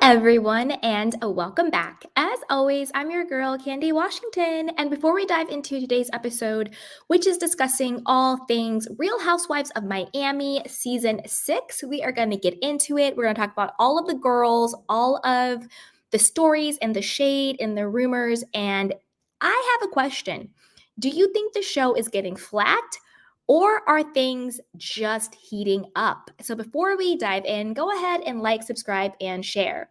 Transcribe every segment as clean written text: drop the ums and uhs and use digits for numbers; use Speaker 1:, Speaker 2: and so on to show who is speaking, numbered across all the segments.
Speaker 1: everyone, and welcome back. As always, I'm your girl, Candy Washington. And before we dive into today's episode, which is discussing all things Real Housewives of Miami Season 6, we are going to get into it. We're going to talk about all of the girls, all of the stories and the shade and the rumors. And I have a question. Do you think the show is getting flat? Or are things just heating up? So before we dive in, go ahead and like, subscribe, and share.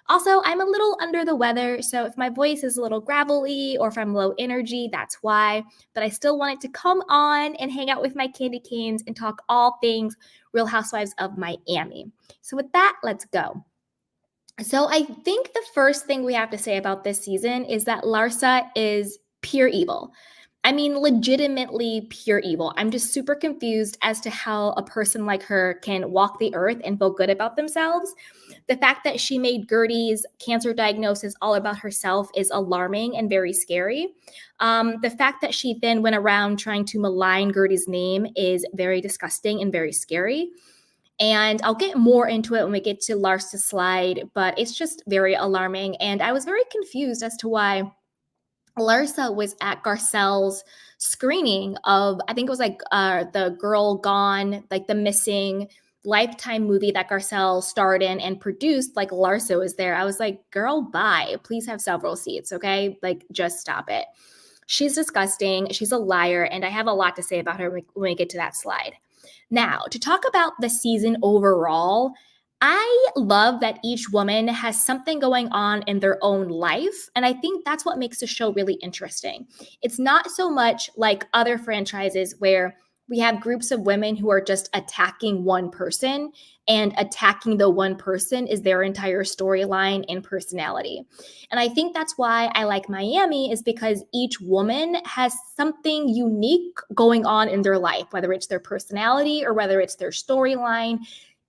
Speaker 1: Also, I'm a little under the weather, so if my voice is a little gravelly or if I'm low energy, that's why. But I still wanted to come on and hang out with my candy canes and talk all things Real Housewives of Miami. So with that, let's go. So I think the first thing we have to say about this season is that Larsa is pure evil. I mean, legitimately pure evil. I'm just super confused as to how a person like her can walk the earth and feel good about themselves. The fact that she made Gertie's cancer diagnosis all about herself is alarming and very scary. The fact that she then went around trying to malign Gertie's name is very disgusting and very scary. And I'll get more into it when we get to Larsa's slide, but it's just very alarming. And I was very confused as to why Larsa was at Garcelle's screening of, I think it was like the Girl Gone, like the missing Lifetime movie that Garcelle starred in and produced. Like Larsa was there. I was like, girl, bye. Please have several seats, okay? Like, just stop it. She's disgusting. She's a liar. And I have a lot to say about her when we get to that slide. Now, to talk about the season overall, I love that each woman has something going on in their own life. And I think that's what makes the show really interesting. It's not so much like other franchises where we have groups of women who are just attacking one person, and attacking the one person is their entire storyline and personality. And I think that's why I like Miami, is because each woman has something unique going on in their life, whether it's their personality or whether it's their storyline.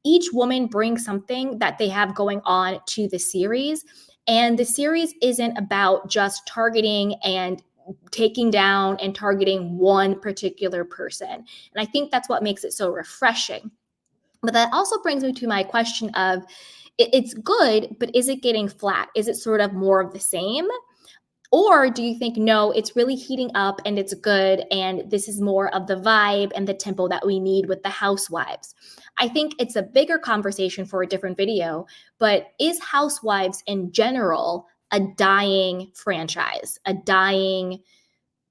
Speaker 1: Each woman brings something that they have going on to the series. And the series isn't about just targeting and taking down and targeting one particular person. And I think that's what makes it so refreshing. But that also brings me to my question of, it's good, but is it getting flat? Is it sort of more of the same? Or do you think, no, it's really heating up and it's good, and this is more of the vibe and the tempo that we need with the Housewives? I think it's a bigger conversation for a different video, but is Housewives in general a dying franchise, a dying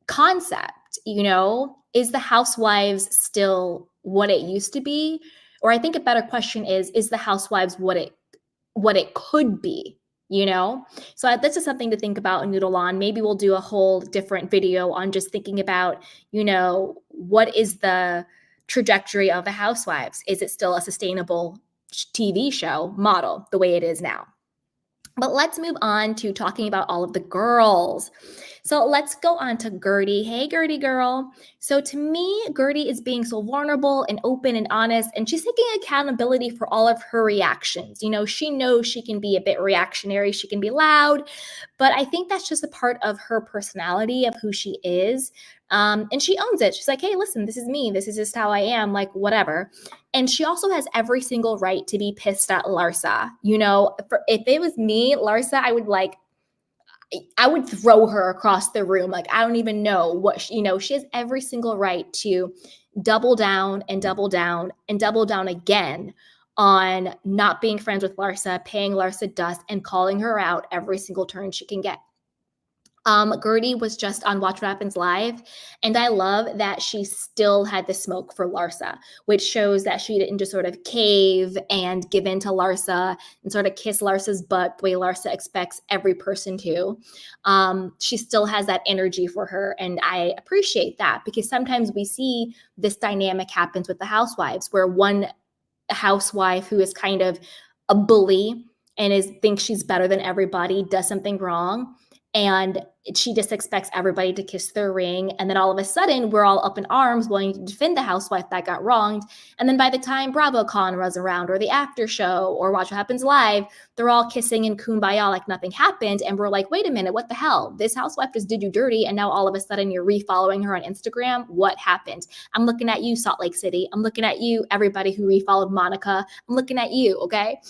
Speaker 1: concept? You know, is the Housewives still what it used to be? Or I think a better question is the Housewives what it could be? You know, so this is something to think about and noodle on. Maybe we'll do a whole different video on just thinking about, you know, what is the trajectory of the Housewives? Is it still a sustainable TV show model the way it is now? But let's move on to talking about all of the girls. So let's go on to Gertie. Hey, Gertie girl. So to me, Gertie is being so vulnerable and open and honest, and she's taking accountability for all of her reactions. You know, she knows she can be a bit reactionary. She can be loud, but I think that's just a part of her personality, of who she is. And she owns it. She's like, hey, listen, this is me. This is just how I am, like, whatever. And she also has every single right to be pissed at Larsa. You know, if it was me, Larsa, I would throw her across the room. Like, I don't even know what, she has every single right to double down and double down and double down again on not being friends with Larsa, paying Larsa dust, and calling her out every single turn she can get. Gertie was just on Watch What Happens Live, and I love that she still had the smoke for Larsa, which shows that she didn't just sort of cave and give in to Larsa and sort of kiss Larsa's butt the way Larsa expects every person to. She still has that energy for her, and I appreciate that, because sometimes we see this dynamic happens with the Housewives, where one housewife who is kind of a bully and thinks she's better than everybody does something wrong, and she just expects everybody to kiss their ring. And then all of a sudden, we're all up in arms wanting to defend the housewife that got wronged. And then by the time BravoCon runs around, or the after show, or Watch What Happens Live, they're all kissing and kumbaya like nothing happened. And we're like, wait a minute, what the hell? This housewife just did you dirty, and now all of a sudden you're refollowing her on Instagram? What happened? I'm looking at you, Salt Lake City. I'm looking at you, everybody who refollowed Monica. I'm looking at you, okay?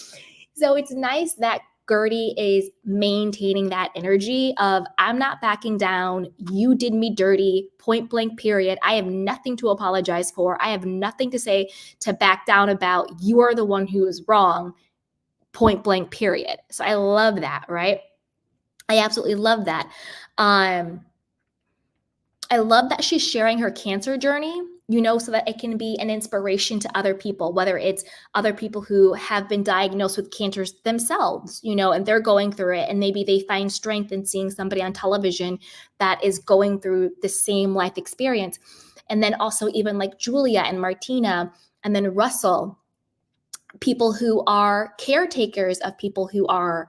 Speaker 1: So it's nice that Gertie is maintaining that energy of, I'm not backing down. You did me dirty, point blank, period. I have nothing to apologize for. I have nothing to say to back down about. You are the one who is wrong, point blank, period. So I love that, right? I absolutely love that. I love that she's sharing her cancer journey, so that it can be an inspiration to other people, whether it's other people who have been diagnosed with cancers themselves, and they're going through it. And maybe they find strength in seeing somebody on television that is going through the same life experience. And then also even like Julia and Martina, and then Russell, people who are caretakers of people who are,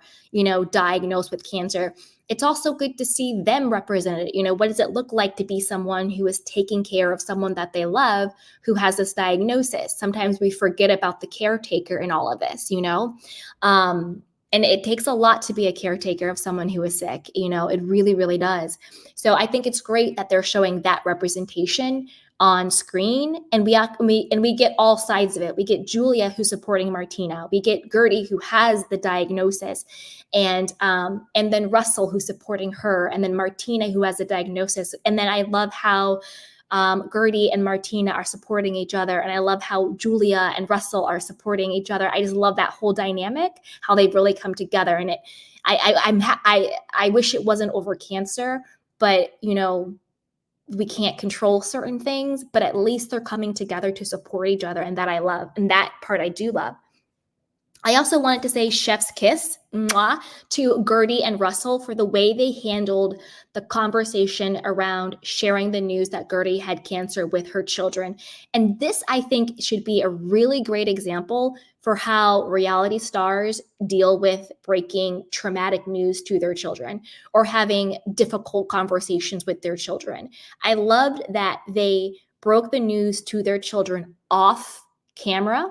Speaker 1: diagnosed with cancer. It's also good to see them represented. What does it look like to be someone who is taking care of someone that they love who has this diagnosis? Sometimes we forget about the caretaker in all of this, and it takes a lot to be a caretaker of someone who is sick. It really, really does. So I think it's great that they're showing that representation on screen, and we get all sides of it. We get Julia, who's supporting Martina. We get Gertie, who has the diagnosis, and then Russell, who's supporting her, and then Martina, who has the diagnosis. And then I love how Gertie and Martina are supporting each other, and I love how Julia and Russell are supporting each other. I just love that whole dynamic, how they've really come together. And I wish it wasn't over cancer, but we can't control certain things, but at least they're coming together to support each other, and that I love, and that part I do love. I also wanted to say chef's kiss to Gertie and Russell for the way they handled the conversation around sharing the news that Gertie had cancer with her children. And this, I think, should be a really great example for how reality stars deal with breaking traumatic news to their children or having difficult conversations with their children. I loved that they broke the news to their children off camera.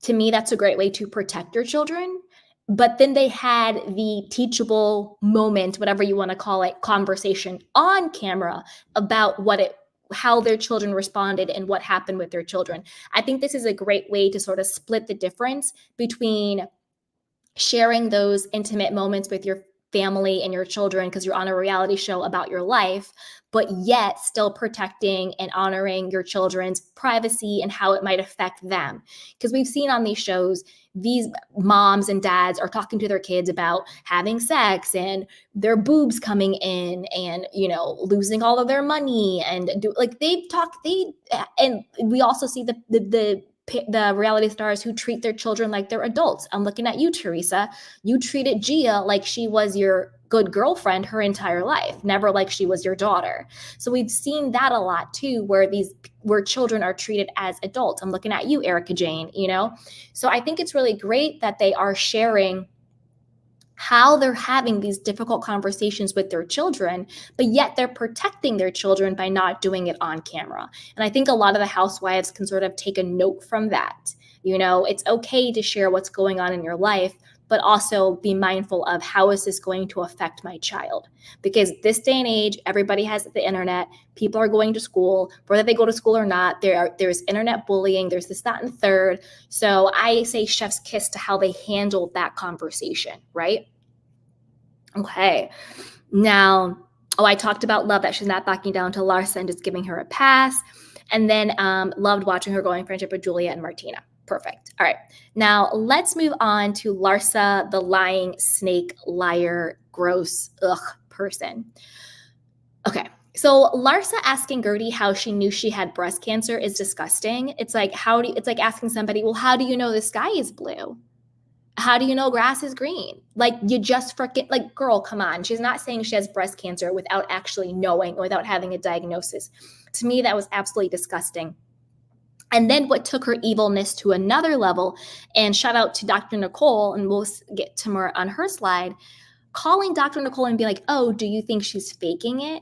Speaker 1: To me, that's a great way to protect your children. But then they had the teachable moment, whatever you want to call it, conversation on camera about how their children responded and what happened with their children. I think this is a great way to sort of split the difference between sharing those intimate moments with your family and your children because you're on a reality show about your life, but yet still protecting and honoring your children's privacy and how it might affect them. Because we've seen on these shows, these moms and dads are talking to their kids about having sex and their boobs coming in and, losing all of their money. And and we also see the reality stars who treat their children like they're adults. I'm looking at you, Teresa. You treated Gia like she was your good girlfriend her entire life, never like she was your daughter. So we've seen that a lot too, where children are treated as adults. I'm looking at you, Erica Jane, So I think it's really great that they are sharing how they're having these difficult conversations with their children, but yet they're protecting their children by not doing it on camera. And I think a lot of the housewives can sort of take a note from that. It's okay to share what's going on in your life, but also be mindful of how is this going to affect my child? Because this day and age, everybody has the internet. People are going to school, whether they go to school or not. There's internet bullying. There's this, that, and third. So I say chef's kiss to how they handled that conversation, right? Okay. Now, I talked about love, that she's not backing down to Larsa and just giving her a pass. And then loved watching her growing friendship with Julia and Martina. Perfect. All right. Now let's move on to Larsa, the lying snake, liar, gross, person. Okay. So Larsa asking Gertie how she knew she had breast cancer is disgusting. It's like asking somebody, well, how do you know the sky is blue? How do you know grass is green? Like, you just freaking, like, girl, come on. She's not saying she has breast cancer without actually knowing or without having a diagnosis. To me, that was absolutely disgusting. And then what took her evilness to another level, and shout out to Dr. Nicole, and we'll get to more on her slide, calling Dr. Nicole and be like, oh, do you think she's faking it?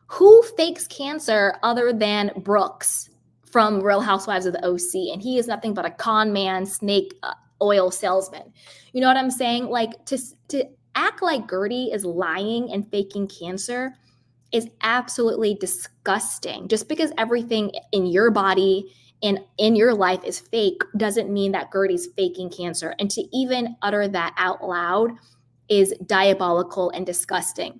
Speaker 1: Who fakes cancer other than Brooks from Real Housewives of the OC? And he is nothing but a con man, snake oil salesman. You know what I'm saying? Like, to act like Gertie is lying and faking cancer is absolutely disgusting. Just because everything in your body in your life is fake doesn't mean that Gertie's faking cancer. And to even utter that out loud is diabolical and disgusting.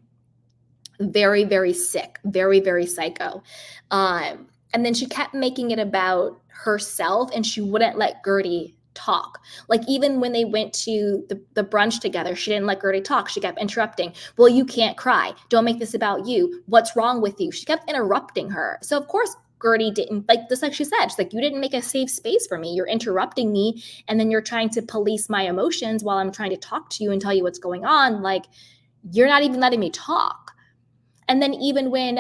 Speaker 1: Very, very sick, very, very psycho. And then she kept making it about herself, and she wouldn't let Gertie talk. Like, even when they went to the brunch together, she didn't let Gertie talk. She kept interrupting. Well, you can't cry. Don't make this about you. What's wrong with you? She kept interrupting her. So of course Gertie didn't, like, just like she said, she's like, you didn't make a safe space for me. You're interrupting me, and then you're trying to police my emotions while I'm trying to talk to you and tell you what's going on. Like, you're not even letting me talk. And then even when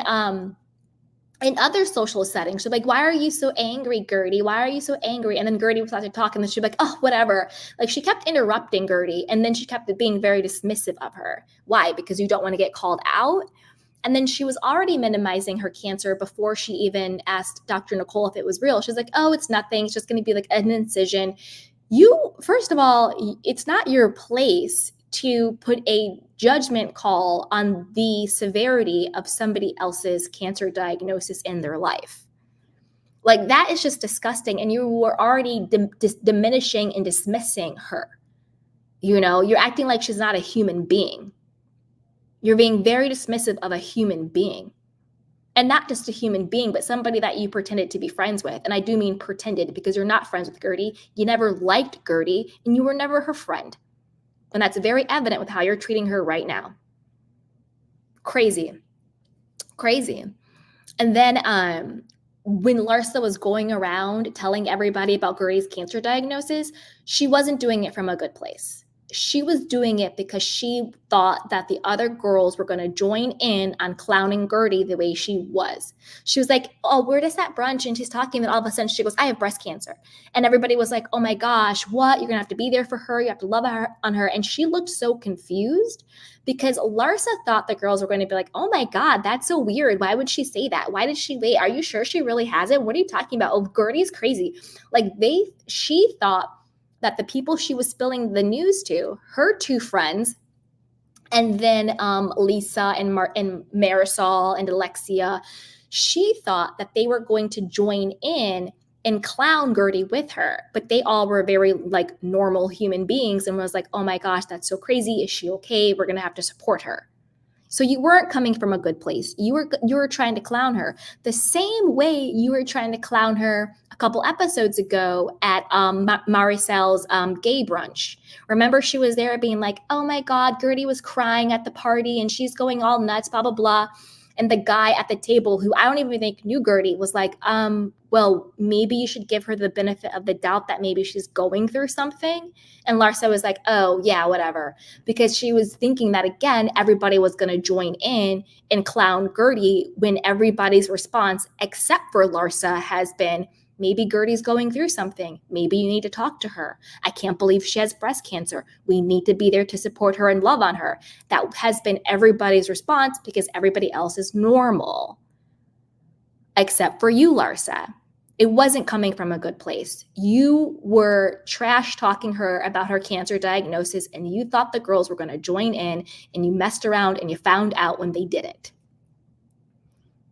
Speaker 1: in other social settings, she's like, why are you so angry, Gertie? Why are you so angry? And then Gertie would start to talk, and then she'd be like, oh, whatever. Like, she kept interrupting Gertie, and then she kept being very dismissive of her. Why? Because you don't want to get called out. And then she was already minimizing her cancer before she even asked Dr. Nicole if it was real. She's like, oh, it's nothing. It's just going to be like an incision. You, first of all, it's not your place to put a judgment call on the severity of somebody else's cancer diagnosis in their life. Like, that is just disgusting. And you were already diminishing and dismissing her. You know, you're acting like she's not a human being. You're being very dismissive of a human being. And not just a human being, but somebody that you pretended to be friends with. And I do mean pretended, because you're not friends with Gertie. You never liked Gertie, and you were never her friend. And that's very evident with how you're treating her right now. Crazy. Crazy. And then when Larsa was going around telling everybody about Gertie's cancer diagnosis, she wasn't doing it from a good place. She was doing it because she thought that the other girls were going to join in on clowning Gertie the way she was. She was like, oh, we're just at brunch, and she's talking, and all of a sudden she goes, I have breast cancer. And everybody was like, oh my gosh, what? You're going to have to be there for her. You have to love her on her. And she looked so confused because Larsa thought the girls were going to be like, oh my God, that's so weird. Why would she say that? Why did she wait? Are you sure she really has it? What are you talking about? Oh, Gertie's crazy. Like, she thought that the people she was spilling the news to, her two friends, and then Lisa and Marisol and Alexia, she thought that they were going to join in and clown Gertie with her. But they all were very like normal human beings, and was like, oh my gosh, that's so crazy. Is she okay? We're going to have to support her. So you weren't coming from a good place. You were trying to clown her the same way you were trying to clown her a couple episodes ago at Marisol's gay brunch. Remember, she was there being like, oh my God, Gertie was crying at the party and she's going all nuts, blah, blah, blah. And the guy at the table, who I don't even think knew Gertie, was like, well, maybe you should give her the benefit of the doubt that maybe she's going through something. And Larsa was like, oh, yeah, whatever. Because she was thinking that, again, everybody was going to join in and clown Gertie, when everybody's response, except for Larsa, has been, maybe Gertie's going through something. Maybe you need to talk to her. I can't believe she has breast cancer. We need to be there to support her and love on her. That has been everybody's response, because everybody else is normal. Except for you, Larsa. It wasn't coming from a good place. You were trash talking her about her cancer diagnosis, and you thought the girls were going to join in, and you messed around and you found out when they didn't.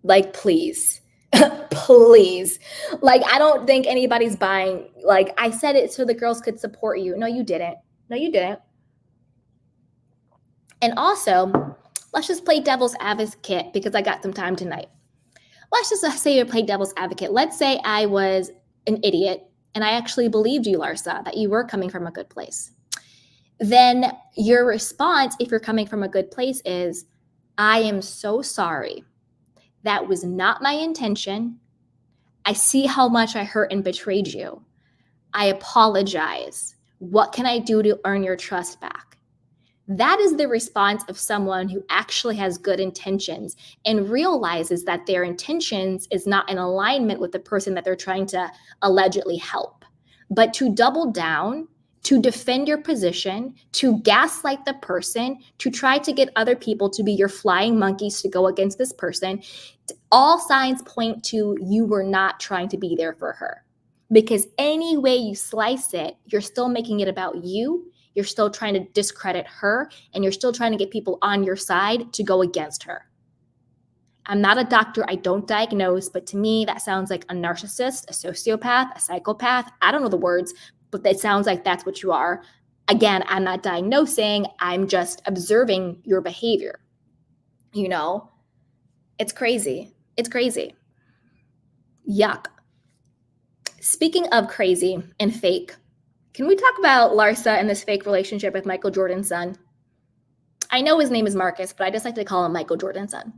Speaker 1: Like, please. Please. Like, I don't think anybody's buying. Like, I said it so the girls could support you. No, you didn't. No, you didn't. And also, let's just play devil's advocate, because I got some time tonight. Let's just say you play devil's advocate. Let's say I was an idiot and I actually believed you, Larsa, that you were coming from a good place. Then your response, if you're coming from a good place, is, I am so sorry. That was not my intention. I see how much I hurt and betrayed you. I apologize. What can I do to earn your trust back? That is the response of someone who actually has good intentions and realizes that their intentions is not in alignment with the person that they're trying to allegedly help. But to double down, to defend your position, to gaslight the person, to try to get other people to be your flying monkeys to go against this person, all signs point to you were not trying to be there for her. Because any way you slice it, you're still making it about you. You're still trying to discredit her, and you're still trying to get people on your side to go against her. I'm not a doctor. I don't diagnose, but to me, that sounds like a narcissist, a sociopath, a psychopath. I don't know the words, but it sounds like that's what you are. Again, I'm not diagnosing. I'm just observing your behavior. You know, it's crazy. It's crazy. Yuck. Speaking of crazy and fake, can we talk about Larsa and this fake relationship with Michael Jordan's son? I know his name is Marcus, but I just like to call him Michael Jordan's son.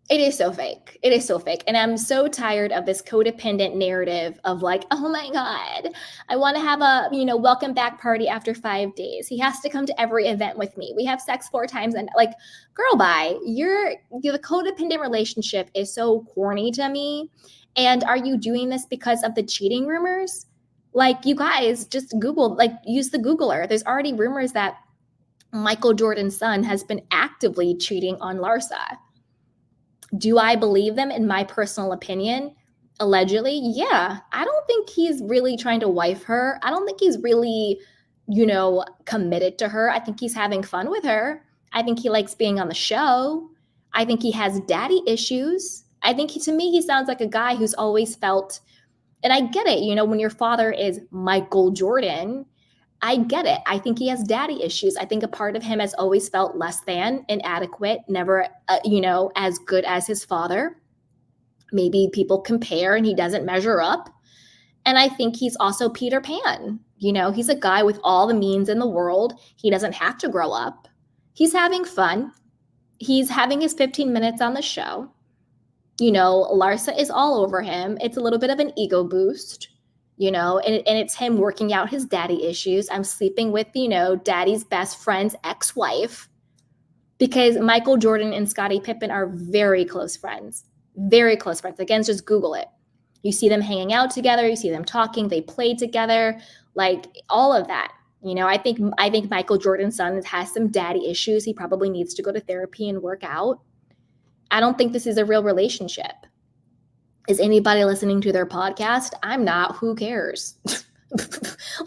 Speaker 1: It is so fake. It is so fake. And I'm so tired of this codependent narrative of like, oh my God, I want to have a, welcome back party after 5 days. He has to come to every event with me. We have sex 4 times. And like, girl, bye. The codependent relationship is so corny to me. And are you doing this because of the cheating rumors? Like, you guys just Google, like, use the Googler. There's already rumors that Michael Jordan's son has been actively cheating on Larsa. Do I believe them in my personal opinion? Allegedly, yeah. I don't think he's really trying to wife her. I don't think he's really, committed to her. I think he's having fun with her. I think he likes being on the show. I think he has daddy issues. I think to me, he sounds like a guy who's always felt, and I get it, when your father is Michael Jordan, I get it. I think he has daddy issues. I think a part of him has always felt less than, inadequate, never, as good as his father. Maybe people compare and he doesn't measure up. And I think he's also Peter Pan. He's a guy with all the means in the world. He doesn't have to grow up. He's having fun. He's having his 15 minutes on the show. Larsa is all over him. It's a little bit of an ego boost. And it's him working out his daddy issues. I'm sleeping with, daddy's best friend's ex-wife, because Michael Jordan and Scottie Pippen are very close friends. Very close friends. Again, just Google it. You see them hanging out together. You see them talking. They play together. Like, all of that. I think Michael Jordan's son has some daddy issues. He probably needs to go to therapy and work out. I don't think this is a real relationship. Is anybody listening to their podcast? I'm not. Who cares?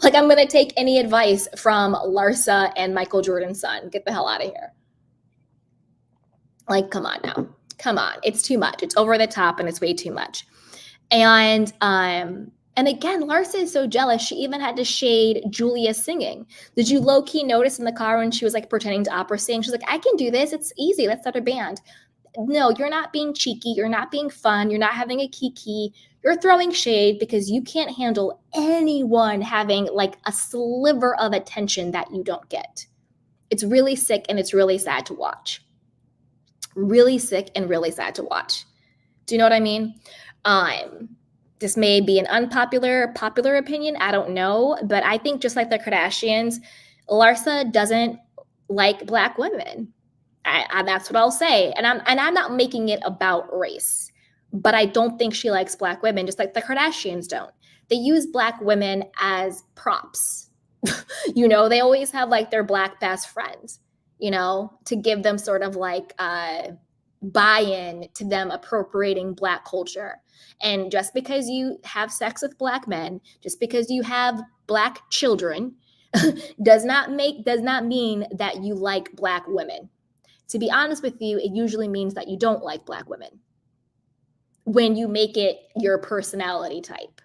Speaker 1: Like, I'm going to take any advice from Larsa and Michael Jordan's son. Get the hell out of here. Like, come on now. Come on. It's too much. It's over the top and it's way too much. And again, Larsa is so jealous. She even had to shade Julia singing. Did you low-key notice in the car when she was like pretending to opera sing? She's like, I can do this. It's easy. Let's start a band. No, you're not being cheeky. You're not being fun. You're not having a kiki. You're throwing shade because you can't handle anyone having like a sliver of attention that you don't get. It's really sick and it's really sad to watch. Really sick and really sad to watch. Do you know what I mean? This may be an popular opinion. I don't know. But I think just like the Kardashians, Larsa doesn't like Black women. That's what I'll say. And I'm not making it about race, but I don't think she likes Black women, just like the Kardashians don't. They use Black women as props. They always have like their Black best friends, to give them sort of like buy-in to them appropriating Black culture. And just because you have sex with Black men, just because you have Black children, does not mean that you like Black women. To be honest with you, it usually means that you don't like Black women when you make it your personality type.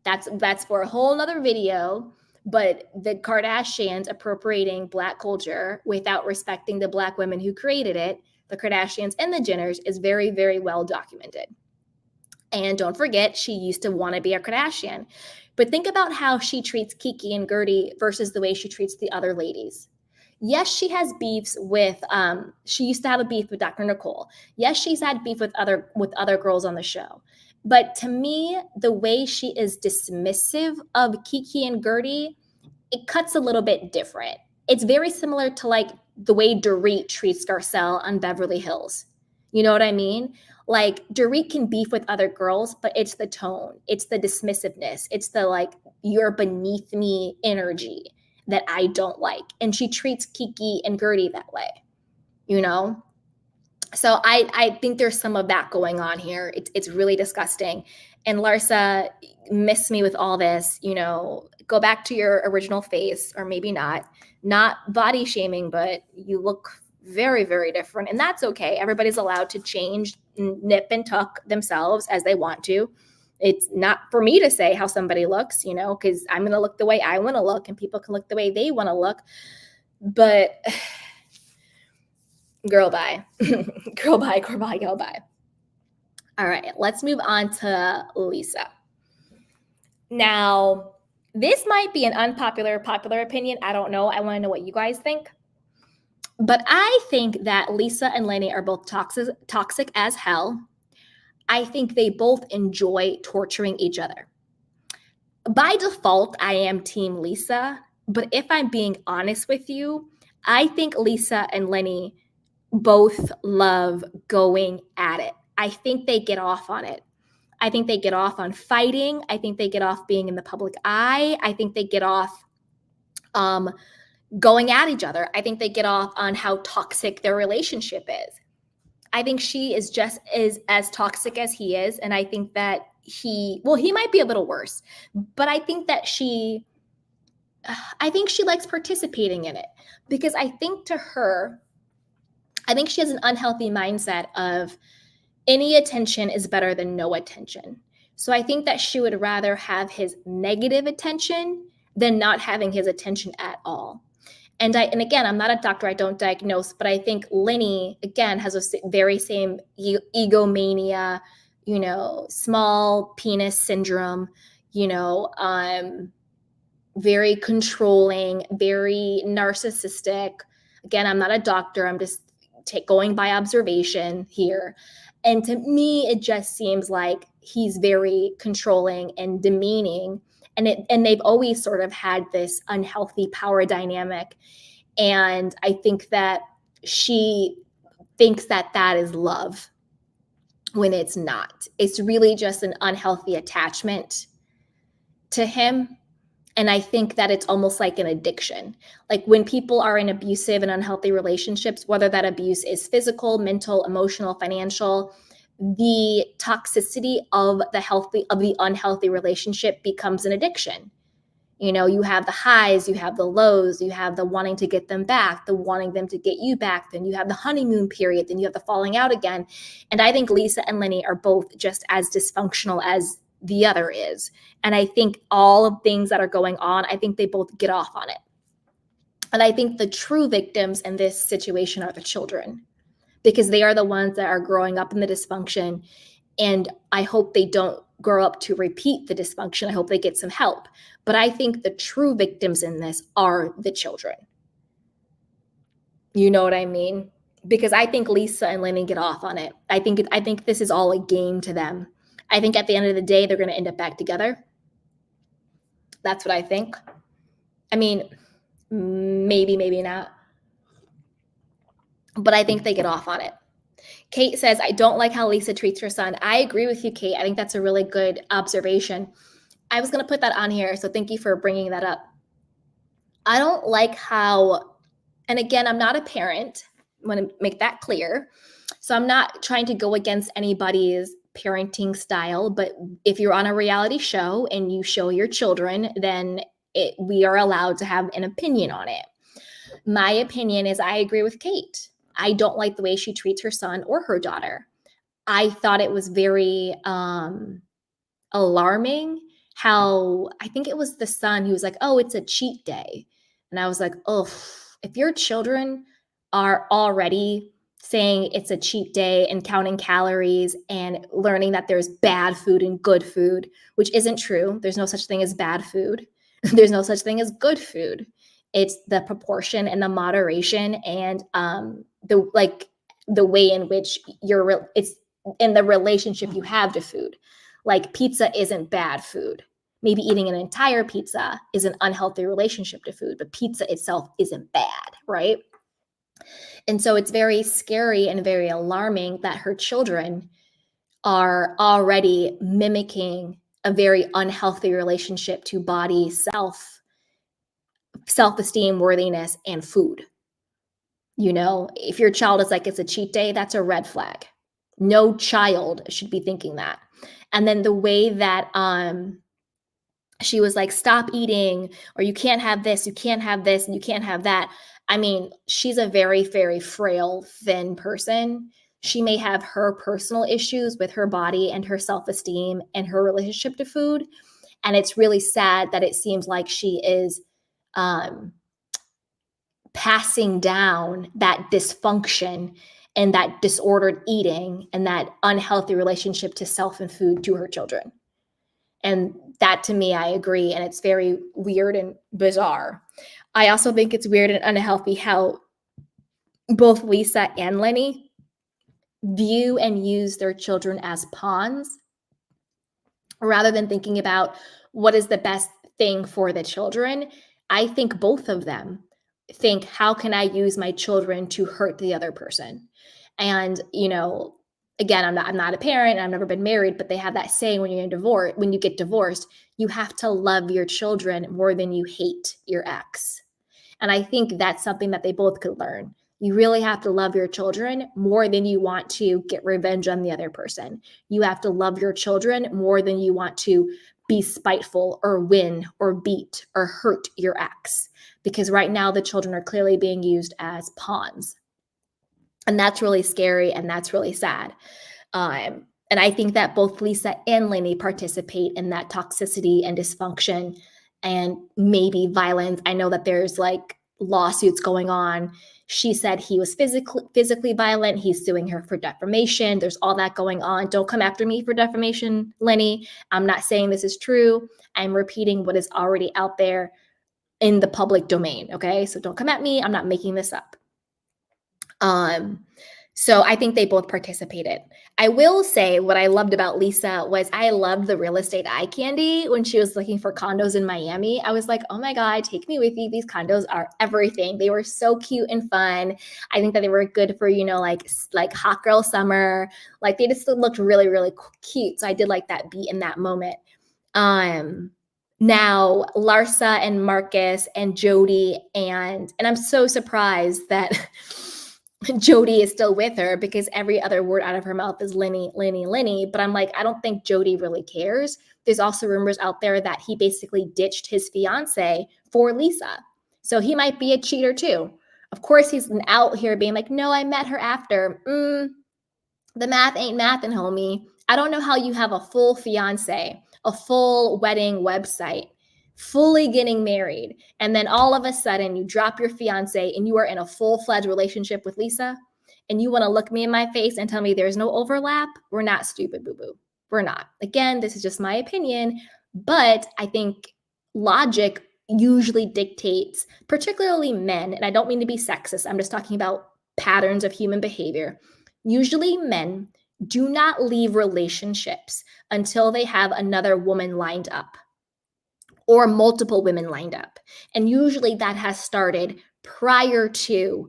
Speaker 1: That's for a whole nother video, but the Kardashians appropriating Black culture without respecting the Black women who created it, the Kardashians and the Jenners, is very, very well documented. And don't forget, she used to want to be a Kardashian. But think about how she treats Kiki and Gertie versus the way she treats the other ladies. Yes, she has beefs with, she used to have a beef with Dr. Nicole. Yes, she's had beef with other girls on the show. But to me, the way she is dismissive of Kiki and Gertie, it cuts a little bit different. It's very similar to like the way Dorit treats Garcelle on Beverly Hills. You know what I mean? Like, Dorit can beef with other girls, but it's the tone. It's the dismissiveness. It's the like, you're beneath me energy that I don't like. And she treats Kiki and Gertie that way, So I think there's some of that going on here. It's really disgusting. And Larsa, miss me with all this, go back to your original face, or maybe not body shaming, but you look very, very different. And that's okay. Everybody's allowed to change, nip and tuck themselves as they want to. It's not for me to say how somebody looks, because I'm going to look the way I want to look and people can look the way they want to look. But girl, bye. Girl, bye, girl, bye, girl, bye. All right, let's move on to Lisa. Now, this might be an popular opinion. I don't know. I want to know what you guys think. But I think that Lisa and Lenny are both toxic as hell. I think they both enjoy torturing each other. By default, I am Team Lisa. But if I'm being honest with you, I think Lisa and Lenny both love going at it. I think they get off on it. I think they get off on fighting. I think they get off being in the public eye. I think they get off going at each other. I think they get off on how toxic their relationship is. I think she is just as toxic as he is. And I think that he might be a little worse, but I think she likes participating in it because I think to her, I think she has an unhealthy mindset of any attention is better than no attention. So I think that she would rather have his negative attention than not having his attention at all. And again, I'm not a doctor, I don't diagnose, but I think Lenny, again, has a very same egomania, small penis syndrome, very controlling, very narcissistic. Again, I'm not a doctor, I'm just going by observation here. And to me, it just seems like he's very controlling and demeaning. And they've always sort of had this unhealthy power dynamic. And I think that she thinks that is love when it's not. It's really just an unhealthy attachment to him. And I think that it's almost like an addiction. Like when people are in abusive and unhealthy relationships, whether that abuse is physical, mental, emotional, financial, the toxicity of the unhealthy relationship becomes an addiction. You have the highs, you have the lows, you have the wanting to get them back, the wanting them to get you back, then you have the honeymoon period, then you have the falling out again. And I think Lisa and Lenny are both just as dysfunctional as the other is. And I think all of things that are going on, I think they both get off on it. And I think the true victims in this situation are the children, because they are the ones that are growing up in the dysfunction. And I hope they don't grow up to repeat the dysfunction. I hope they get some help. But I think the true victims in this are the children. You know what I mean? Because I think Lisa and Lenny get off on it. I think this is all a game to them. I think at the end of the day, they're going to end up back together. That's what I think. I mean, maybe, maybe not. But I think they get off on it. Kate says, I don't like how Lisa treats her son. I agree with you, Kate. I think that's a really good observation. I was going to put that on here, so thank you for bringing that up. I don't like how, and again, I'm not a parent. I want to make that clear. So I'm not trying to go against anybody's parenting style, but if you're on a reality show and you show your children, then we are allowed to have an opinion on it. My opinion is I agree with Kate. I don't like the way she treats her son or her daughter. I thought it was very alarming how I think it was the son who was like, oh, it's a cheat day. And I was like, oh, if your children are already saying it's a cheat day and counting calories and learning that there's bad food and good food, which isn't true. There's no such thing as bad food. There's no such thing as good food. It's the proportion and the moderation and the way in which it's in the relationship you have to food. Like pizza isn't bad food. Maybe eating an entire pizza is an unhealthy relationship to food, but pizza itself isn't bad, right? And so it's very scary and very alarming that her children are already mimicking a very unhealthy relationship to body, self-esteem, worthiness, and food. If your child is like, it's a cheat day, that's a red flag. No child should be thinking that. And then the way that she was like, stop eating, or you can't have this, you can't have this, and you can't have that. I mean, she's a very, very frail, thin person. She may have her personal issues with her body and her self-esteem and her relationship to food. And it's really sad that it seems like she is um, passing down that dysfunction and that disordered eating and that unhealthy relationship to self and food to her children. And that, to me, I agree. And it's very weird and bizarre. I also think it's weird and unhealthy how both Lisa and Lenny view and use their children as pawns rather than thinking about what is the best thing for the children. I think both of them think, how can I use my children to hurt the other person? And, again, I'm not a parent, I've never been married, but they have that saying, when you get divorced, you have to love your children more than you hate your ex. And I think that's something that they both could learn. You really have to love your children more than you want to get revenge on the other person. You have to love your children more than you want to be spiteful or win or beat or hurt your ex. Because right now the children are clearly being used as pawns. And that's really scary and that's really sad. And I think that both Lisa and Lainey participate in that toxicity and dysfunction and maybe violence. I know that there's like lawsuits going on. She said he was physically violent. He's suing her for defamation. There's all that going on. Don't come after me for defamation, Lenny. I'm not saying this is true. I'm repeating what is already out there in the public domain. Okay. So don't come at me. I'm not making this up. So I think they both participated. I will say what I loved about Lisa was I loved the real estate eye candy when she was looking for condos in Miami. I was like, oh my God, take me with you. These condos are everything. They were so cute and fun. I think that they were good for, like hot girl summer. Like they just looked really, really cute. So I did like that beat in that moment. Now Larsa and Marcus and Jody and I'm so surprised that Jody is still with her because every other word out of her mouth is Lenny, Lenny, Lenny. But I'm like, I don't think Jody really cares. There's also rumors out there that he basically ditched his fiance for Lisa. So he might be a cheater too. Of course, he's out here being like, no, I met her after. The math ain't mathin', homie. I don't know how you have a full fiance, a full wedding website, fully getting married, and then all of a sudden you drop your fiance and you are in a full-fledged relationship with Lisa, and you want to look me in my face and tell me there's no overlap? We're not stupid, boo-boo. We're not. Again, this is just my opinion, but I think logic usually dictates, particularly men, and I don't mean to be sexist, I'm just talking about patterns of human behavior. Usually men do not leave relationships until they have another woman lined up or multiple women lined up. And usually that has started prior to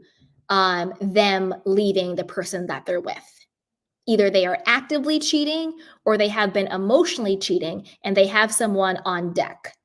Speaker 1: them leaving the person that they're with. Either they are actively cheating or they have been emotionally cheating and they have someone on deck.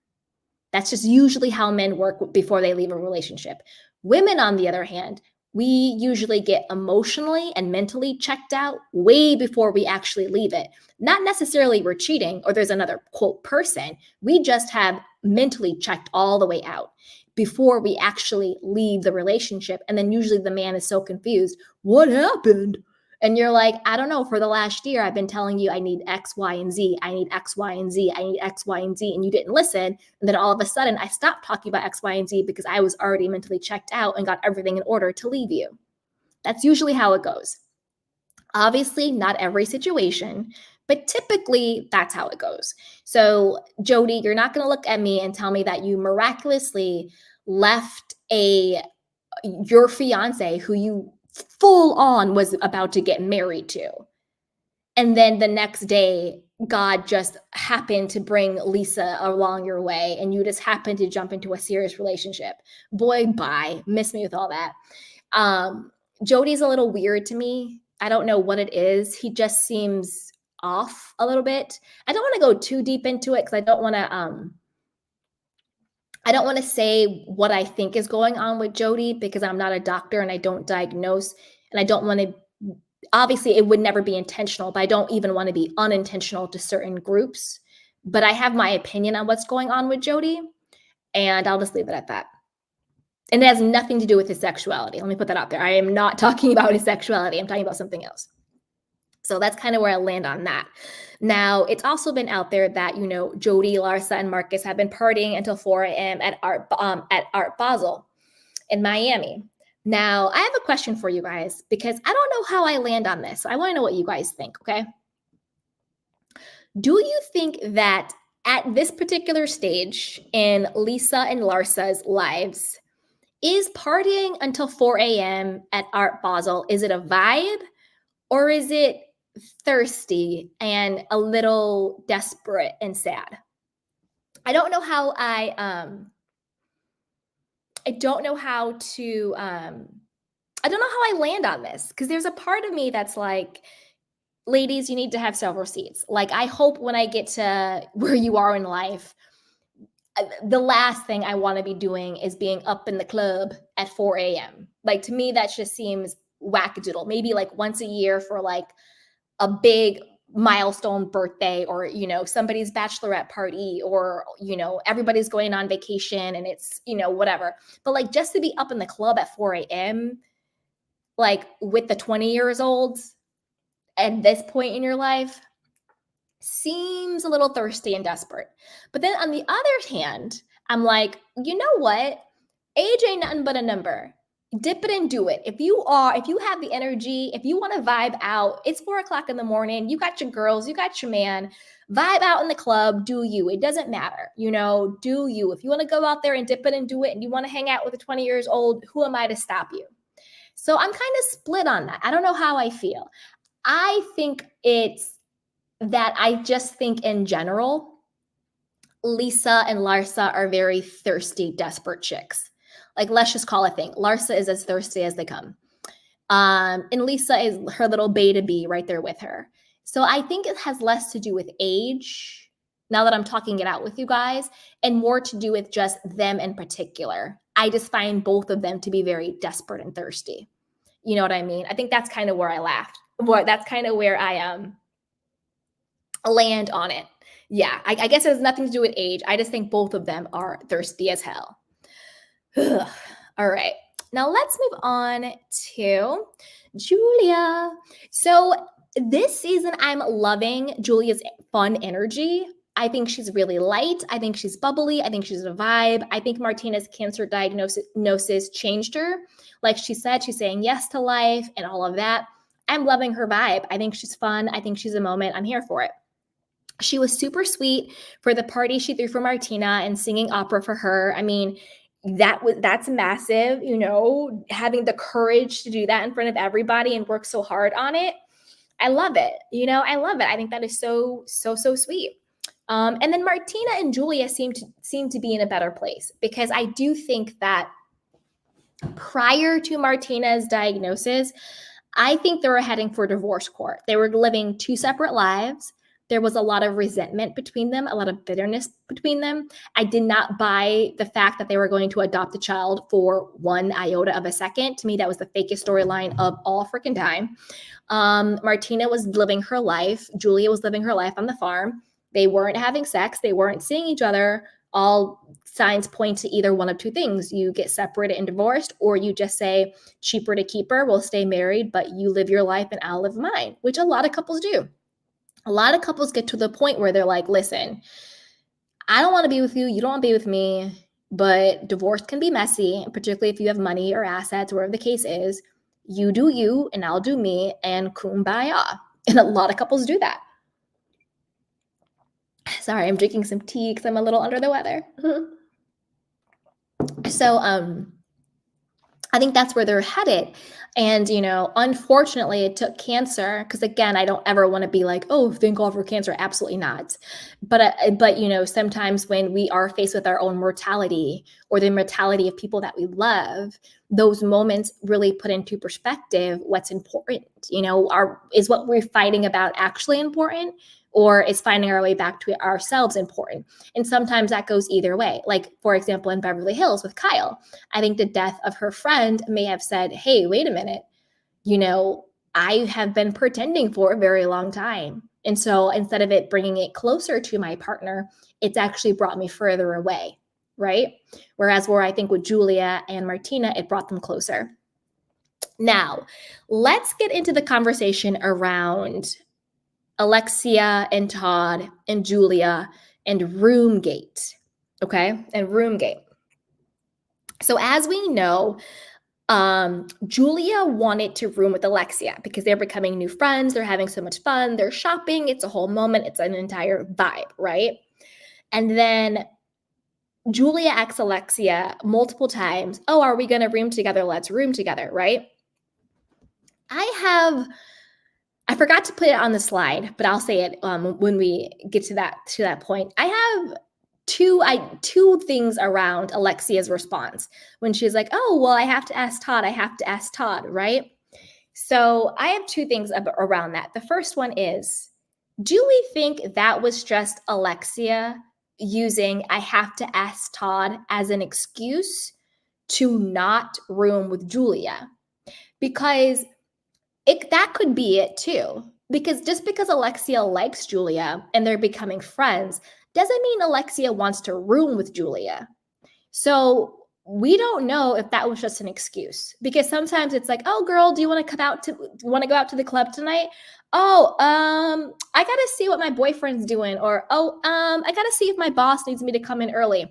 Speaker 1: That's just usually how men work before they leave a relationship. Women, on the other hand, we usually get emotionally and mentally checked out way before we actually leave it. Not necessarily we're cheating or there's another quote person. We just have mentally checked all the way out before we actually leave the relationship. And then usually the man is so confused. What happened? And you're like, I don't know. For the last year, I've been telling you I need X, Y, and Z. I need X, Y, and Z. I need X, Y, and Z. And you didn't listen. And then all of a sudden, I stopped talking about X, Y, and Z because I was already mentally checked out and got everything in order to leave you. That's usually how it goes. Obviously, not every situation, but typically that's how it goes. So, Jody, you're not going to look at me and tell me that you miraculously left your fiance who you full on was about to get married to. And then the next day, God just happened to bring Lisa along your way and you just happened to jump into a serious relationship. Boy, bye. Miss me with all that. Jody's a little weird to me. I don't know what it is. He just seems off a little bit. I don't want to go too deep into it because I don't want to say what I think is going on with Jody because I'm not a doctor and I don't diagnose, and I don't want to, obviously it would never be intentional, but I don't even want to be unintentional to certain groups. But I have my opinion on what's going on with Jody, and I'll just leave it at that. And it has nothing to do with his sexuality. Let me put that out there. I am not talking about his sexuality. I'm talking about something else. So that's kind of where I land on that. Now, it's also been out there that, Jody, Larsa, and Marcus have been partying until 4 a.m. at Art Basel in Miami. Now, I have a question for you guys because I don't know how I land on this. So I want to know what you guys think, okay? Do you think that at this particular stage in Lisa and Larsa's lives, is partying until 4 a.m. at Art Basel, is it a vibe or is it thirsty and a little desperate and sad? I don't know how I don't know how to I don't know how I land on this because there's a part of me that's like, ladies, you need to have several seats. Like, I hope when I get to where you are in life, the last thing I want to be doing is being up in the club at 4 a.m. Like, to me, that just seems wackadoodle. Maybe like once a year for like a big milestone birthday or, somebody's bachelorette party or, everybody's going on vacation and it's, whatever. But like just to be up in the club at 4 a.m., like with the 20 years olds at this point in your life, seems a little thirsty and desperate. But then on the other hand, I'm like, you know what? Age ain't nothing but a number. Dip it and do it. If you have the energy, if you want to vibe out, it's 4:00 in the morning. You got your girls, you got your man. Vibe out in the club. Do you? It doesn't matter. Do you? If you want to go out there and dip it and do it, and you want to hang out with a 20 years old, who am I to stop you? So I'm kind of split on that. I don't know how I feel. I think it's that I just think in general, Lisa and Larsa are very thirsty, desperate chicks. Like, let's just call it a thing. Larsa is as thirsty as they come. And Lisa is her little beta bee right there with her. So I think it has less to do with age, now that I'm talking it out with you guys, and more to do with just them in particular. I just find both of them to be very desperate and thirsty. You know what I mean? I think that's kind of where I laughed. That's kind of where I land on it. Yeah, I guess it has nothing to do with age. I just think both of them are thirsty as hell. All right. Now let's move on to Julia. So this season, I'm loving Julia's fun energy. I think she's really light. I think she's bubbly. I think she's a vibe. I think Martina's cancer diagnosis changed her. Like she said, she's saying yes to life and all of that. I'm loving her vibe. I think she's fun. I think she's a moment. I'm here for it. She was super sweet for the party she threw for Martina and singing opera for her. I mean, that's massive, having the courage to do that in front of everybody and work so hard on it. I love it. I love it. I think that is so, so, so sweet. And then Martina and Julia seem to be in a better place because I do think that prior to Martina's diagnosis, I think they were heading for divorce court. They were living two separate lives. There was a lot of resentment between them, a lot of bitterness between them. I did not buy the fact that they were going to adopt a child for one iota of a second. To me, that was the fakest storyline of all freaking time. Martina was living her life. Julia was living her life on the farm. They weren't having sex. They weren't seeing each other. All signs point to either one of two things. You get separated and divorced, or you just say, cheaper to keep her, we'll stay married, but you live your life and I'll live mine, which a lot of couples do. A lot of couples get to the point where they're like, listen, I don't want to be with you. You don't want to be with me, but divorce can be messy, particularly if you have money or assets, whatever the case is. You do you and I'll do me and kumbaya. And a lot of couples do that. Sorry, I'm drinking some tea because I'm a little under the weather. So I think that's where they're headed. And, unfortunately, it took cancer because, again, I don't ever want to be like, oh, thank God for cancer. Absolutely not. But sometimes when we are faced with our own mortality or the mortality of people that we love, those moments really put into perspective what's important. Is what we're fighting about actually important? Or is finding our way back to ourselves important? And sometimes that goes either way. Like, for example, in Beverly Hills with Kyle, I think the death of her friend may have said, hey, wait a minute, I have been pretending for a very long time. And so instead of it bringing it closer to my partner, it's actually brought me further away. right? Whereas where I think with Julia and Martina, it brought them closer. Now, let's get into the conversation around Alexia and Todd and Julia and Roomgate, okay? And Roomgate. So as we know, Julia wanted to room with Alexia because they're becoming new friends. They're having so much fun. They're shopping. It's a whole moment. It's an entire vibe, right? And then Julia asks Alexia multiple times, oh, are we going to room together? Let's room together, right? I forgot to put it on the slide, but I'll say it when we get to that point. I have two things around Alexia's response when she's like, oh, well, I have to ask Todd, right? So I have two things around that. The first one is, do we think that was just Alexia using I have to ask Todd as an excuse to not room with Julia? Because that could be it too. Because just because Alexia likes Julia and they're becoming friends doesn't mean Alexia wants to room with Julia. So we don't know if that was just an excuse, because sometimes it's like, oh, girl, do you want to go out to the club tonight? Oh, I got to see what my boyfriend's doing. Or, oh, I got to see if my boss needs me to come in early.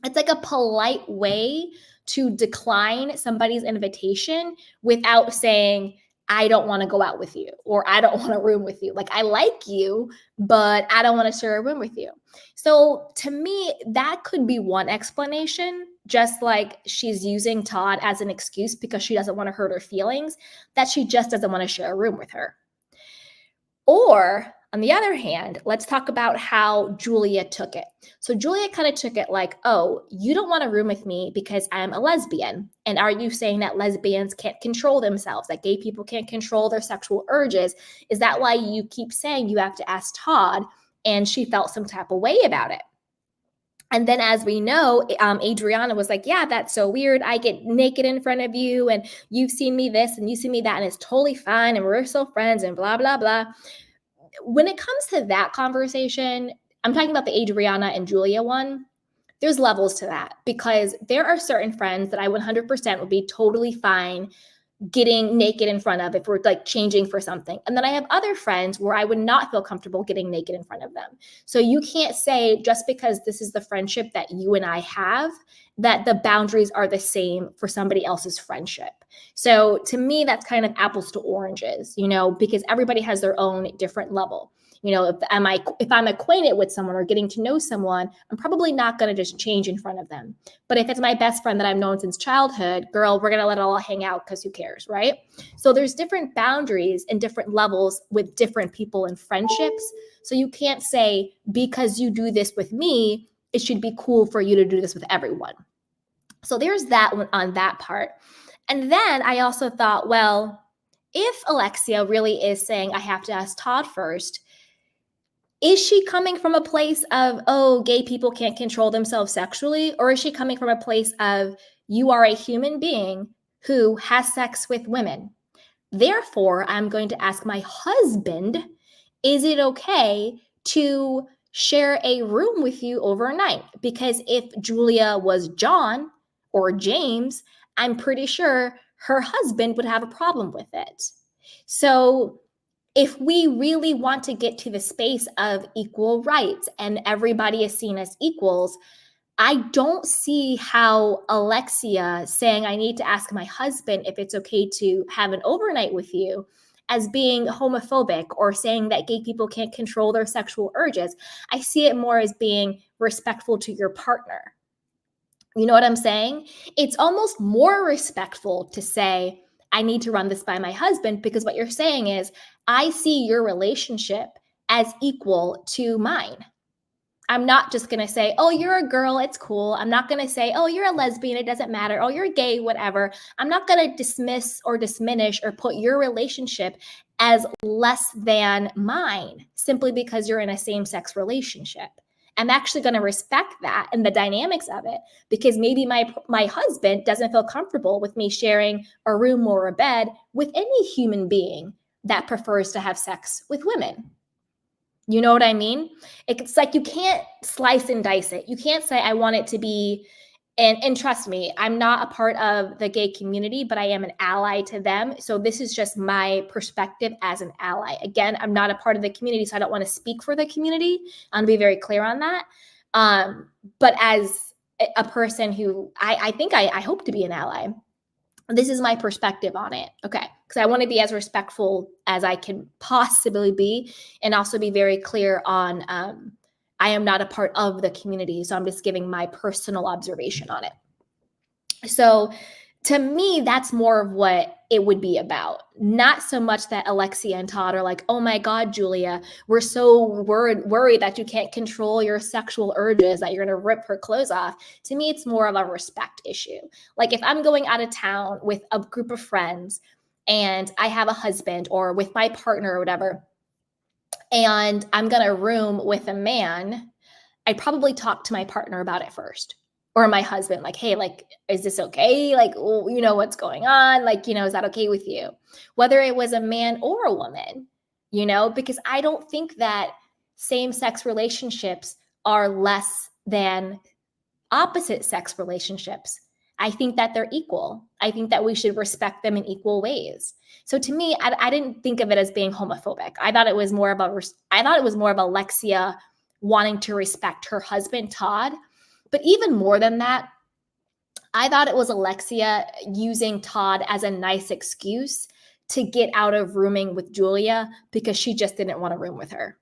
Speaker 1: It's like a polite way to decline somebody's invitation without saying, I don't want to go out with you, or I don't want to room with you. Like, I like you, but I don't want to share a room with you. So to me, that could be one explanation, just like she's using Todd as an excuse because she doesn't want to hurt her feelings, that she just doesn't want to share a room with her. Or on the other hand, let's talk about how Julia took it. So Julia kind of took it like, oh, you don't want to room with me because I'm a lesbian. And are you saying that lesbians can't control themselves, that gay people can't control their sexual urges? Is that why you keep saying you have to ask Todd? And she felt some type of way about it. And then, as we know, Adriana was like, yeah, that's so weird. I get naked in front of you and you've seen me this and you've seen me that, and it's totally fine. And we're still friends and blah, blah, blah. When it comes to that conversation, I'm talking about the Adriana and Julia one. There's levels to that, because there are certain friends that I 100% would be totally fine getting naked in front of if we're like changing for something. And then I have other friends where I would not feel comfortable getting naked in front of them. So you can't say just because this is the friendship that you and I have, that the boundaries are the same for somebody else's friendship. So to me, that's kind of apples to oranges, because everybody has their own different level. If I'm acquainted with someone or getting to know someone, I'm probably not going to just change in front of them. But if it's my best friend that I've known since childhood, girl, we're going to let it all hang out because who cares, right? So there's different boundaries and different levels with different people in friendships. So you can't say, because you do this with me, it should be cool for you to do this with everyone. So there's that one on that part. And then I also thought, well, if Alexia really is saying I have to ask Todd first, is she coming from a place of, oh, gay people can't control themselves sexually? Or is she coming from a place of, you are a human being who has sex with women? Therefore, I'm going to ask my husband, is it okay to share a room with you overnight? Because if Julia was John or James, I'm pretty sure her husband would have a problem with it. So if we really want to get to the space of equal rights and everybody is seen as equals, I don't see how Alexia saying I need to ask my husband if it's okay to have an overnight with you as being homophobic or saying that gay people can't control their sexual urges. I see it more as being respectful to your partner. You know what I'm saying? It's almost more respectful to say, I need to run this by my husband, because what you're saying is, I see your relationship as equal to mine. I'm not just going to say, oh, you're a girl, it's cool. I'm not going to say, oh, you're a lesbian, it doesn't matter. Oh, you're gay, whatever. I'm not going to dismiss or diminish or put your relationship as less than mine simply because you're in a same-sex relationship. I'm actually going to respect that and the dynamics of it, because maybe my husband doesn't feel comfortable with me sharing a room or a bed with any human being that prefers to have sex with women. You know what I mean? It's like you can't slice and dice it. You can't say, I want it to be, and trust me, I'm not a part of the gay community, but I am an ally to them. So this is just my perspective as an ally. Again, I'm not a part of the community, so I don't want to speak for the community. I'm be very clear on that. But as a person who I think I hope to be an ally, this is my perspective on it. Okay. Because I want to be as respectful as I can possibly be, and also be very clear on I am not a part of the community. So I'm just giving my personal observation on it. So to me, that's more of what it would be about. Not so much that Alexia and Todd are like, oh my God, Julia, we're so worried that you can't control your sexual urges, that you're going to rip her clothes off. To me, it's more of a respect issue. Like if I'm going out of town with a group of friends and I have a husband, or with my partner or whatever, and I'm going to room with a man, I'd probably talk to my partner about it first, or my husband, like, hey, like, is this okay? Like, you know, what's going on? Like, you know, is that okay with you? Whether it was a man or a woman, you know, because I don't think that same-sex relationships are less than opposite sex relationships. I think that they're equal. I think that we should respect them in equal ways. So to me, I didn't think of it as being homophobic. I thought it was more of Alexia wanting to respect her husband, Todd. But even more than that, I thought it was Alexia using Todd as a nice excuse to get out of rooming with Julia because she just didn't want to room with her.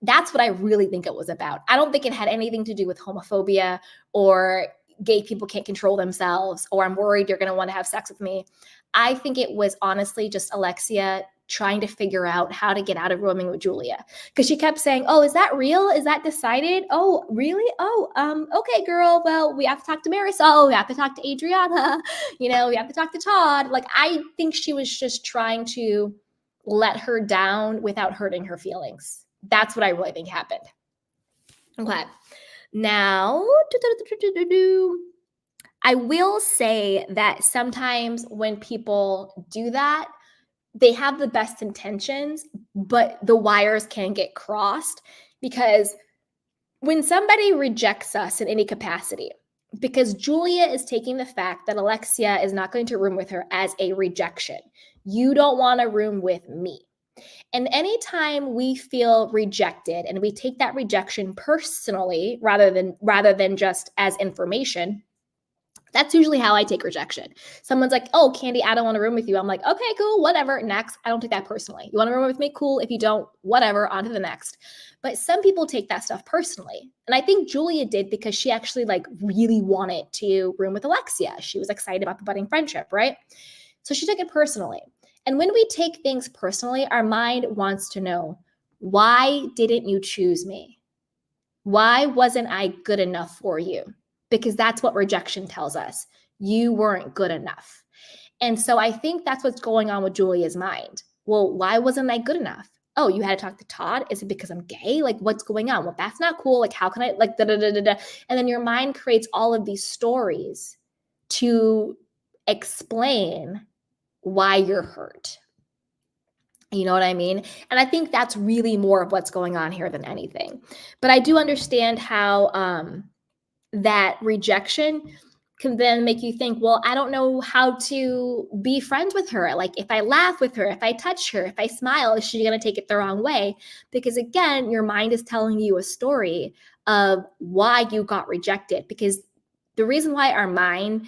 Speaker 1: That's what I really think it was about. I don't think it had anything to do with homophobia or gay people can't control themselves, or I'm worried you're going to want to have sex with me. I think it was honestly just Alexia trying to figure out how to get out of rooming with Julia, because she kept saying, oh, is that real? Is that decided? Oh, really? Oh, okay, girl. Well, we have to talk to Marisol. We have to talk to Adriana. You know, we have to talk to Todd. Like, I think she was just trying to let her down without hurting her feelings. That's what I really think happened. Okay. Now, I will say that sometimes when people do that, they have the best intentions, but the wires can get crossed, because when somebody rejects us in any capacity, because Julia is taking the fact that Alexia is not going to room with her as a rejection. You don't want to room with me. And anytime we feel rejected and we take that rejection personally rather than just as information, that's usually how I take rejection. Someone's like, oh, Candy, I don't want to room with you. I'm like, okay, cool, whatever, next. I don't take that personally. You want to room with me? Cool. If you don't, whatever, on to the next. But some people take that stuff personally. And I think Julia did, because she actually like really wanted to room with Alexia. She was excited about the budding friendship, right? So she took it personally. And when we take things personally, our mind wants to know, why didn't you choose me? Why wasn't I good enough for you? Because that's what rejection tells us. You weren't good enough. And so I think that's what's going on with Julia's mind. Well, why wasn't I good enough? Oh, you had to talk to Todd? Is it because I'm gay? Like, what's going on? Well, that's not cool. Like, how can I, like, da da da da da. And then your mind creates all of these stories to explain why you're hurt. You know what I mean? And I think that's really more of what's going on here than anything. But I do understand how that rejection can then make you think, well, I don't know how to be friends with her. Like, if I laugh with her, if I touch her, if I smile, is she going to take it the wrong way? Because again, your mind is telling you a story of why you got rejected. Because the reason why our mind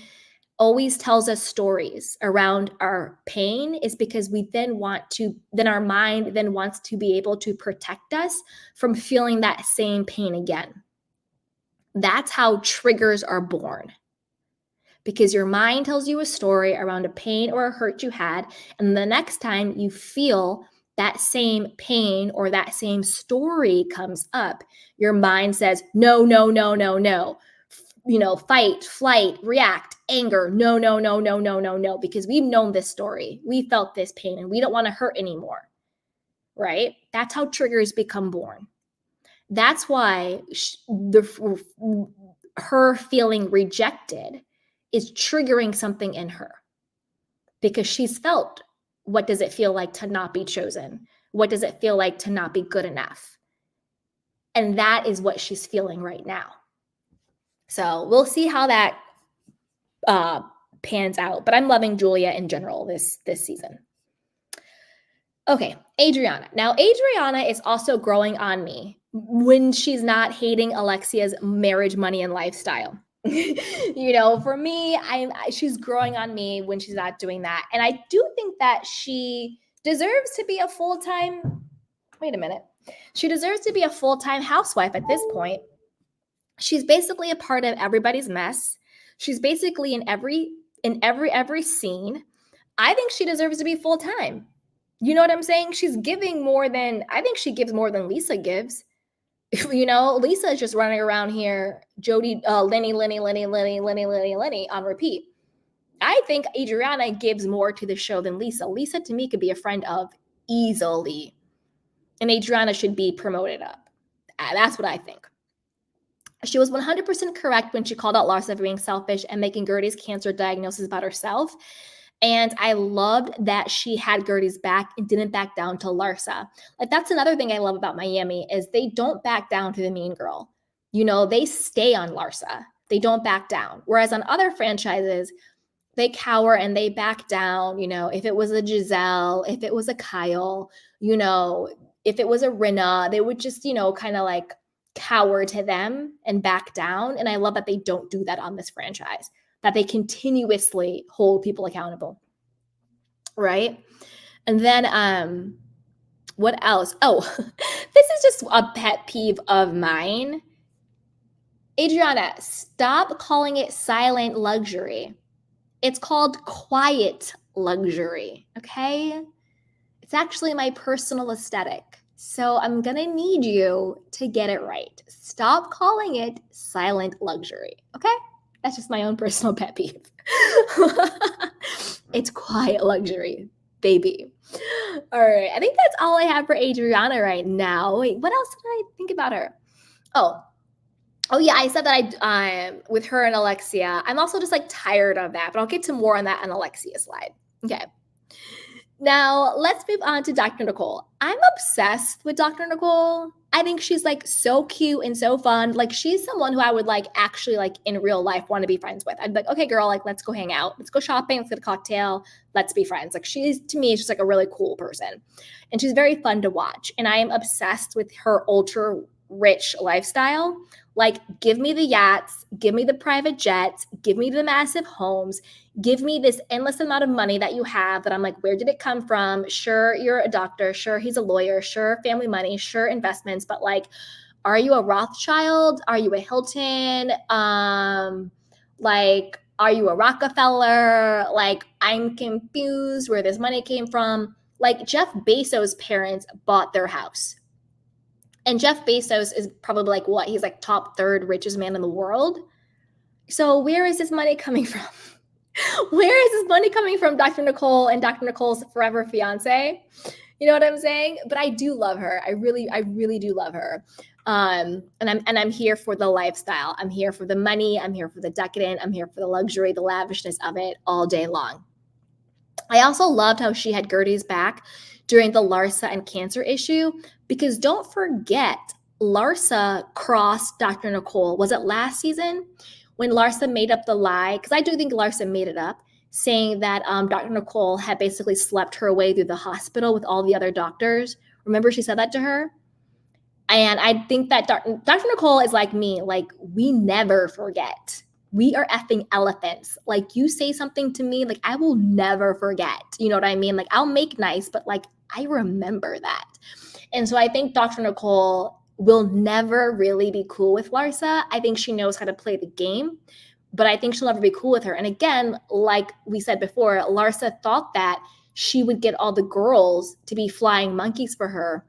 Speaker 1: always tells us stories around our pain is because our mind then wants to be able to protect us from feeling that same pain again. That's how triggers are born. Because your mind tells you a story around a pain or a hurt you had, and the next time you feel that same pain or that same story comes up, your mind says, no, no, no, no, no. You know, fight, flight, react, anger. No, no, no, no, no, no, no, because we've known this story. We felt this pain and we don't want to hurt anymore, right? That's how triggers become born. That's why her feeling rejected is triggering something in her, because she's felt, what does it feel like to not be chosen? What does it feel like to not be good enough? And that is what she's feeling right now. So we'll see how that pans out. But I'm loving Julia in general this season. Okay, Adriana. Now, Adriana is also growing on me when she's not hating Alexia's marriage, money, and lifestyle. For me, she's growing on me when she's not doing that. And I do think that she deserves to be a full-time, she deserves to be a full-time housewife at this point. She's basically a part of everybody's mess. She's basically in every scene. I think she deserves to be full-time. You know what I'm saying? She's giving more than, I think she gives more than Lisa gives. Lisa is just running around here, Jody, Lenny on repeat. I think Adriana gives more to the show than Lisa. Lisa, to me, could be a friend of easily. And Adriana should be promoted up. That's what I think. She was 100% correct when she called out Larsa for being selfish and making Gertie's cancer diagnosis about herself. And I loved that she had Gertie's back and didn't back down to Larsa. Like, that's another thing I love about Miami is they don't back down to the mean girl. They stay on Larsa. They don't back down. Whereas on other franchises, they cower and they back down. If it was a Giselle, if it was a Kyle, if it was a Rinna, they would just, kind of like cower to them and back down. And I love that they don't do that on this franchise, that they continuously hold people accountable, right? And then what else? Oh, this is just a pet peeve of mine. Adriana, stop calling it silent luxury. It's called quiet luxury, okay? It's actually my personal aesthetic. So I'm going to need you to get it right. Stop calling it silent luxury, okay? That's just my own personal pet peeve. It's quiet luxury, baby. All right. I think that's all I have for Adriana right now. Wait, what else did I think about her? Oh yeah, I said that I with her and Alexia. I'm also just like tired of that, but I'll get to more on that on Alexia's slide. Okay. Now, let's move on to Dr. Nicole. I'm obsessed with Dr. Nicole. I think she's like so cute and so fun. Like, she's someone who I would like actually like in real life want to be friends with. I'd be like, okay, girl, like let's go hang out. Let's go shopping. Let's get a cocktail. Let's be friends. Like, she's, to me, is just like a really cool person. And she's very fun to watch. And I am obsessed with her ultra rich lifestyle. Like, give me the yachts, give me the private jets, give me the massive homes, give me this endless amount of money that you have that I'm like, where did it come from? Sure, you're a doctor. Sure, he's a lawyer. Sure, family money. Sure, investments. But like, are you a Rothschild? Are you a Hilton? Like, are you a Rockefeller? Like, I'm confused where this money came from. Like, Jeff Bezos' parents bought their house. And Jeff Bezos is probably like what? He's like top third richest man in the world. So where is this money coming from? Where is this money coming from, Dr. Nicole and Dr. Nicole's forever fiance? You know what I'm saying? But I do love her. I really do love her. And I'm here for the lifestyle. I'm here for the money. I'm here for the decadent. I'm here for the luxury, the lavishness of it all day long. I also loved how she had Gertie's back during the Larsa and cancer issue, because don't forget, Larsa crossed Dr. Nicole. Was it last season when Larsa made up the lie? Because I do think Larsa made it up, saying that Dr. Nicole had basically slept her way through the hospital with all the other doctors. Remember, she said that to her? And I think that Dr. Nicole is like me. Like, we never forget. We are effing elephants. Like, you say something to me, like, I will never forget. You know what I mean? Like, I'll make nice, but like, I remember that. And so I think Dr. Nicole will never really be cool with Larsa. I think she knows how to play the game, but I think she'll never be cool with her. And again, like we said before, Larsa thought that she would get all the girls to be flying monkeys for her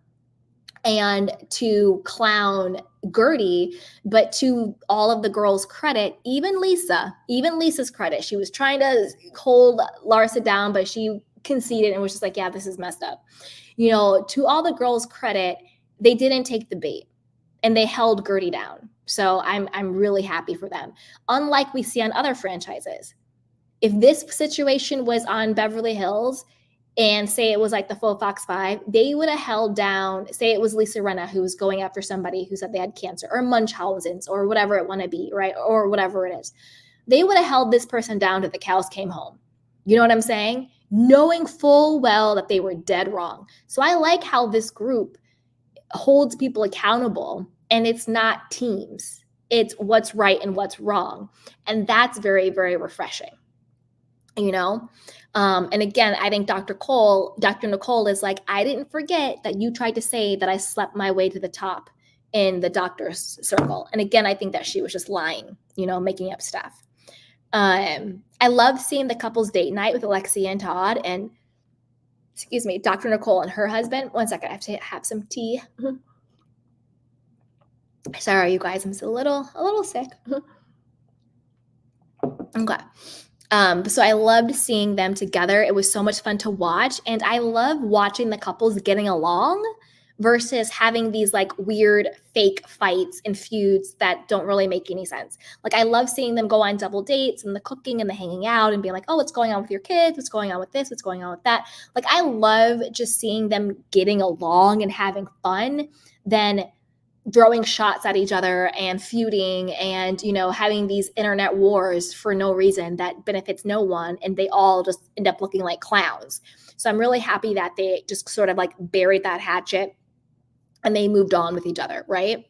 Speaker 1: and to clown Gertie, but to all of the girls' credit, even Lisa's credit, she was trying to hold Larsa down, but she conceded and was just like, yeah, this is messed up. To all the girls' credit, they didn't take the bait and they held Gertie down. So I'm really happy for them. Unlike we see on other franchises. If this situation was on Beverly Hills and say it was like the full Fox 5, they would have held down, say it was Lisa Rinna who was going after somebody who said they had cancer, or Munchausen's, or whatever it want to be, right? Or whatever it is. They would have held this person down till the cows came home. You know what I'm saying? Knowing full well that they were dead wrong. So I like how this group holds people accountable, and it's not teams. It's what's right and what's wrong. And that's very, very refreshing. And again, I think Dr. Nicole is like, I didn't forget that you tried to say that I slept my way to the top in the doctor's circle. And again, I think that she was just lying, making up stuff. I love seeing the couple's date night with Alexia and Todd and, Dr. Nicole and her husband. One second, I have to have some tea. Sorry, you guys, I'm still a little sick. Okay. So I loved seeing them together. It was so much fun to watch. And I love watching the couples getting along versus having these like weird fake fights and feuds that don't really make any sense. Like I love seeing them go on double dates and the cooking and the hanging out and being like, oh, what's going on with your kids? What's going on with this? What's going on with that? Like I love just seeing them getting along and having fun than throwing shots at each other and feuding and, having these internet wars for no reason that benefits no one. And they all just end up looking like clowns. So I'm really happy that they just sort of like buried that hatchet and they moved on with each other, right?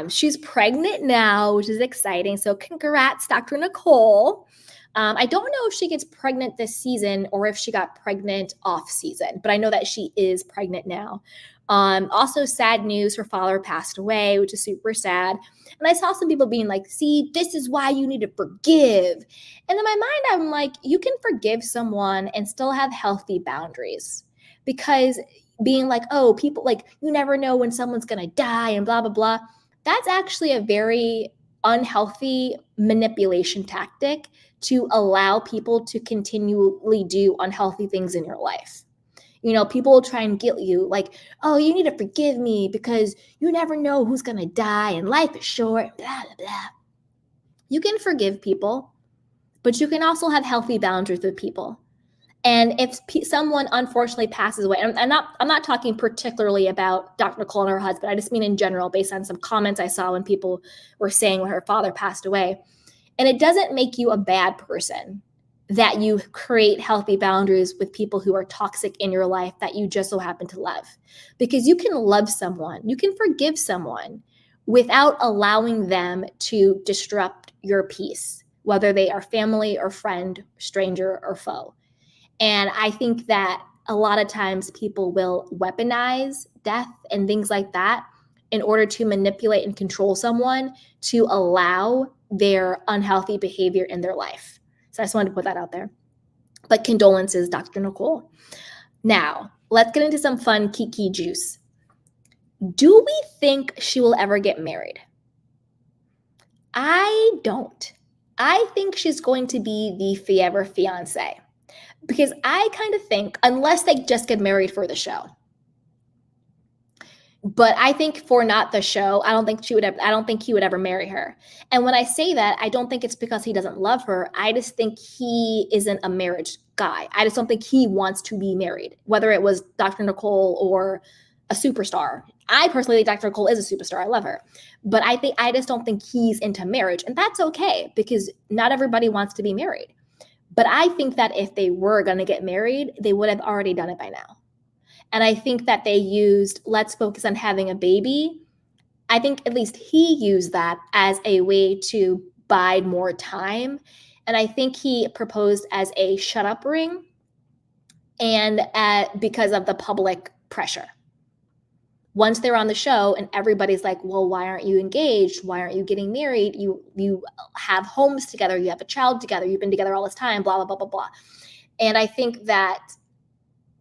Speaker 1: She's pregnant now, which is exciting. So congrats, Dr. Nicole. I don't know if she gets pregnant this season or if she got pregnant off season, but I know that she is pregnant now. Also sad news, her father passed away, which is super sad. And I saw some people being like, see, this is why you need to forgive. And in my mind, I'm like, you can forgive someone and still have healthy boundaries, because being like, oh, people like, you never know when someone's going to die and blah, blah, blah. That's actually a very unhealthy manipulation tactic to allow people to continually do unhealthy things in your life. People will try and guilt you like, oh, you need to forgive me because you never know who's going to die and life is short, blah, blah, blah. You can forgive people, but you can also have healthy boundaries with people. And if someone unfortunately passes away, and I'm not talking particularly about Dr. Nicole and her husband, I just mean in general, based on some comments I saw when people were saying when her father passed away. And it doesn't make you a bad person that you create healthy boundaries with people who are toxic in your life that you just so happen to love. Because you can love someone, you can forgive someone without allowing them to disrupt your peace, whether they are family or friend, stranger or foe. And I think that a lot of times people will weaponize death and things like that in order to manipulate and control someone to allow their unhealthy behavior in their life. So I just wanted to put that out there. But condolences, Dr. Nicole. Now, let's get into some fun Kiki juice. Do we think she will ever get married? I don't. I think she's going to be the forever fiance. Because I kind of think, unless they just get married for the show. But I think for not the show, I don't think he would ever marry her. And when I say that, I don't think it's because he doesn't love her. I just think he isn't a marriage guy. I just don't think he wants to be married, whether it was Dr. Nicole or a superstar. I personally think Dr. Nicole is a superstar. I love her. But I just don't think he's into marriage. And that's okay, because not everybody wants to be married. But I think that if they were going to get married, they would have already done it by now. And I think that they used, let's focus on having a baby. I think at least he used that as a way to bide more time. And I think he proposed as a shut up ring, and because of the public pressure. Once they're on the show and everybody's like, well, why aren't you engaged? Why aren't you getting married? You have homes together. You have a child together. You've been together all this time, blah, blah, blah, blah, blah. And I think that,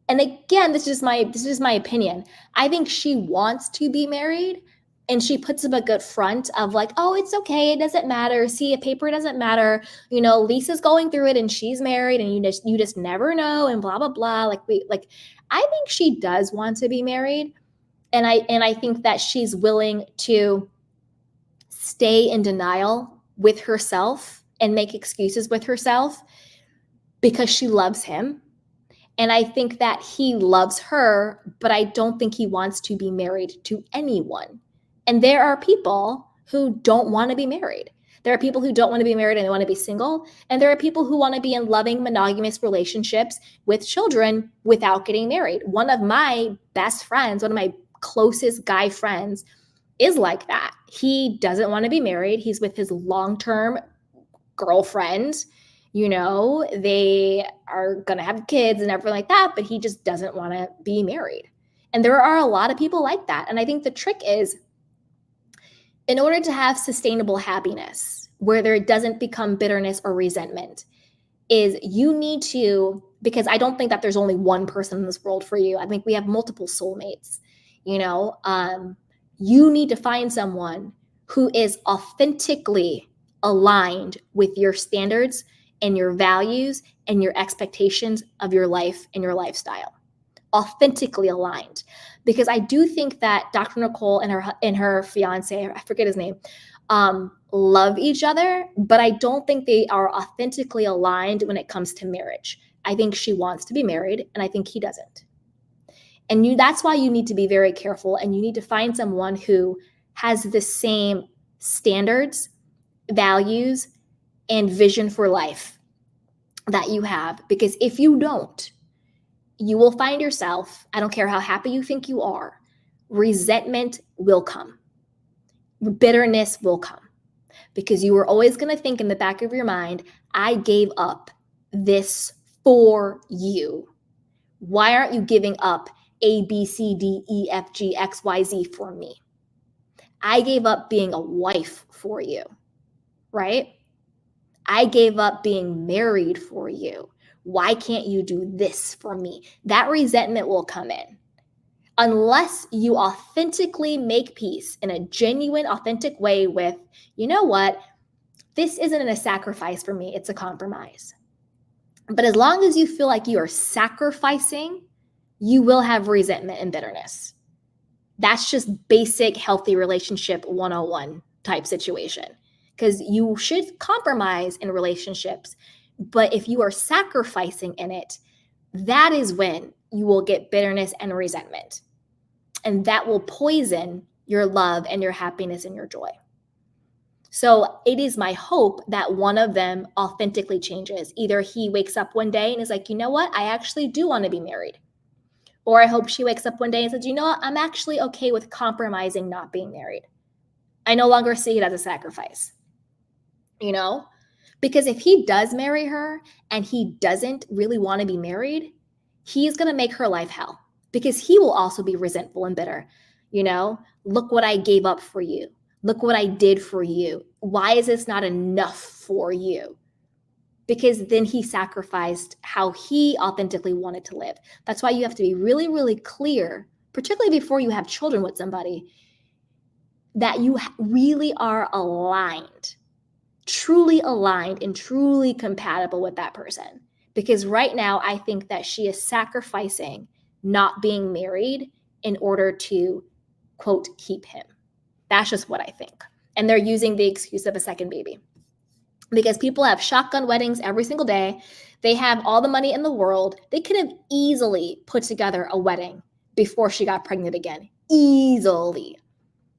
Speaker 1: and again, this is my opinion. I think she wants to be married, and she puts up a good front of like, oh, it's okay. It doesn't matter. See, a paper doesn't matter. Lisa's going through it and she's married and you just never know and blah, blah, blah. I think she does want to be married. And I think that she's willing to stay in denial with herself and make excuses with herself because she loves him. And I think that he loves her, but I don't think he wants to be married to anyone. And there are people who don't want to be married. There are people who don't want to be married and they want to be single. And there are people who want to be in loving, monogamous relationships with children without getting married. One of my best friends, one of my closest guy friends, is like that. He doesn't want to be married. He's with his long-term girlfriend. They are going to have kids and everything like that, but he just doesn't want to be married. And there are a lot of people like that. And I think the trick is, in order to have sustainable happiness, where there doesn't become bitterness or resentment, is you need to, because I don't think that there's only one person in this world for you. I think we have multiple soulmates. You need to find someone who is authentically aligned with your standards and your values and your expectations of your life and your lifestyle. Authentically aligned. Because I do think that Dr. Nicole and her fiance, I forget his name, love each other, but I don't think they are authentically aligned when it comes to marriage. I think she wants to be married, and I think he doesn't. And that's why you need to be very careful, and you need to find someone who has the same standards, values, and vision for life that you have. Because if you don't, you will find yourself, I don't care how happy you think you are, resentment will come. Bitterness will come. Because you are always going to think in the back of your mind, I gave up this for you. Why aren't you giving up A, B, C, D, E, F, G, X, Y, Z for me? I gave up being a wife for you, right? I gave up being married for you. Why can't you do this for me? That resentment will come in. Unless you authentically make peace in a genuine, authentic way with, you know what? This isn't a sacrifice for me. It's a compromise. But as long as you feel like you are sacrificing, you will have resentment and bitterness. That's just basic healthy relationship 101 type situation. Because you should compromise in relationships. But if you are sacrificing in it, that is when you will get bitterness and resentment. And that will poison your love and your happiness and your joy. So it is my hope that one of them authentically changes. Either he wakes up one day and is like, you know what? I actually do want to be married. Or I hope she wakes up one day and says, you know what? I'm actually okay with compromising not being married. I no longer see it as a sacrifice. Because if he does marry her and he doesn't really want to be married, he's going to make her life hell, because he will also be resentful and bitter. Look what I gave up for you. Look what I did for you. Why is this not enough for you? Because then he sacrificed how he authentically wanted to live. That's why you have to be really, really clear, particularly before you have children with somebody, that you really are aligned. Truly aligned and truly compatible with that person. Because right now, I think that she is sacrificing not being married in order to, quote, keep him. That's just what I think. And they're using the excuse of a second baby. Because people have shotgun weddings every single day. They have all the money in the world. They could have easily put together a wedding before she got pregnant again. Easily.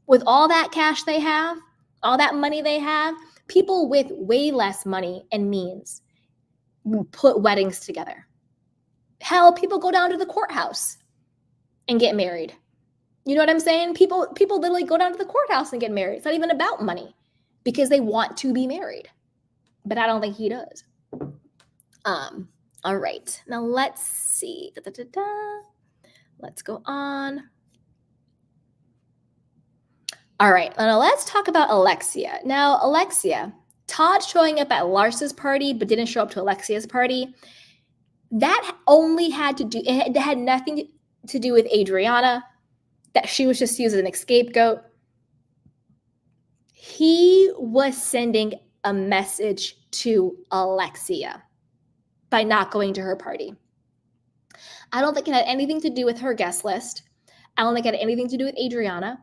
Speaker 1: With all that cash they have, all that money they have, people with way less money and means put weddings together. Hell, people go down to the courthouse and get married. You know what I'm saying? People literally go down to the courthouse and get married. It's not even about money, because they want to be married. But I don't think he does. All right. Now let's see. Let's go on. All right, now let's talk about Alexia. Now, Alexia, Todd showing up at Larsa's party but didn't show up to Alexia's party. That only had to do, it had nothing to do with Adriana, that she was just used as an scapegoat. He was sending a message to Alexia by not going to her party. I don't think it had anything to do with her guest list. I don't think it had anything to do with Adriana.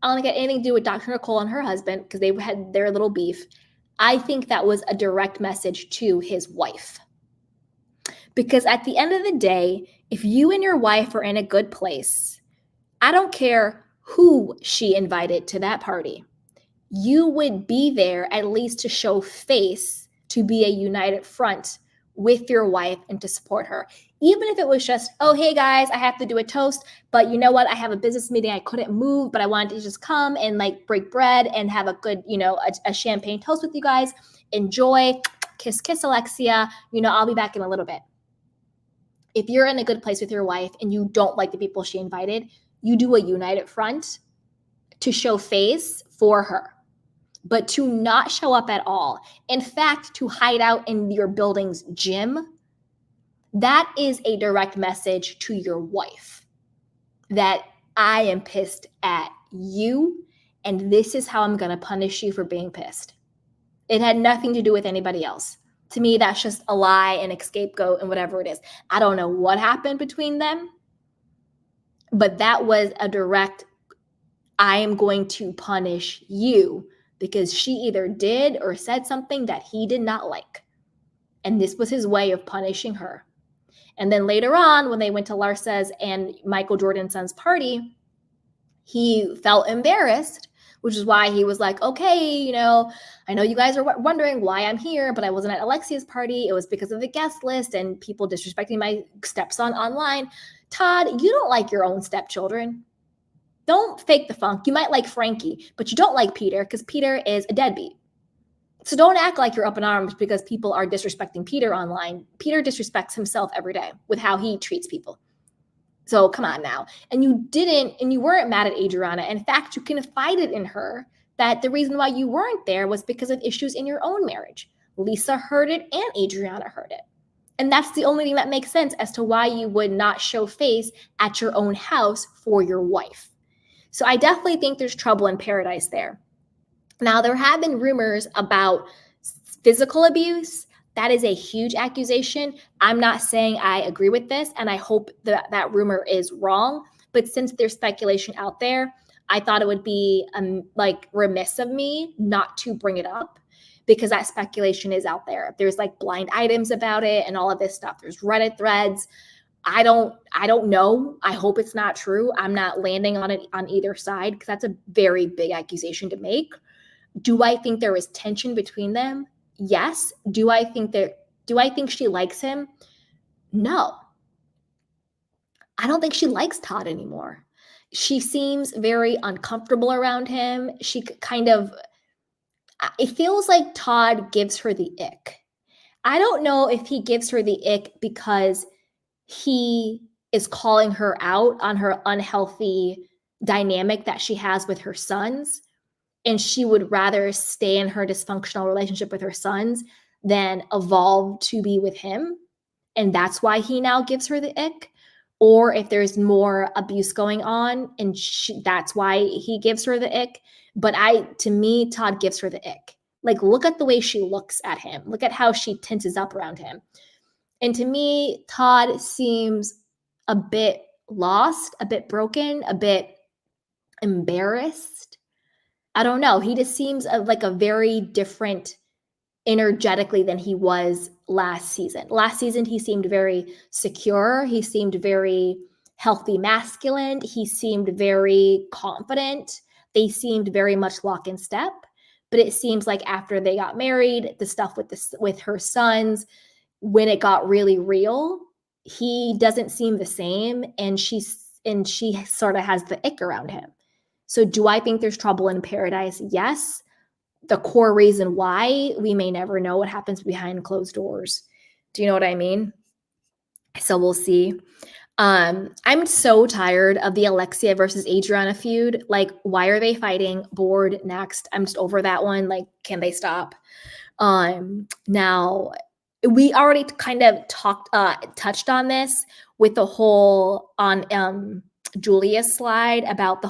Speaker 1: I don't think it had anything to do with Dr. Nicole and her husband, because they had their little beef. I think that was a direct message to his wife. Because at the end of the day, if you and your wife are in a good place, I don't care who she invited to that party. You would be there at least to show face, to be a united front with your wife and to support her. Even if it was just, oh, hey guys, I have to do a toast, but you know what? I have a business meeting. I couldn't move, but I wanted to just come and like break bread and have a good, a champagne toast with you guys. Enjoy. Kiss, kiss, Alexia. I'll be back in a little bit. If you're in a good place with your wife and you don't like the people she invited, you do a united front to show face for her. But to not show up at all, in fact, to hide out in your building's gym, that is a direct message to your wife that I am pissed at you, and this is how I'm going to punish you for being pissed. It had nothing to do with anybody else. To me, that's just a lie and a scapegoat and whatever it is. I don't know what happened between them, but that was a direct, I am going to punish you because she either did or said something that he did not like. And this was his way of punishing her. And then later on, when they went to Larsa's and Michael Jordan's son's party, he felt embarrassed, which is why he was like, okay, I know you guys are wondering why I'm here, but I wasn't at Alexia's party. It was because of the guest list and people disrespecting my stepson online. Todd, you don't like your own stepchildren. Don't fake the funk. You might like Frankie, but you don't like Peter because Peter is a deadbeat. So don't act like you're up in arms because people are disrespecting Peter online. Peter disrespects himself every day with how he treats people. So come on now. And you weren't mad at Adriana. In fact, you confided in her that the reason why you weren't there was because of issues in your own marriage. Lisa heard it and Adriana heard it. And that's the only thing that makes sense as to why you would not show face at your own house for your wife. So I definitely think there's trouble in paradise there. Now, there have been rumors about physical abuse. That is a huge accusation. I'm not saying I agree with this, and I hope that rumor is wrong. But since there's speculation out there, I thought it would be remiss of me not to bring it up because that speculation is out there. There's like blind items about it and all of this stuff. There's Reddit threads. I don't know. I hope it's not true. I'm not landing on it on either side because that's a very big accusation to make. Do I think there is tension between them? Yes. Do I think she likes him? No. I don't think she likes Todd anymore. She seems very uncomfortable around him. It feels like Todd gives her the ick. I don't know if he gives her the ick because he is calling her out on her unhealthy dynamic that she has with her sons, and she would rather stay in her dysfunctional relationship with her sons than evolve to be with him. And that's why he now gives her the ick. Or if there's more abuse going on and that's why he gives her the ick. But to me, Todd gives her the ick. Like, look at the way she looks at him. Look at how she tenses up around him. And to me, Todd seems a bit lost, a bit broken, a bit embarrassed. I don't know. He just seems like a very different energetically than he was last season. Last season, he seemed very secure. He seemed very healthy masculine. He seemed very confident. They seemed very much lock in step. But it seems like after they got married, the stuff with her sons, when it got really real, he doesn't seem the same, and she sort of has the ick around him. So do I think there's trouble in paradise? Yes. The core reason why, we may never know what happens behind closed doors. Do you know what I mean? So we'll see. I'm so tired of the Alexia versus Adriana feud. Like, why are they fighting? Bored. Next. I'm just over that one. Like, can they stop? Now, we already kind of touched on this with the whole on Julia's slide about the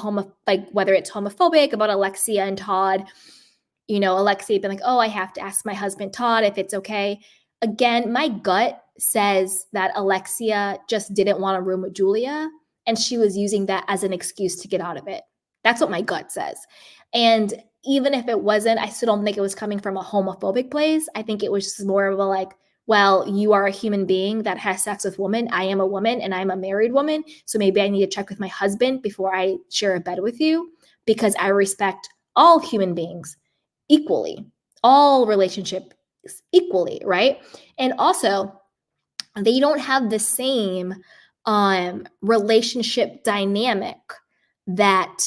Speaker 1: whether it's homophobic, about Alexia and Todd. Alexia been like, oh, I have to ask my husband Todd if it's okay. Again, my gut says that Alexia just didn't want a room with Julia, and she was using that as an excuse to get out of it. That's what my gut says. And even if it wasn't, I still don't think it was coming from a homophobic place. I think it was just more of a well, you are a human being that has sex with women. I am a woman and I'm a married woman. So maybe I need to check with my husband before I share a bed with you, because I respect all human beings equally, all relationships equally, right? And also, they don't have the same relationship dynamic that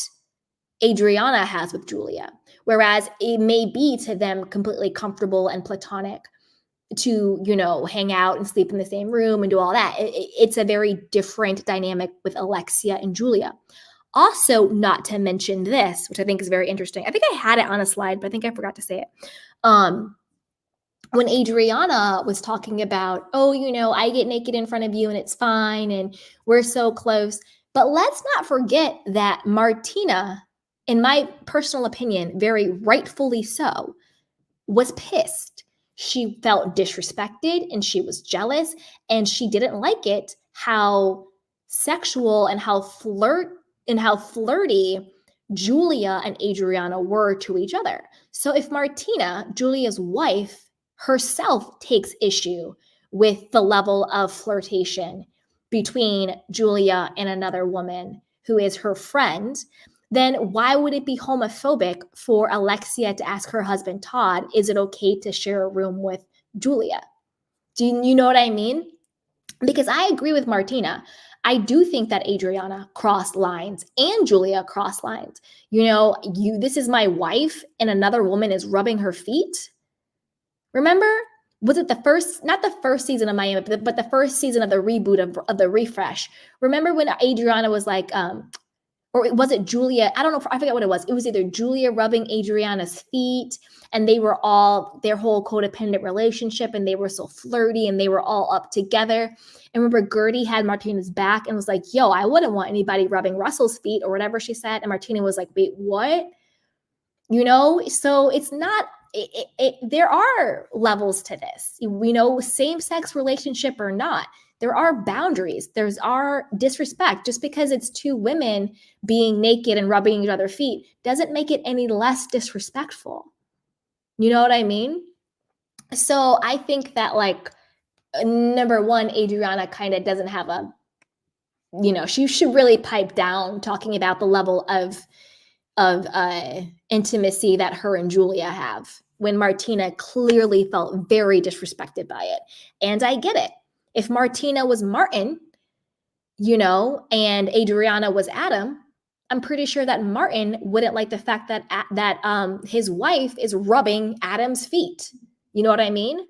Speaker 1: Adriana has with Julia. Whereas it may be to them completely comfortable and platonic to, hang out and sleep in the same room and do all that. It's a very different dynamic with Alexia and Julia. Also, not to mention this, which I think is very interesting. I think I had it on a slide, but I think I forgot to say it. When Adriana was talking about, I get naked in front of you and it's fine and we're so close. But let's not forget that Martina, in my personal opinion, very rightfully so, was pissed. She felt disrespected and she was jealous and she didn't like it how sexual and how flirty Julia and Adriana were to each other. So if Martina, Julia's wife, herself takes issue with the level of flirtation between Julia and another woman who is her friend, then why would it be homophobic for Alexia to ask her husband, Todd, is it okay to share a room with Julia? Do you know what I mean? Because I agree with Martina. I do think that Adriana crossed lines and Julia crossed lines. This is my wife and another woman is rubbing her feet. Remember? Was it not the first season of Miami, but the first season of the reboot of the refresh? Remember when Adriana was like, or was it Julia? I don't know. I forget what it was. It was either Julia rubbing Adriana's feet and they were all, their whole codependent relationship and they were so flirty and they were all up together. And remember, Gertie had Martina's back and was like, yo, I wouldn't want anybody rubbing Russell's feet or whatever she said. And Martina was like, wait, what? So it's not, there are levels to this, same-sex relationship or not. There are boundaries. There's our disrespect. Just because it's two women being naked and rubbing each other's feet doesn't make it any less disrespectful. You know what I mean? So I think that, number one, Adriana kind of doesn't have she should really pipe down talking about the level of intimacy that her and Julia have, when Martina clearly felt very disrespected by it. And I get it. If Martina was Martin, and Adriana was Adam, I'm pretty sure that Martin wouldn't like the fact that his wife is rubbing Adam's feet. You know what I mean?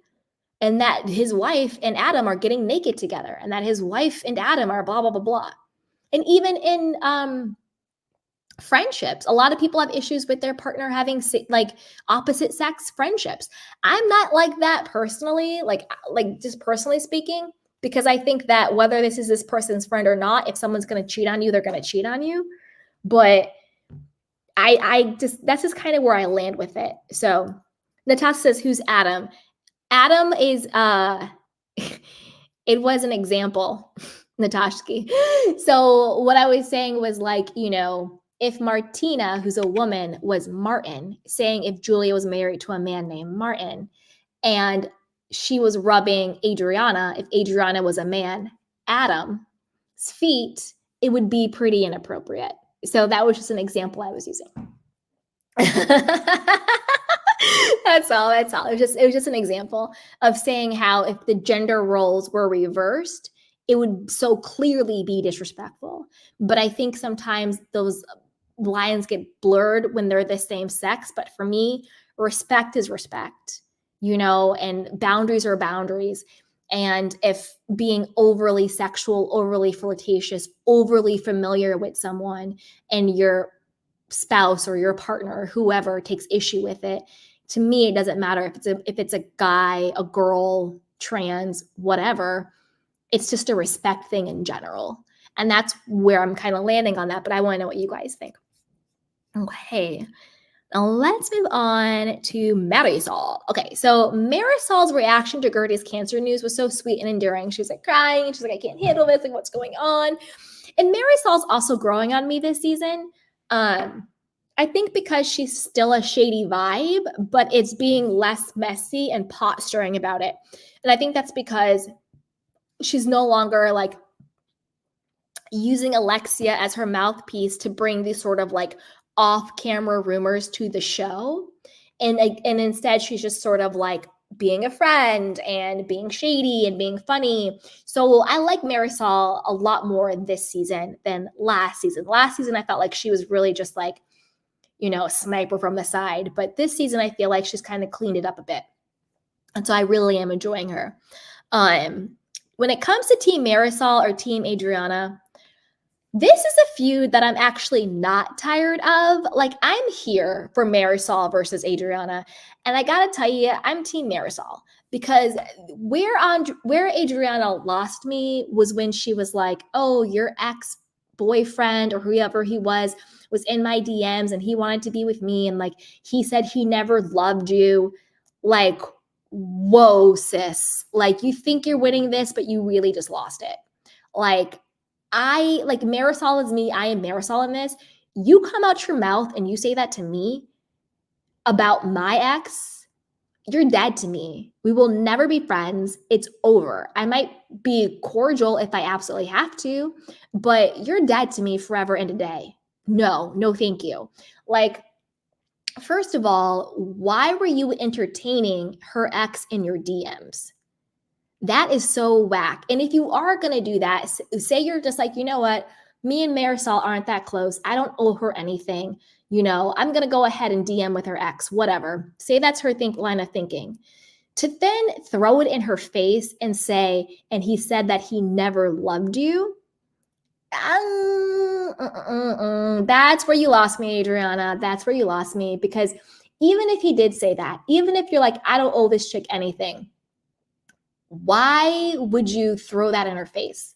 Speaker 1: And that his wife and Adam are getting naked together, and that his wife and Adam are blah, blah, blah, blah. And even in friendships, a lot of people have issues with their partner having opposite sex friendships. I'm not like that personally, like just personally speaking, because I think that whether this is this person's friend or not, if someone's going to cheat on you, they're going to cheat on you. But that's just kind of where I land with it. So Natasha says, who's Adam? Adam is it was an example, Natashki. So what I was saying was if Martina, who's a woman, was Martin, saying if Julia was married to a man named Martin and she was rubbing Adriana, if Adriana was a man, Adam's feet, it would be pretty inappropriate. So that was just an example I was using. That's all. It was just an example of saying how if the gender roles were reversed, it would so clearly be disrespectful. But I think sometimes those lines get blurred when they're the same sex. But for me, respect is respect, and boundaries are boundaries. And if being overly sexual, overly flirtatious, overly familiar with someone and your spouse or your partner or whoever takes issue with it, to me, it doesn't matter if it's a guy, a girl, trans, whatever. It's just a respect thing in general. And that's where I'm kind of landing on that. But I want to know what you guys think. Okay. Now let's move on to Marisol. Okay, so Marisol's reaction to Gertie's cancer news was so sweet and endearing. She was crying. She's I can't handle this. What's going on? And Marisol's also growing on me this season. I think because she's still a shady vibe, but it's being less messy and pot stirring about it. And I think that's because she's no longer like using Alexia as her mouthpiece to bring these sort of like off-camera rumors to the show. And instead she's just sort of like being a friend and being shady and being funny. So I like Marisol a lot more this season than last season. Last season I felt like she was really just like, a sniper from the side. But this season I feel like she's kind of cleaned it up a bit. And so I really am enjoying her. When it comes to Team Marisol or Team Adriana, this is a feud that I'm actually not tired of. Like, I'm here for Marisol versus Adriana. And I gotta tell you, I'm Team Marisol because where Adriana lost me was when she was like, oh, your ex-boyfriend or whoever he was in my DMs and he wanted to be with me. And like, he said he never loved you. Like, whoa, sis. Like, you think you're winning this, but you really just lost it. Like, Marisol is me. I am Marisol in this. You come out your mouth and you say that to me about my ex, you're dead to me. We will never be friends. It's over. I might be cordial if I absolutely have to, but you're dead to me forever and a day. No, thank you. Like, first of all, why were you entertaining her ex in your DMs? That is so whack. And if you are going to do that, say you're just like, you know what? Me and Marisol aren't that close. I don't owe her anything. I'm going to go ahead and DM with her ex, whatever. Say that's her line of thinking. To then throw it in her face and say, and he said that he never loved you. That's where you lost me, Adriana. That's where you lost me. Because even if he did say that, even if you're like, I don't owe this chick anything, why would you throw that in her face?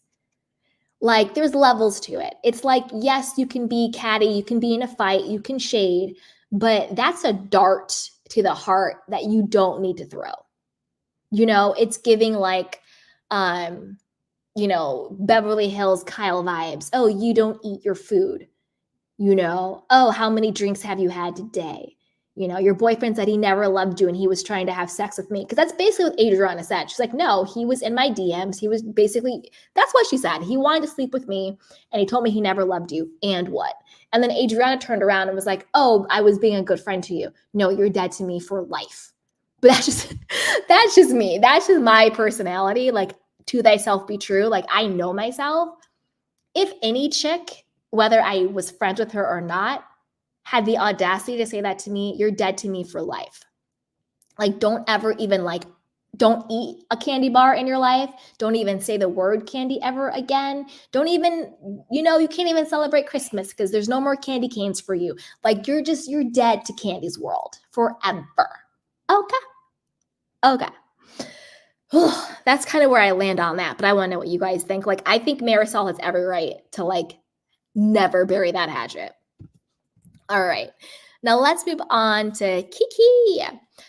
Speaker 1: Like, there's levels to it. It's like, yes, you can be catty, you can be in a fight, you can shade, but that's a dart to the heart that you don't need to throw. It's giving like, Beverly Hills Kyle vibes. Oh, you don't eat your food. Oh, how many drinks have you had today? Your boyfriend said he never loved you and he was trying to have sex with me. Because that's basically what Adriana said. She's like, no, he was in my DMs. He was basically, that's what she said. He wanted to sleep with me and he told me he never loved you. And what? And then Adriana turned around and was like, oh, I was being a good friend to you. No, you're dead to me for life. But that's just me. That's just my personality. Like, to thyself be true. Like, I know myself. If any chick, whether I was friends with her or not, had the audacity to say that to me, you're dead to me for life. Like, don't ever even don't eat a candy bar in your life. Don't even say the word candy ever again. Don't even, you can't even celebrate Christmas because there's no more candy canes for you. Like, you're dead to Candy's world forever. Okay. That's kind of where I land on that, but I want to know what you guys think. Like, I think Marisol has every right to never bury that hatchet. All right. Now let's move on to Kiki.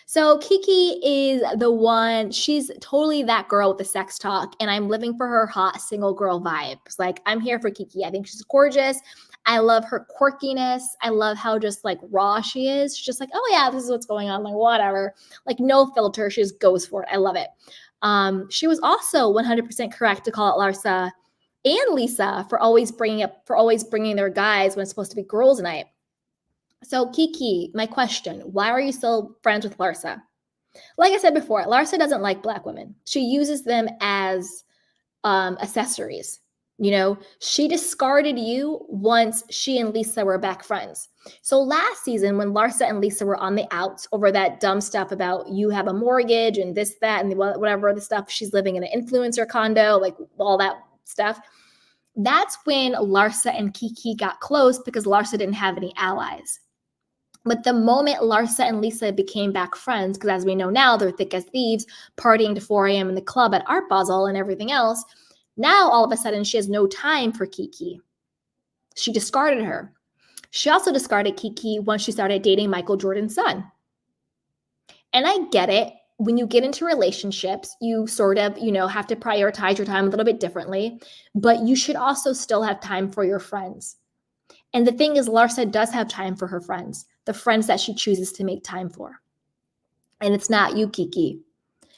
Speaker 1: So Kiki is the one, she's totally that girl with the sex talk, and I'm living for her hot single girl vibes. Like, I'm here for Kiki. I think she's gorgeous. I love her quirkiness. I love how just raw she is. She's just like, oh yeah, this is what's going on. Like, whatever. Like, no filter. She just goes for it. I love it. She was also 100% correct to call it Larsa and Lisa for always bringing their guys when it's supposed to be girls' night. So Kiki, my question, why are you still friends with Larsa? Like I said before, Larsa doesn't like Black women. She uses them as accessories. She discarded you once she and Lisa were back friends. So last season, when Larsa and Lisa were on the outs over that dumb stuff about you have a mortgage and this, that, and whatever the stuff, she's living in an influencer condo, like all that stuff. That's when Larsa and Kiki got close because Larsa didn't have any allies. But the moment Larsa and Lisa became back friends, because as we know now, they're thick as thieves, partying to 4 a.m. in the club at Art Basel and everything else, now all of a sudden she has no time for Kiki. She discarded her. She also discarded Kiki once she started dating Michael Jordan's son. And I get it. When you get into relationships, you sort of, have to prioritize your time a little bit differently, but you should also still have time for your friends. And the thing is, Larsa does have time for her friends, the friends that she chooses to make time for. And it's not you, Kiki.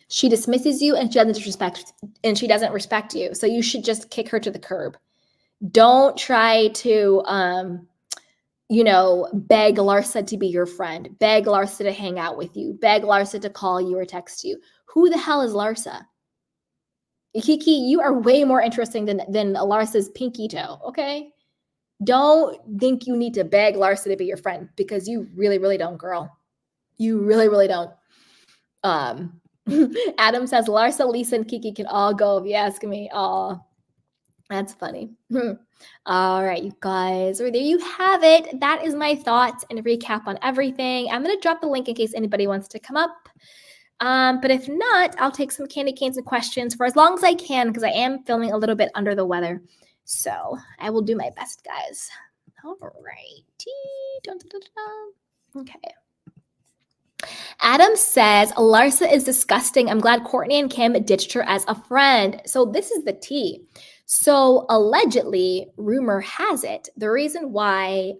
Speaker 1: She dismisses you and she doesn't respect you. So you should just kick her to the curb. Don't try to beg Larsa to be your friend, beg Larsa to hang out with you, beg Larsa to call you or text you. Who the hell is Larsa? Kiki, you are way more interesting than Larsa's pinky toe, okay? Don't think you need to beg Larsa to be your friend because you really, really don't, girl. You really, really don't. Adam says Larsa, Lisa, and Kiki can all go if you ask me. Oh, that's funny. All right, you guys. There you have it. That is my thoughts and recap on everything. I'm going to drop the link in case anybody wants to come up. But if not, I'll take some candy canes and questions for as long as I can because I am feeling a little bit under the weather. So I will do my best, guys. All righty. Okay. Adam says, Larsa is disgusting. I'm glad Courtney and Kim ditched her as a friend. So this is the tea. So allegedly, rumor has it, the reason why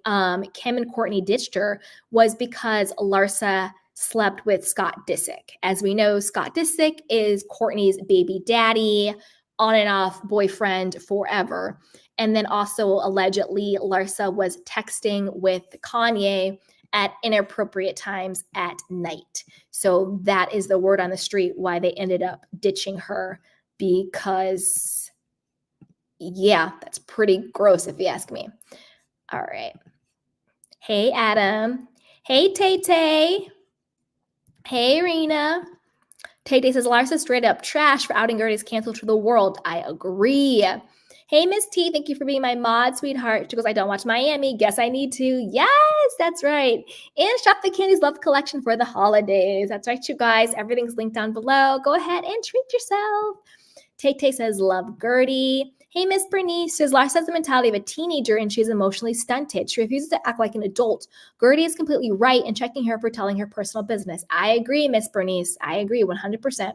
Speaker 1: Kim and Courtney ditched her was because Larsa slept with Scott Disick. As we know, Scott Disick is Courtney's baby daddy, on and off boyfriend forever. And then also allegedly, Larsa was texting with Kanye at inappropriate times at night. So that is the word on the street why they ended up ditching her because, yeah, that's pretty gross if you ask me. All right. Hey, Adam. Hey, Tay-Tay. Hey, Rena. Tay-Tay says, Larsa straight up trash for outing Gertie's canceled to the world. I agree. Hey, Miss T, thank you for being my mod, sweetheart. She goes, I don't watch Miami. Guess I need to. Yes, that's right. And shop the Candies Love collection for the holidays. That's right, you guys. Everything's linked down below. Go ahead and treat yourself. Tay-Tay says, love Gertie. Hey, Miss Bernice says, Larsa has the mentality of a teenager and she's emotionally stunted. She refuses to act like an adult. Gertie is completely right in checking her for telling her personal business. I agree, Miss Bernice. I agree 100%.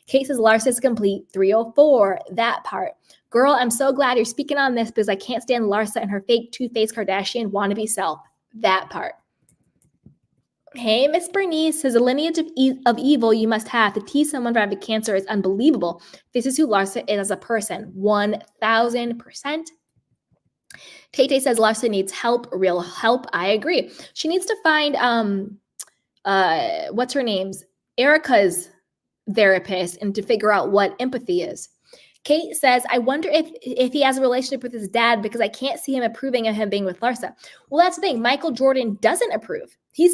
Speaker 1: Kate says, Larsa is complete 304. That part. Girl, I'm so glad you're speaking on this because I can't stand Larsa and her fake two-faced Kardashian wannabe self. That part. Hey, Miss Bernice says, a lineage of evil you must have to tease someone for having cancer is unbelievable. This is who Larsa is as a person. 1,000%. Tay-Tay says Larsa needs help, real help. I agree. She needs to find, what's her name's? Erica's therapist and to figure out what empathy is. Kate says, I wonder if he has a relationship with his dad because I can't see him approving of him being with Larsa. Well, that's the thing. Michael Jordan doesn't approve. He's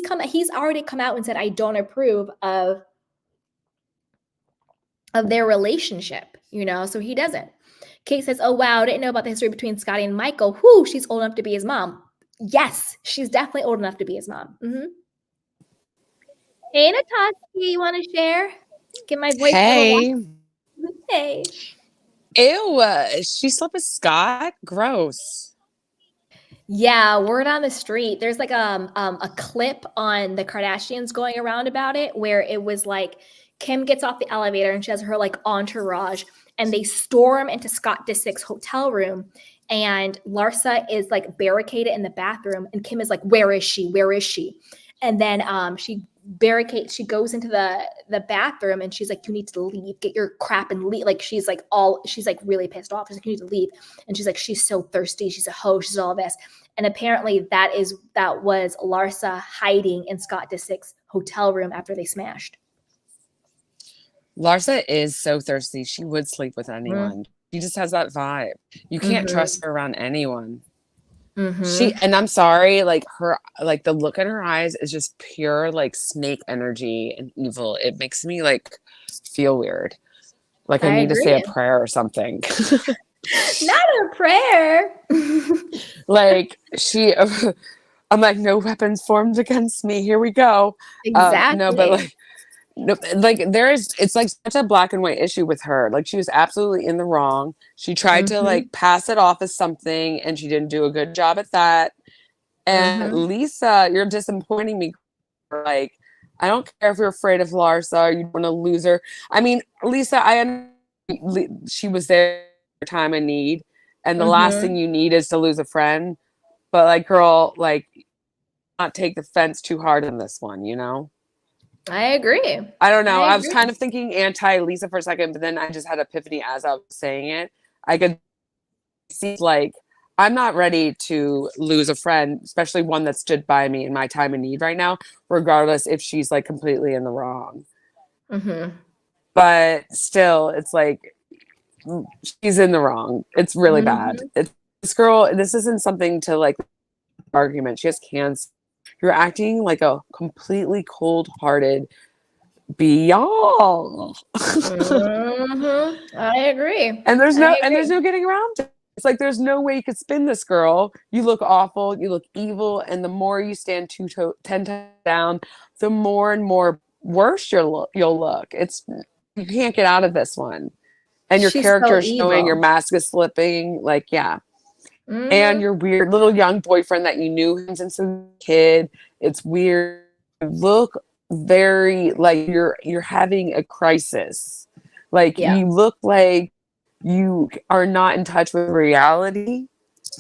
Speaker 1: already come out and said, I don't approve of their relationship, so he doesn't. Kate says, oh, wow, I didn't know about the history between Scotty and Michael. Whoo, she's old enough to be his mom. Yes, she's definitely old enough to be his mom. Mm-hmm. Hey, Natasha, you want to share? Get my voice.
Speaker 2: Hey.
Speaker 1: Hey.
Speaker 2: Ew, she slept with Scott? Gross.
Speaker 1: Yeah, word on the street. There's like a clip on the Kardashians going around about it where it was like Kim gets off the elevator and she has her like entourage and they storm into Scott Disick's hotel room and Larsa is like barricaded in the bathroom and Kim is like, where is she? Where is she? And then she goes into the bathroom and she's like, you need to leave, get your crap and leave. Like she's like really pissed off. She's like, you need to leave. And she's like, she's so thirsty. She's a hoe. She's all this. And apparently that was Larsa hiding in Scott Disick's hotel room after they smashed.
Speaker 2: Larsa is so thirsty. She would sleep with anyone. She just has that vibe. You can't trust her around anyone. And I'm sorry, like the look in her eyes is just pure like snake energy and evil. It makes me like feel weird. Like I need to say a prayer or something.
Speaker 1: Not a prayer.
Speaker 2: Like I'm like, no weapons formed against me. Here we go.
Speaker 1: Exactly.
Speaker 2: No, but like, no, like it's like such a black and white issue with her. Like she was absolutely in the wrong. She tried to like pass it off as something and she didn't do a good job at that. And Lisa, you're disappointing me. Like, I don't care if you're afraid of Larsa or you want to lose her. I mean, Lisa, she was there at a time of need. And the last thing you need is to lose a friend. But like, girl, like, not take the fence too hard in this one, you know?
Speaker 1: I agree.
Speaker 2: I don't know. I was
Speaker 1: agree.
Speaker 2: kind of thinking anti-Lisa for a second, but then I just had an epiphany as I was saying it. I could see, like, I'm not ready to lose a friend, especially one that stood by me in my time of need right now, regardless if she's like completely in the wrong.
Speaker 1: Mm-hmm.
Speaker 2: But still, it's like she's in the wrong. It's really bad.
Speaker 1: Mm-hmm.
Speaker 2: This girl, this isn't something to like argument. She has cancer. You're acting like a completely cold-hearted beyond.
Speaker 1: Mm-hmm. I agree.
Speaker 2: And there's
Speaker 1: I
Speaker 2: there's
Speaker 1: agree.
Speaker 2: no getting around it. It's like there's no way you could spin this girl. You look awful, you look evil, and the more you stand 10 times down, the more and more worse you'll look. It's you can't get out of this one. And your
Speaker 1: She's so
Speaker 2: character is showing, your
Speaker 1: evil.
Speaker 2: mask is slipping, like yeah. And
Speaker 1: Mm-hmm.
Speaker 2: your weird little young boyfriend that you knew him since a kid. It's weird. You look very like you're having a crisis. Like
Speaker 1: Yeah.
Speaker 2: you look like you are not in touch with reality.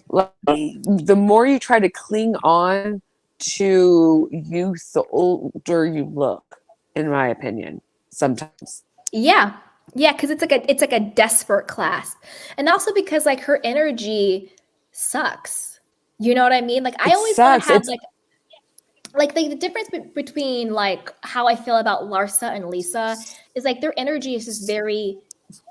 Speaker 2: Like, the more you try to cling on to youth, the older you look, in my opinion, sometimes.
Speaker 1: Yeah. Yeah, because it's like a desperate clasp. And also because like her energy sucks. You know what I mean? Like I
Speaker 2: It
Speaker 1: always want to
Speaker 2: sucks.
Speaker 1: have
Speaker 2: It's
Speaker 1: like the difference between like how I feel about Larsa and Lisa is like their energy is just very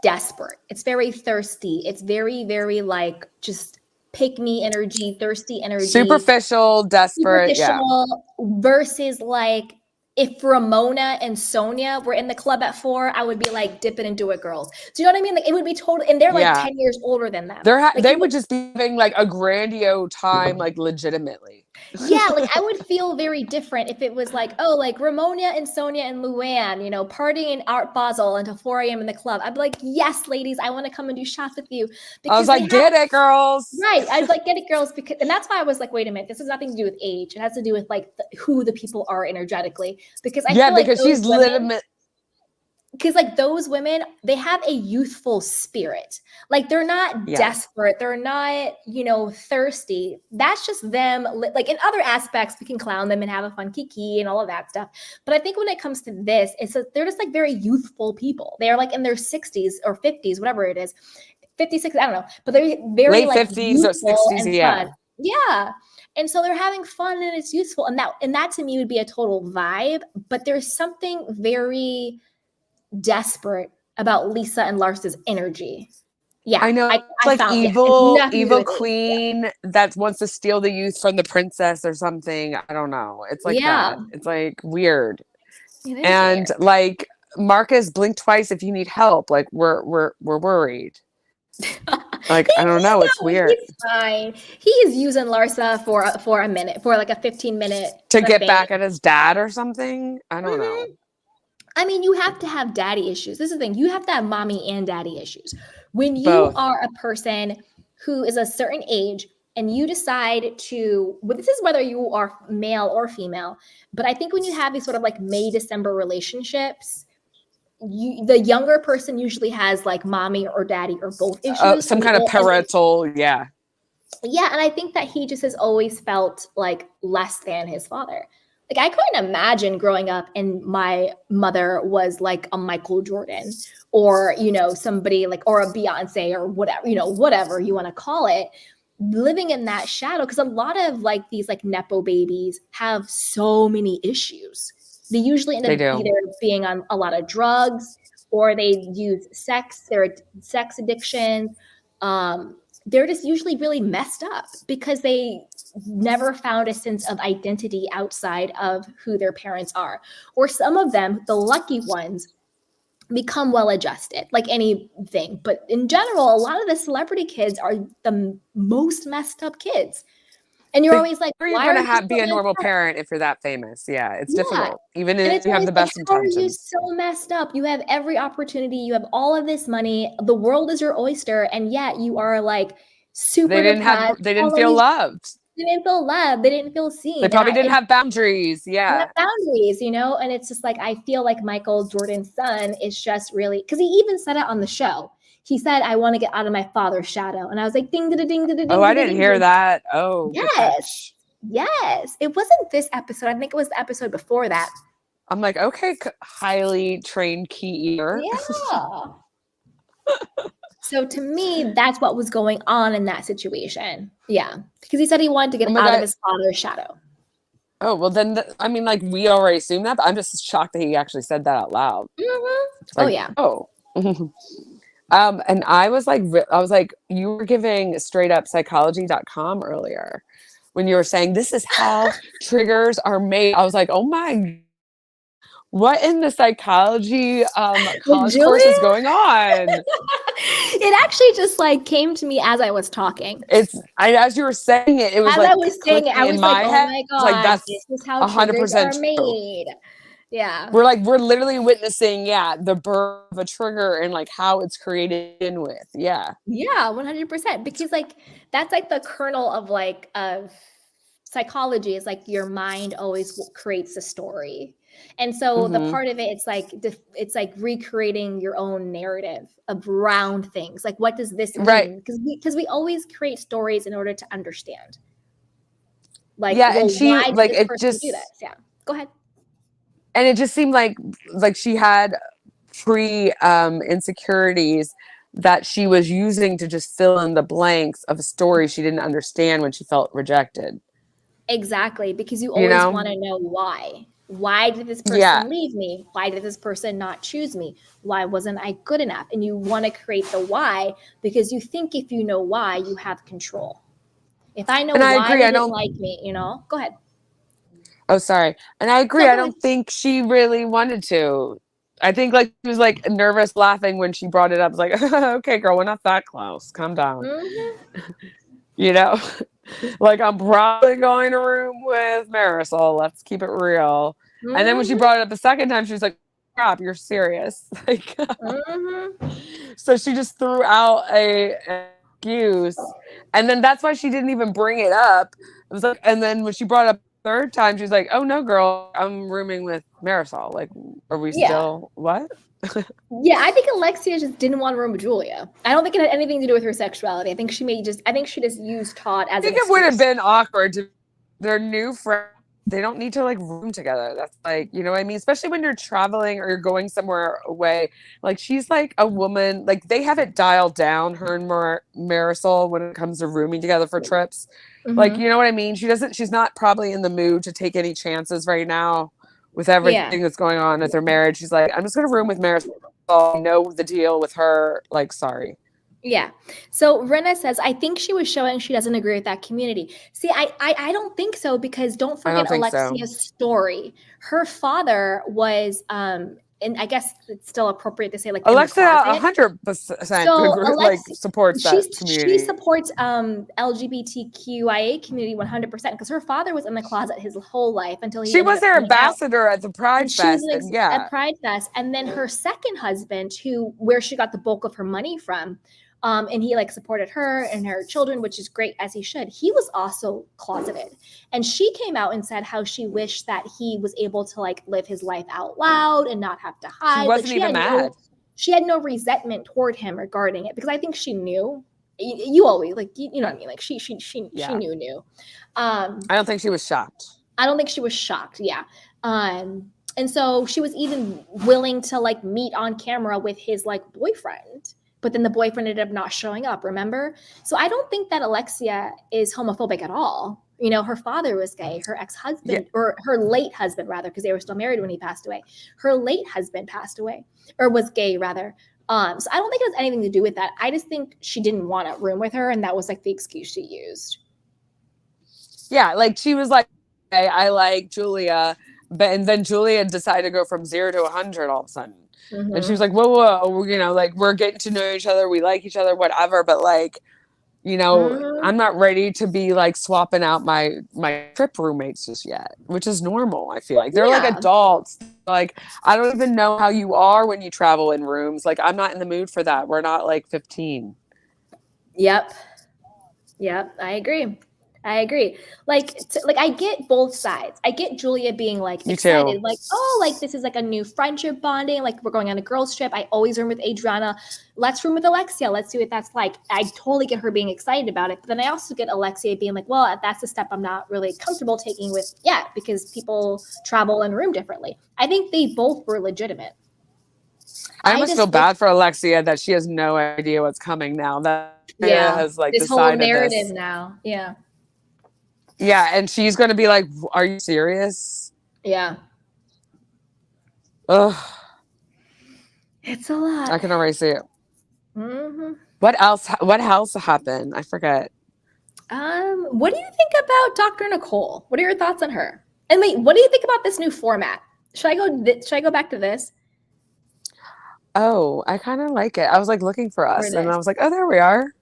Speaker 1: desperate. It's very thirsty. It's very, very like just pick me energy, thirsty energy,
Speaker 2: superficial, desperate. Yeah.
Speaker 1: superficial versus like if Ramona and Sonia were in the club at 4, I would be like dipping into it, girls. Do you know what I mean? Like it would be total, and they're like
Speaker 2: Yeah.
Speaker 1: 10 years older than them. Like
Speaker 2: They would just be having like a grandiose time, like legitimately.
Speaker 1: yeah, like I would feel very different if it was like, oh, like Ramona and Sonia and Luann, you know, partying in Art Basel until 4 a.m. in the club. I'd be like, yes, ladies, I want to come and do shots with you.
Speaker 2: I was
Speaker 1: Because
Speaker 2: like, get it, girls.
Speaker 1: right. I'd like get it, girls, because and that's why I was like, wait a minute, this has nothing to do with age. It has to do with like who the people are energetically. Because I feel like
Speaker 2: because
Speaker 1: those
Speaker 2: she's
Speaker 1: women,
Speaker 2: legitimate.
Speaker 1: because like those women, they have a youthful spirit. Like they're not desperate, they're not, you know, thirsty. That's just them. Like in other aspects we can clown them and have a fun kiki and all of that stuff, but I think when it comes to this, it's they're just like very youthful people. They're like in their 60s or 50s, whatever it is, 56, I don't know, but they're very
Speaker 2: Late
Speaker 1: like
Speaker 2: 50s or
Speaker 1: youthful
Speaker 2: 60s,
Speaker 1: and
Speaker 2: yeah.
Speaker 1: fun. Yeah. And so they're having fun and it's useful, and that to me would be a total vibe. But there's something very desperate about Lisa and Larsa's energy. Yeah,
Speaker 2: I know,
Speaker 1: I
Speaker 2: like
Speaker 1: found it's nothing to do
Speaker 2: evil
Speaker 1: with age.
Speaker 2: queen that wants to steal the youth from the princess or something. I don't know. It's like
Speaker 1: Yeah.
Speaker 2: that. It's like weird.
Speaker 1: It is
Speaker 2: And
Speaker 1: weird.
Speaker 2: like Marcus, blink twice if you need help. Like we're worried. Like I don't know. It's weird.
Speaker 1: He's fine. He is using Larsa for a minute, for like a 15-minute
Speaker 2: To get
Speaker 1: thing.
Speaker 2: back at his dad or something. I don't know.
Speaker 1: I mean, you have to have daddy issues. This is the thing. You have to have mommy and daddy issues. When you
Speaker 2: Both.
Speaker 1: are a person who is a certain age and you decide to, well, this is whether you are male or female, but I think when you have these sort of like May, December relationships, the younger person usually has like mommy or daddy or both issues.
Speaker 2: Some kind of parental, yeah.
Speaker 1: Yeah, and I think that he just has always felt like less than his father. Like I couldn't imagine growing up and my mother was like a Michael Jordan or, you know, somebody like, or a Beyonce or whatever, you know, whatever you want to call it, living in that shadow. Because a lot of like these like Nepo babies have so many issues. They usually end up either being on a lot of drugs or they use sex, their sex addictions. They're just usually really messed up because they never found a sense of identity outside of who their parents are. Or some of them, the lucky ones, become well-adjusted, like anything. But in general, a lot of the celebrity kids are the most messed up kids. And you're always like,
Speaker 2: you're
Speaker 1: why
Speaker 2: going
Speaker 1: are you
Speaker 2: to be
Speaker 1: so
Speaker 2: a normal
Speaker 1: messed up?
Speaker 2: parent if you're that famous. Yeah, it's
Speaker 1: Yeah.
Speaker 2: difficult. Even
Speaker 1: And
Speaker 2: if
Speaker 1: it's
Speaker 2: you have
Speaker 1: always
Speaker 2: the
Speaker 1: like,
Speaker 2: best
Speaker 1: how are you
Speaker 2: intentions.
Speaker 1: so messed up? You have every opportunity. You have all of this money. The world is your oyster. And yet you are like super depressed.
Speaker 2: They didn't feel loved.
Speaker 1: They didn't feel loved. They didn't feel seen.
Speaker 2: They probably didn't have boundaries. Yeah.
Speaker 1: Boundaries, you know? And it's just like, I feel like Michael Jordan's son is just really, because he even said it on the show. He said, I want to get out of my father's shadow. And I was like, ding, ding, ding, ding, ding.
Speaker 2: Oh, I didn't hear that. Oh, good
Speaker 1: yes.
Speaker 2: catch.
Speaker 1: Yes. It wasn't this episode. I think it was the episode before that.
Speaker 2: I'm like, okay, highly trained key ear.
Speaker 1: Yeah. So to me, that's what was going on in that situation. Yeah. Because he said he wanted to get out of his father's shadow.
Speaker 2: Oh, well then, I mean, like, we already assumed that, but I'm just shocked that he actually said that out loud.
Speaker 1: Mm-hmm.
Speaker 2: Like,
Speaker 1: oh, yeah.
Speaker 2: Oh. And I was like, you were giving straight up psychology.com earlier when you were saying this is how triggers are made. I was like, oh my, what in the psychology college course is going on?
Speaker 1: It actually just like came to me as I was talking.
Speaker 2: As you were saying it, it was
Speaker 1: as
Speaker 2: like
Speaker 1: I was saying it, I was like,
Speaker 2: head,
Speaker 1: oh my God,
Speaker 2: like, that's
Speaker 1: this is how
Speaker 2: 100%
Speaker 1: triggers are
Speaker 2: true.
Speaker 1: made. Yeah.
Speaker 2: We're literally witnessing, the birth of a trigger and like how it's created in with. Yeah.
Speaker 1: Yeah, 100%. Because like, that's like the kernel of like, of psychology is like your mind always creates a story. And so the part of it, it's like recreating your own narrative around things. Like, what does this mean?
Speaker 2: Right.
Speaker 1: Because we always create stories in order to understand. Like,
Speaker 2: and she
Speaker 1: why did
Speaker 2: like
Speaker 1: this
Speaker 2: it
Speaker 1: person
Speaker 2: just
Speaker 1: do this? Yeah. Go ahead.
Speaker 2: And it just seemed like she had insecurities that she was using to just fill in the blanks of a story she didn't understand when she felt rejected.
Speaker 1: Exactly, because you always want to know why. Why did this person leave me? Why did this person not choose me? Why wasn't I good enough? And you want to create the why because you think if you know why, you have control. If I know why they didn't like me, go ahead.
Speaker 2: Oh, sorry. And I agree. I don't think she really wanted to. I think like she was like nervous laughing when she brought it up. I was like, okay, girl, we're not that close. Calm down. Like I'm probably going to room with Marisol. Let's keep it real. And then when she brought it up the second time, she was like, crap, you're serious. Like, so she just threw out an excuse. And then that's why she didn't even bring it up. It was like, and then when she brought it up third time, she's like, oh no, girl, I'm rooming with Marisol. Like, are we still what?
Speaker 1: Yeah, I think Alexia just didn't want to room with Julia. I don't think it had anything to do with her sexuality. I think she just used Todd as an excuse.
Speaker 2: I think it would have been awkward to their new friend. They don't need to like room together. That's like, you know what I mean? Especially when you're traveling or you're going somewhere away. Like she's like a woman, like they have it dialed down, her and Marisol, when it comes to rooming together for trips. Like, you know what I mean? She's not probably in the mood to take any chances right now with everything that's going on with her marriage. She's like, I'm just going to room with Marisol. I know the deal with her. Like, sorry.
Speaker 1: Yeah. So Rena says, I think she was showing she doesn't agree with that community. See, I don't think so because don't forget Alexia's story. Her father was, and I guess it's still appropriate to say like
Speaker 2: Alexia 100% like supports that community.
Speaker 1: She supports LGBTQIA community 100% because her father was in the closet his whole life until
Speaker 2: she was their ambassador at the Pride Fest.
Speaker 1: At Pride Fest, and then her second husband, where she got the bulk of her money from. And he like supported her and her children, which is great, as he should. He was also closeted. And she came out and said how she wished that he was able to like live his life out loud and not have to hide.
Speaker 2: She wasn't even mad.
Speaker 1: She had no resentment toward him regarding it because I think she knew. You always like, you know what I mean? Like she knew.
Speaker 2: I don't think she was shocked.
Speaker 1: I don't think she was shocked. Yeah. And so she was even willing to like meet on camera with his like boyfriend. But then the boyfriend ended up not showing up, remember? So I don't think that Alexia is homophobic at all. You know, her father was gay. Her ex-husband, or her late husband, rather, because they were still married when he passed away. Her late husband passed away, or was gay, rather. So I don't think it has anything to do with that. I just think she didn't want to room with her, and that was like the excuse she used.
Speaker 2: Yeah, like she was like, hey, I like Julia. And then Julia decided to go from 0 to 100 all of a sudden. And she was like, whoa, you know, like we're getting to know each other. We like each other, whatever. But like, you know, I'm not ready to be like swapping out my trip roommates just yet, which is normal. I feel like they're like adults. Like, I don't even know how you are when you travel in rooms. Like, I'm not in the mood for that. We're not like 15.
Speaker 1: Yep. I agree. I agree. Like, I get both sides. I get Julia being like
Speaker 2: Me
Speaker 1: excited,
Speaker 2: too.
Speaker 1: like, oh, like this is like a new friendship bonding. Like we're going on a girls trip. I always room with Adriana. Let's room with Alexia. Let's see what that's like. I totally get her being excited about it. But then I also get Alexia being like, well, that's a step I'm not really comfortable taking with yet because people travel and room differently. I think they both were legitimate.
Speaker 2: I almost feel bad for Alexia that she has no idea what's coming now. That has like
Speaker 1: this whole
Speaker 2: decided
Speaker 1: narrative
Speaker 2: this.
Speaker 1: now. Yeah.
Speaker 2: Yeah, and she's going to be like, "Are you serious?"
Speaker 1: Yeah.
Speaker 2: Ugh.
Speaker 1: It's a lot.
Speaker 2: I can already see it.
Speaker 1: Mm-hmm.
Speaker 2: What else? What else happened? I forget.
Speaker 1: What do you think about Dr. Nicole? What are your thoughts on her? And wait, what do you think about this new format? Should I go back to this?
Speaker 2: Oh, I kind of like it. I was like looking for
Speaker 1: Or
Speaker 2: us, and
Speaker 1: this?
Speaker 2: I was like, "Oh, there we are."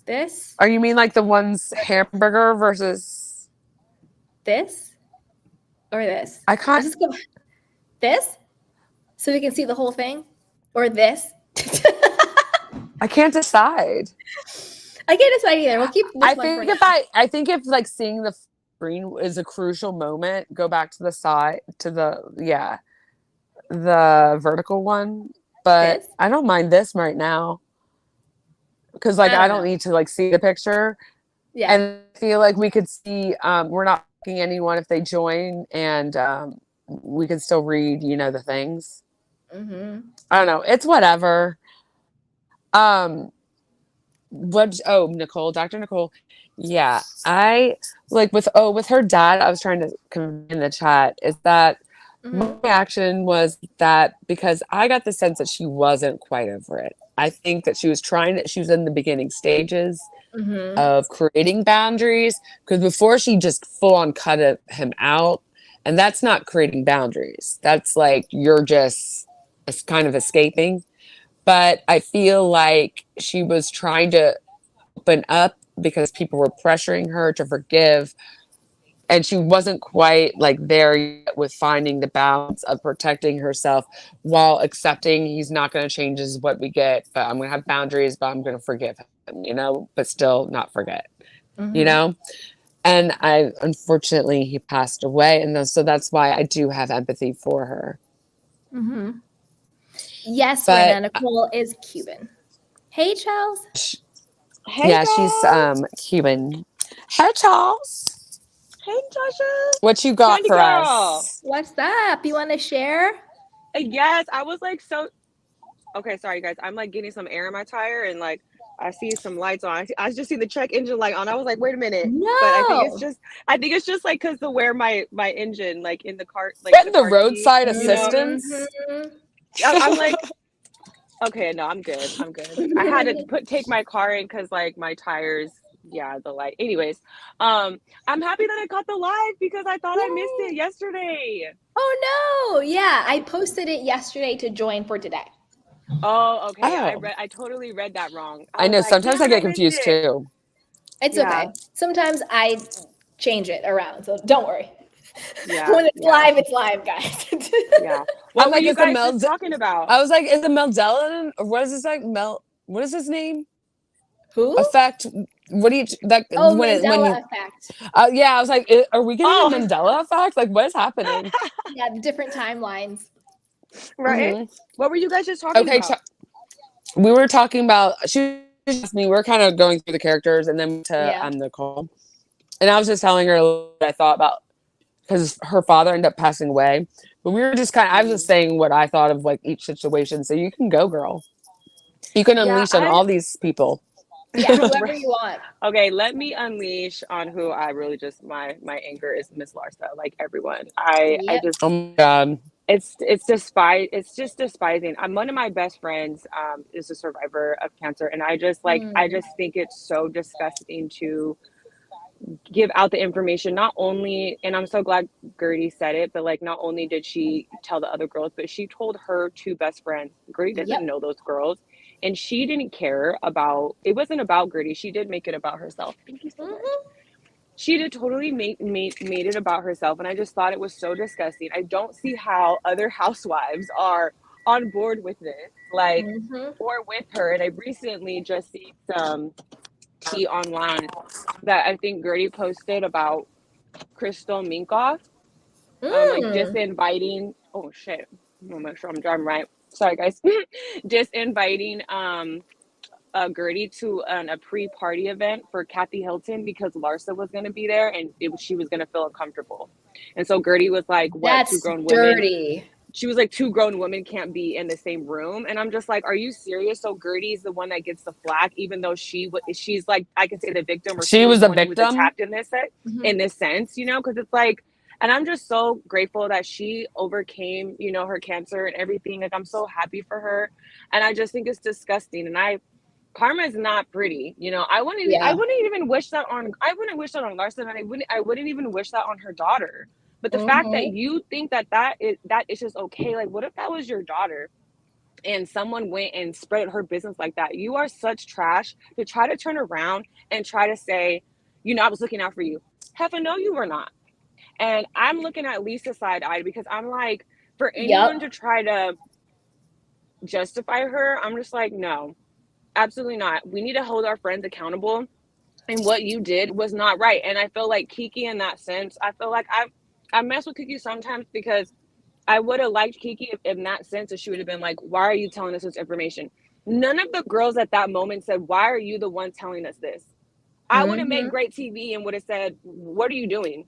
Speaker 1: This?
Speaker 2: Are you mean like the ones hamburger versus
Speaker 1: This? Or this?
Speaker 2: I can't.
Speaker 1: Let's just go this? So we can see the whole thing? Or this?
Speaker 2: I can't decide.
Speaker 1: I can't decide either. We'll keep this
Speaker 2: I
Speaker 1: one
Speaker 2: think
Speaker 1: for
Speaker 2: if
Speaker 1: now.
Speaker 2: I think if like seeing the screen is a crucial moment, go back to the side to the vertical one. But
Speaker 1: This?
Speaker 2: I don't mind this right now because like I don't
Speaker 1: know.
Speaker 2: need to like see the picture.
Speaker 1: Yeah.
Speaker 2: And I feel like we could see we're not blocking anyone if they join, and we could still read, the things.
Speaker 1: Mm-hmm.
Speaker 2: I don't know. It's whatever. Nicole, Dr. Nicole. Yeah. I like with her dad, I was trying to convey in the chat is that my
Speaker 1: Mm-hmm.
Speaker 2: reaction was that because I got the sense that she wasn't quite over it. I think that she was in the beginning stages
Speaker 1: Mm-hmm.
Speaker 2: of creating boundaries because before she just full on cut him out, and that's not creating boundaries. That's like you're just kind of escaping. But I feel like she was trying to open up because people were pressuring her to forgive, and she wasn't quite like there yet with finding the balance of protecting herself while accepting he's not going to change is what we get, but I'm going to have boundaries, but I'm going to forgive him, but still not forget, you
Speaker 1: Mm-hmm.
Speaker 2: know and I unfortunately he passed away, and so that's why I do have empathy for her.
Speaker 1: Mm-hmm. Yes,
Speaker 2: But
Speaker 1: Miranda, Nicole is Cuban. Hey, Charles.
Speaker 3: Hey,
Speaker 2: yeah, she's
Speaker 3: girl.
Speaker 2: Cuban. Hey, Charles,
Speaker 3: Hey, Joshua.
Speaker 2: what you got
Speaker 3: Candy
Speaker 2: for
Speaker 3: girl.
Speaker 2: us?
Speaker 1: What's up? You want to share?
Speaker 3: Yes, I was like so. Okay, sorry guys. I'm like getting some air in my tire, and like I see some lights on. I just see the check engine light on. I was like, wait a minute. But I think it's
Speaker 1: No.
Speaker 3: just. I think it's just like because the where my engine like in the car
Speaker 2: Getting
Speaker 3: the
Speaker 2: the
Speaker 3: car seat.
Speaker 2: roadside
Speaker 3: You know.
Speaker 2: assistance.
Speaker 1: Mm-hmm.
Speaker 3: I'm like, okay, no, I'm good. I'm good. I had to take my car in because like my tires. Yeah, the light. Anyways, I'm happy that I caught the live because I thought I missed it
Speaker 1: Yay.
Speaker 3: yesterday.
Speaker 1: Oh no. Yeah, I posted it yesterday to join for today.
Speaker 3: Oh, okay.
Speaker 2: Oh,
Speaker 3: I totally read that wrong. I
Speaker 2: I
Speaker 3: was
Speaker 2: know.
Speaker 3: like,
Speaker 2: Sometimes
Speaker 3: damn
Speaker 2: I
Speaker 3: it, I
Speaker 2: get
Speaker 3: missed
Speaker 2: confused
Speaker 3: it.
Speaker 2: too.
Speaker 1: It's
Speaker 3: Yeah.
Speaker 1: okay. Sometimes I change it around, so don't worry.
Speaker 3: Yeah.
Speaker 1: When it's live, guys.
Speaker 3: Yeah. What
Speaker 2: I'm
Speaker 3: were
Speaker 2: like,
Speaker 3: you
Speaker 2: is the
Speaker 3: guys
Speaker 2: Mel?
Speaker 3: just talking about?
Speaker 2: I was like, is it Meldella? Or what is this like? What is his name?
Speaker 1: Who?
Speaker 2: Effect. What do you that
Speaker 1: Oh,
Speaker 2: when
Speaker 1: Mandela
Speaker 2: you?
Speaker 1: effect.
Speaker 2: Yeah, I was like, are we getting
Speaker 3: Oh,
Speaker 2: the Mandela effect? Like, what is happening?
Speaker 1: Yeah, the different timelines.
Speaker 3: right.
Speaker 2: Hmm.
Speaker 3: What were you guys just talking
Speaker 2: Okay,
Speaker 3: about?
Speaker 2: we were talking about. She asked me. We're kind of going through the characters, and then to
Speaker 1: Yeah.
Speaker 2: Nicole, and I was just telling her what I thought about because her father ended up passing away. But we were just I was just saying what I thought of like each situation. So you can go, girl. You can
Speaker 3: Yeah,
Speaker 2: unleash on all these people.
Speaker 1: Yeah, whoever
Speaker 3: right.
Speaker 1: you want.
Speaker 3: Okay, let me unleash on who I really just my anger is Miss Larsa. Like everyone. I
Speaker 1: Yep.
Speaker 3: just
Speaker 2: Oh my god.
Speaker 3: it's just despising. I'm one of my best friends is a survivor of cancer, and I
Speaker 1: Mm.
Speaker 3: just think it's so disgusting to give out the information. Not only, and I'm so glad Gertie said it, but like not only did she tell the other girls, but she told her two best friends. Gertie doesn't
Speaker 1: Yep.
Speaker 3: know those girls, and she didn't care about it. Wasn't about Gertie. She did make it about herself. Thank you so much.
Speaker 1: Mm-hmm.
Speaker 3: She did totally made it about herself, and I just thought it was so disgusting. I don't see how other housewives are on board with this, like,
Speaker 1: Mm-hmm.
Speaker 3: or with her. And I recently just seen some tea online that I think Gertie posted about Crystal Minkoff, like just inviting. Oh shit! I'm gonna make sure I'm driving right. Sorry, guys. Just inviting Gertie to a pre-party event for Kathy Hilton because Larsa was going to be there and she was going to feel uncomfortable. And so Gertie was like, what, two
Speaker 1: That's
Speaker 3: grown women?
Speaker 1: dirty.
Speaker 3: She was like, two grown women can't be in the same room. And I'm just like, are you serious? So Gertie's the one that gets the flack, even though she's like, I can say the victim, or
Speaker 2: She was
Speaker 3: the
Speaker 2: the
Speaker 3: one who was
Speaker 2: victim.
Speaker 3: attacked in this sense, you know, because it's like, and I'm just so grateful that she overcame, you know, her cancer and everything. Like, I'm so happy for her. And I just think it's disgusting. And karma is not pretty, you know. I wouldn't even wish that on Larsa, and I wouldn't even wish that on her daughter. But the fact that you think that is just okay, like, what if that was your daughter and someone went and spread her business like that? You are such trash to try to turn around and try to say, you know, I was looking out for you. Heaven, no, you were not. And I'm looking at Lisa side-eyed because I'm like, for anyone to try to justify her, I'm just like, no. Absolutely not. We need to hold our friends accountable. And what you did was not right. And I feel like Kiki, in that sense, I feel like I mess with Kiki sometimes because I would have liked Kiki if, in that sense, if she would have been like, why are you telling us this information? None of the girls at that moment said, why are you the one telling us this? I would have made great TV and would have said, what are you doing?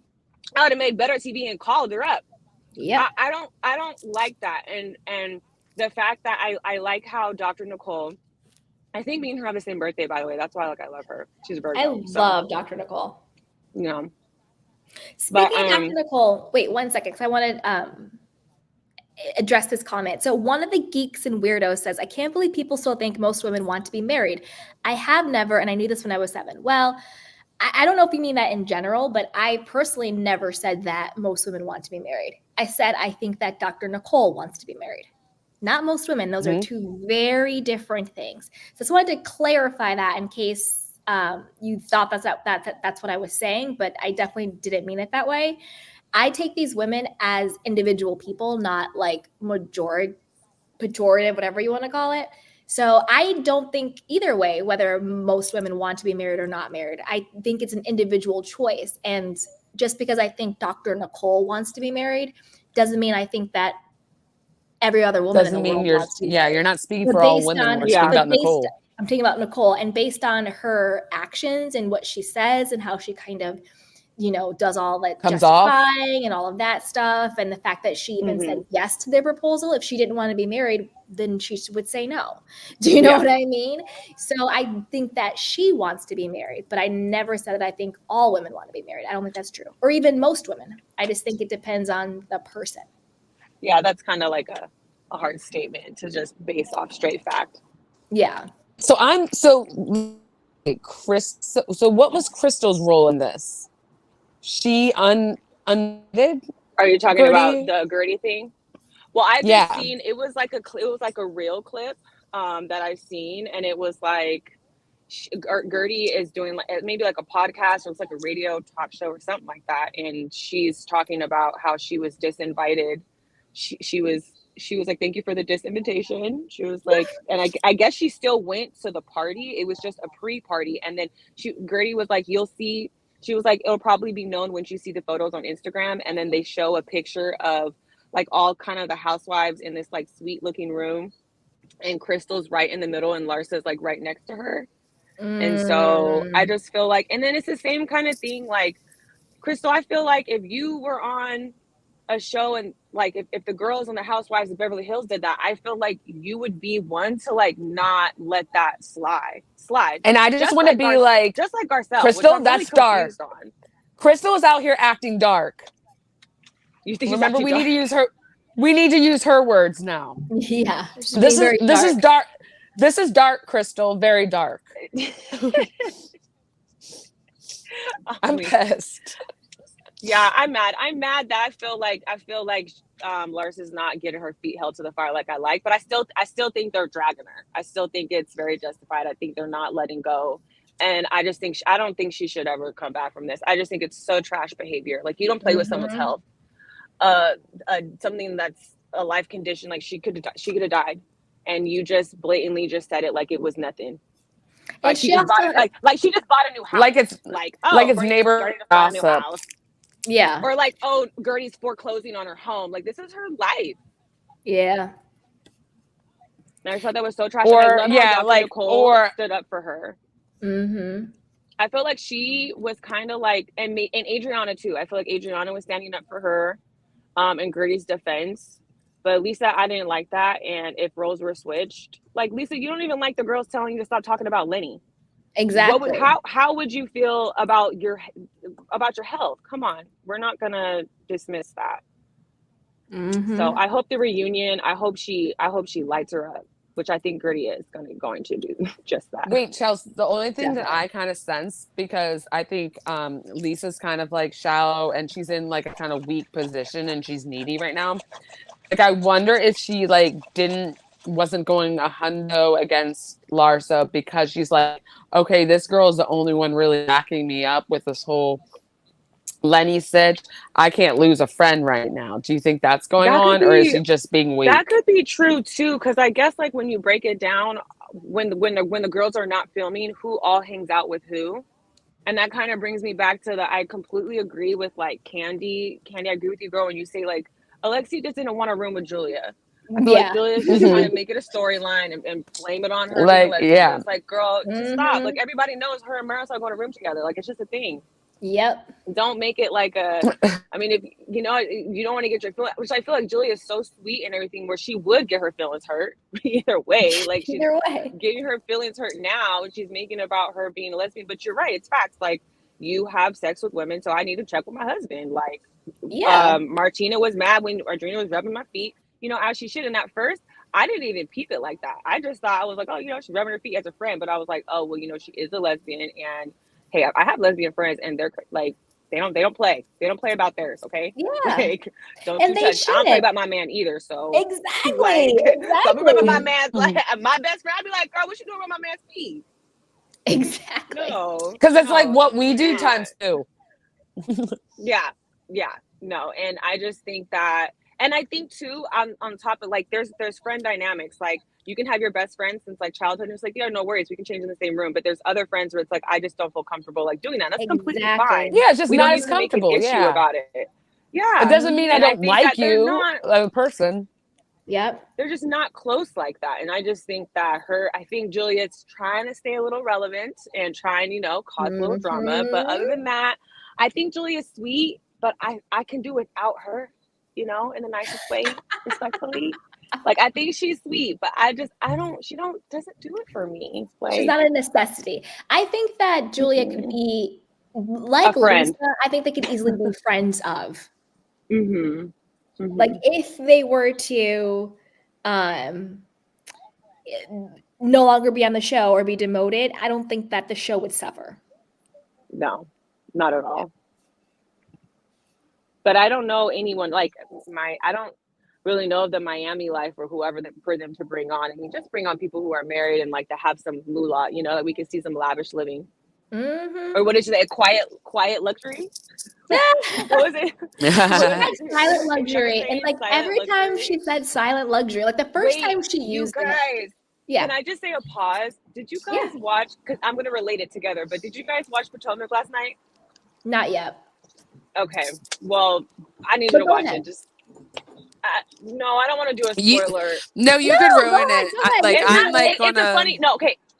Speaker 3: I would have made better TV and called her up.
Speaker 1: Yeah.
Speaker 3: I don't like that. And the fact that I like how Dr. Nicole, I think me and her have the same birthday, by the way. That's why, like, I love her. She's a Virgo.
Speaker 1: I love Dr. Nicole.
Speaker 3: You know.
Speaker 1: Speaking of Dr. Nicole, wait 1 second, because I want to address this comment. So one of the geeks and weirdos says, I can't believe people still think most women want to be married. I have never, and I knew this when I was 7. Well, I don't know if you mean that in general, but I personally never said that most women want to be married. I said I think that Dr. Nicole wants to be married. Not most women. Those are two very different things. So I just wanted to clarify that in case you thought that's what I was saying, but I definitely didn't mean it that way. I take these women as individual people, not like pejorative, whatever you want to call it. So I don't think either way, whether most women want to be married or not married. I think it's an individual choice. And just because I think Dr. Nicole wants to be married doesn't mean I think that every other woman in the world wants to be married.
Speaker 2: You're not speaking for all women. We're speaking about Nicole.
Speaker 1: I'm thinking about Nicole, and based on her actions and what she says and how she kind of, you know, does all that justifying and all of that stuff, and the fact that she even said yes to their proposal. If she didn't want to be married, then she would say no. Do you know what I mean? So I think that she wants to be married, but I never said that I think all women want to be married. I don't think that's true, or even most women. I just think it depends on the person.
Speaker 3: Yeah, that's kind of like a hard statement to just base off straight fact.
Speaker 1: Yeah.
Speaker 2: So what was Crystal's role in this? She undid?
Speaker 3: Are you talking about the Gertie thing? Well, I've just seen, it was like a real clip that I've seen, and it was like Gertie is doing like maybe like a podcast, or it's like a radio talk show or something like that, and she's talking about how she was disinvited. She was like, thank you for the disinvitation. She was like, and I guess she still went to the party. It was just a pre-party, and then Gertie was like, you'll see. She was like, it'll probably be known when you see the photos on Instagram. And then they show a picture of like all kind of the housewives in this like sweet looking room, and Crystal's right in the middle and Larsa's like right next to her. And so I just feel like, and then it's the same kind of thing. Like, Crystal, I feel like if you were on a show and like if the girls on the Housewives of Beverly Hills did that, I feel like you would be one to like not let that slide.
Speaker 2: And I just want to be like,
Speaker 3: just like Garcelle,
Speaker 2: Crystal, that's dark. Crystal is out here acting dark.
Speaker 3: You think?
Speaker 2: Remember, we need to use her. We need to use her words now.
Speaker 1: Yeah,
Speaker 2: this is dark. This is dark, Crystal. Very dark. I'm pissed.
Speaker 3: Yeah, I'm mad. I'm mad that I feel like Larsa's not getting her feet held to the fire like I like, but I still think they're dragging her. I still think it's very justified. I think they're not letting go. And I just think I don't think she should ever come back from this. I just think it's so trash behavior. Like, you don't play with someone's health. Something that's a life condition, like she could have died, and you just blatantly just said it like it was nothing. Like she just bought like she just bought a new house.
Speaker 2: Like it's
Speaker 3: Gertie's
Speaker 2: neighbor
Speaker 3: starting to buy a new
Speaker 2: gossip.
Speaker 3: house.
Speaker 1: Yeah.
Speaker 3: Or like, oh, Gertie's foreclosing on her home. Like this is her life.
Speaker 1: Yeah.
Speaker 3: And I thought that was so trash.
Speaker 2: Or
Speaker 3: and I love how Dr. Nicole stood up for her.
Speaker 1: Mm-hmm.
Speaker 3: I feel like she was kind of like, and Adriana too. I feel like Adriana was standing up for her, in Gertie's defense. But Lisa, I didn't like that. And if roles were switched, like Lisa, you don't even like the girls telling you to stop talking about Lenny.
Speaker 1: Exactly.
Speaker 3: How would you feel about your health? Come on, we're not gonna dismiss that.
Speaker 1: Mm-hmm.
Speaker 3: So I hope the reunion. I hope she lights her up, which I think Gertie is going to do just that.
Speaker 2: Wait, Chelsea, the only thing that I kind of sense, because I think Lisa's kind of like shallow and she's in like a kind of weak position and she's needy right now. Like I wonder if she like wasn't going a hundo against Larsa because she's like, okay, this girl is the only one really backing me up with this whole Lenny said, I can't lose a friend right now. Do you think that's going on, or is she just being weak?
Speaker 3: That could be true too, because I guess like when you break it down, when the girls are not filming, who all hangs out with who, and that kind of brings me back to I completely agree with like Candy. I agree with you, girl, when you say like Alexia just didn't want a room with Julia. I feel like Julia's just trying to make it a storyline and blame it on her.
Speaker 2: Like, yeah.
Speaker 3: It's like, girl, just stop. Like everybody knows her and Marisol go to a room together. Like it's just a thing.
Speaker 1: Yep.
Speaker 3: Don't make it like I mean, if you don't want to get your feelings, which I feel like Julia is so sweet and everything, where she would get her feelings hurt either way. Like she's getting her feelings hurt now, and she's making it about her being a lesbian. But you're right, it's facts. Like you have sex with women, so I need to check with my husband. Like, Martina was mad when Adriana was rubbing my feet, as she should. And at first, I didn't even peep it like that. I just thought, I was like, oh, she's rubbing her feet as a friend. But I was like, oh, well, she is a lesbian, and hey, I have lesbian friends, and they're like, they don't play about theirs, okay?
Speaker 1: Yeah.
Speaker 3: Like, don't you touch. I don't play about my man either. So
Speaker 1: exactly.
Speaker 3: Like, so I'm about my man's like my best friend. I'd be like, girl, what you doing with my man's feet?
Speaker 1: Exactly.
Speaker 3: No,
Speaker 2: because it's like what we do times two.
Speaker 3: Yeah. No, and I just think that, and I think too, on top of like, there's friend dynamics. Like you can have your best friend since like childhood, and it's like, yeah, no worries, we can change in the same room. But there's other friends where it's like, I just don't feel comfortable like doing that. That's completely fine.
Speaker 2: Yeah, it's just not as comfortable.
Speaker 3: Make an issue about it. Yeah,
Speaker 2: it doesn't mean I don't like you as a person.
Speaker 1: Yep.
Speaker 3: They're just not close like that. And I just think that I think Juliet's trying to stay a little relevant and trying, cause a little drama. But other than that, I think Julia's sweet, but I can do without her, in the nicest way, respectfully. Like, I think she's sweet, but she doesn't do it for me. Like,
Speaker 1: she's not a necessity. I think that Julia could be like Lisa. I think they could easily be friends of.
Speaker 3: Mm-hmm. Mm-hmm.
Speaker 1: Like if they were to no longer be on the show or be demoted, I don't think that the show would suffer.
Speaker 3: No, not at all. But I don't know anyone like I don't really know of the Miami life or whoever for them to bring on. I mean, just bring on people who are married and like to have some moolah, that we can see some lavish living.
Speaker 1: Mm-hmm.
Speaker 3: Or what did you say? Quiet luxury? What was it?
Speaker 1: Silent luxury. And like every time she said silent luxury, like the first time she used
Speaker 3: it. Yeah. Can I just say a pause? Did you guys watch, because I'm going to relate it together, but did you guys watch Potomac last night?
Speaker 1: Not yet.
Speaker 3: Okay. Well, I need you to watch it. Just no, I don't want to do a spoiler.
Speaker 2: You could ruin it.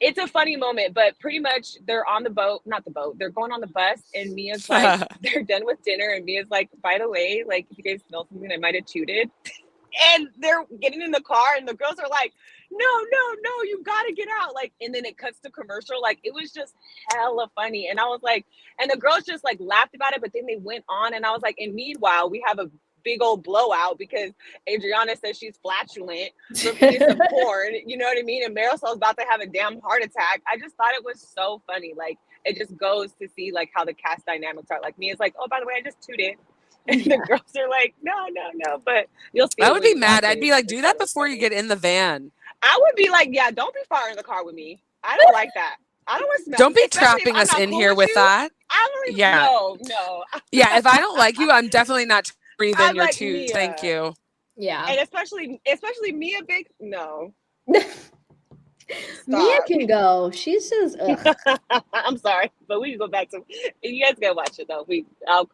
Speaker 3: It's a funny moment, but pretty much they're on the boat, not the boat. They're going on the bus, and Mia's like, they're done with dinner, and Mia's like, by the way, like if you guys smell something, I might have tooted. And they're getting in the car, and the girls are like, no, you gotta get out. Like, and then it cuts to commercial. Like, it was just hella funny. And I was like, and the girls just like laughed about it, but then they went on, and I was like, and meanwhile, we have a big old blowout because Adriana says she's flatulent from eating some porn, you know what I mean? And Marisol's about to have a damn heart attack. I just thought it was so funny. Like, it just goes to see like how the cast dynamics are. Like, Mia's like, oh, by the way, I just tooted. And the girls are like, no, but you'll see.
Speaker 2: I would be mad. I'd be like, do that before you get in the van.
Speaker 3: I would be like, yeah, don't be far in the car with me. I don't like that. I don't want to smell.
Speaker 2: Don't be trapping us in here with that.
Speaker 3: I don't even know. No.
Speaker 2: Yeah, if I don't like you, I'm definitely not breathing your tooth. Thank you.
Speaker 1: Yeah.
Speaker 3: And especially Mia Big. No.
Speaker 1: Mia
Speaker 3: Stop.
Speaker 1: can go. She's just ugh.
Speaker 3: I'm sorry, but we can go back to. You guys gotta watch it though.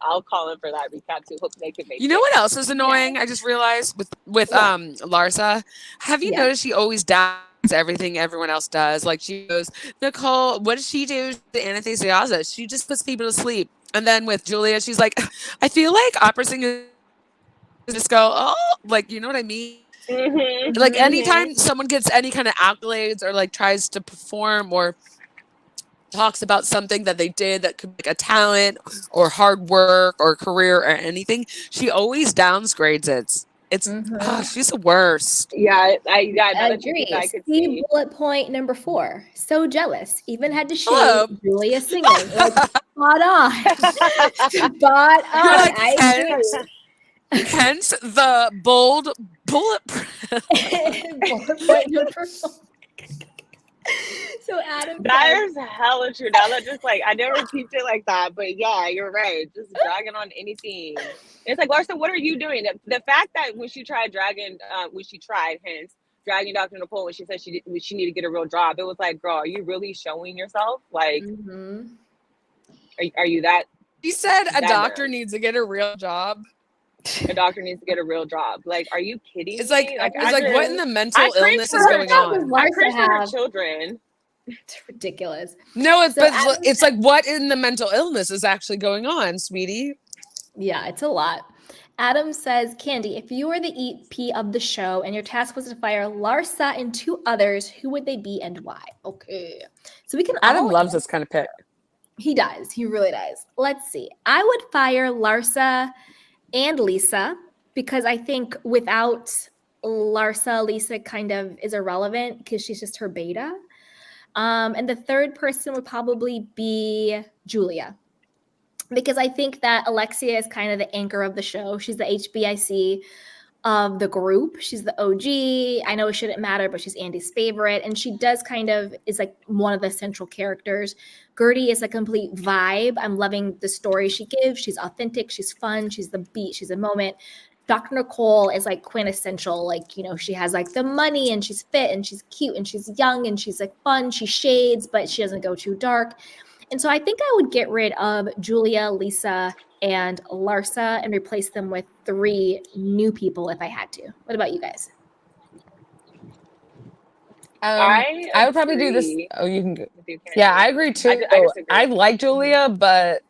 Speaker 3: I'll call in for that recap too. Hope they can make
Speaker 2: You know
Speaker 3: it.
Speaker 2: what else is annoying? I just realized with
Speaker 1: What?
Speaker 2: Larsa. Have you
Speaker 1: Yeah.
Speaker 2: noticed she always doubts everything everyone else does? Like she goes, Nicole, what does she do to Anastasia? She just puts people to sleep. And then with Julia, she's like, I feel like opera singers just go, oh, like you know what I mean?
Speaker 3: Mhm.
Speaker 2: Like
Speaker 3: Mhm.
Speaker 2: anytime someone gets any kind of accolades or like tries to perform or talks about something that they did that could be like a talent or hard work or career or anything, she always downgrades it. She's the worst.
Speaker 3: Yeah. Now that you said that,
Speaker 1: Agree.
Speaker 3: I could
Speaker 1: See
Speaker 3: see.
Speaker 1: bullet point number 4. So jealous. Even had to shade
Speaker 2: Hello.
Speaker 1: Julia singing. Like spot on. Spot
Speaker 2: You're
Speaker 1: on.
Speaker 2: like,
Speaker 1: I agree.
Speaker 2: hence the bold bullet.
Speaker 1: Bullet point number 4. So Adam
Speaker 3: That
Speaker 1: says,
Speaker 3: is hella true. Now that just like I never peeped it like that, but yeah, you're right. Just dragging on anything. It's like Larsa, what are you doing? The fact that when she tried hence dragging Dr. Nicole when she said she needed to get a real job, it was like, girl, are you really showing yourself? Like, are you that?
Speaker 2: She said a
Speaker 3: that
Speaker 2: doctor
Speaker 3: dumb?
Speaker 2: needs to get a real job.
Speaker 3: A doctor needs to get a real job. Like, are you kidding
Speaker 2: It's
Speaker 3: me?
Speaker 2: like,
Speaker 3: I
Speaker 2: what in the
Speaker 3: I
Speaker 2: mental
Speaker 3: cringe
Speaker 2: illness
Speaker 3: for
Speaker 2: is
Speaker 3: her.
Speaker 2: going on?
Speaker 3: I cringe for her children.
Speaker 1: it's ridiculous.
Speaker 2: No,
Speaker 1: So Adam,
Speaker 2: it's like what in the mental illness is actually going on, sweetie?
Speaker 1: yeah, it's a lot. Adam says, Candy, if you were the EP of the show and your task was to fire Larsa and 2 others, who would they be and why? Okay. So we can
Speaker 2: Adam
Speaker 1: all
Speaker 2: loves this kind of pick.
Speaker 1: He does. He really does. Let's see. I would fire Larsa and Lisa because I think without Larsa, Lisa kind of is irrelevant because she's just her beta. And the third person would probably be Julia because I think that Alexia is kind of the anchor of the show. She's the HBIC of the group. She's the OG. I know it shouldn't matter, but she's Andy's favorite. And she does kind of is like one of the central characters. Gertie is a complete vibe. I'm loving the story she gives. She's authentic. She's fun. She's the beat. She's a moment. Dr. Nicole is like quintessential. Like, you know, she has like the money and she's fit and she's cute and she's young and she's like fun. She shades, but she doesn't go too dark. And so I think I would get rid of Julia, Lisa, and Larsa and replace them with 3 new people if I had to. What about you guys?
Speaker 3: I
Speaker 2: would probably do this.
Speaker 3: agree
Speaker 2: Oh, you can go.
Speaker 3: with you, Candy.
Speaker 2: Yeah, I agree too.
Speaker 3: I disagree.
Speaker 2: I like Julia, but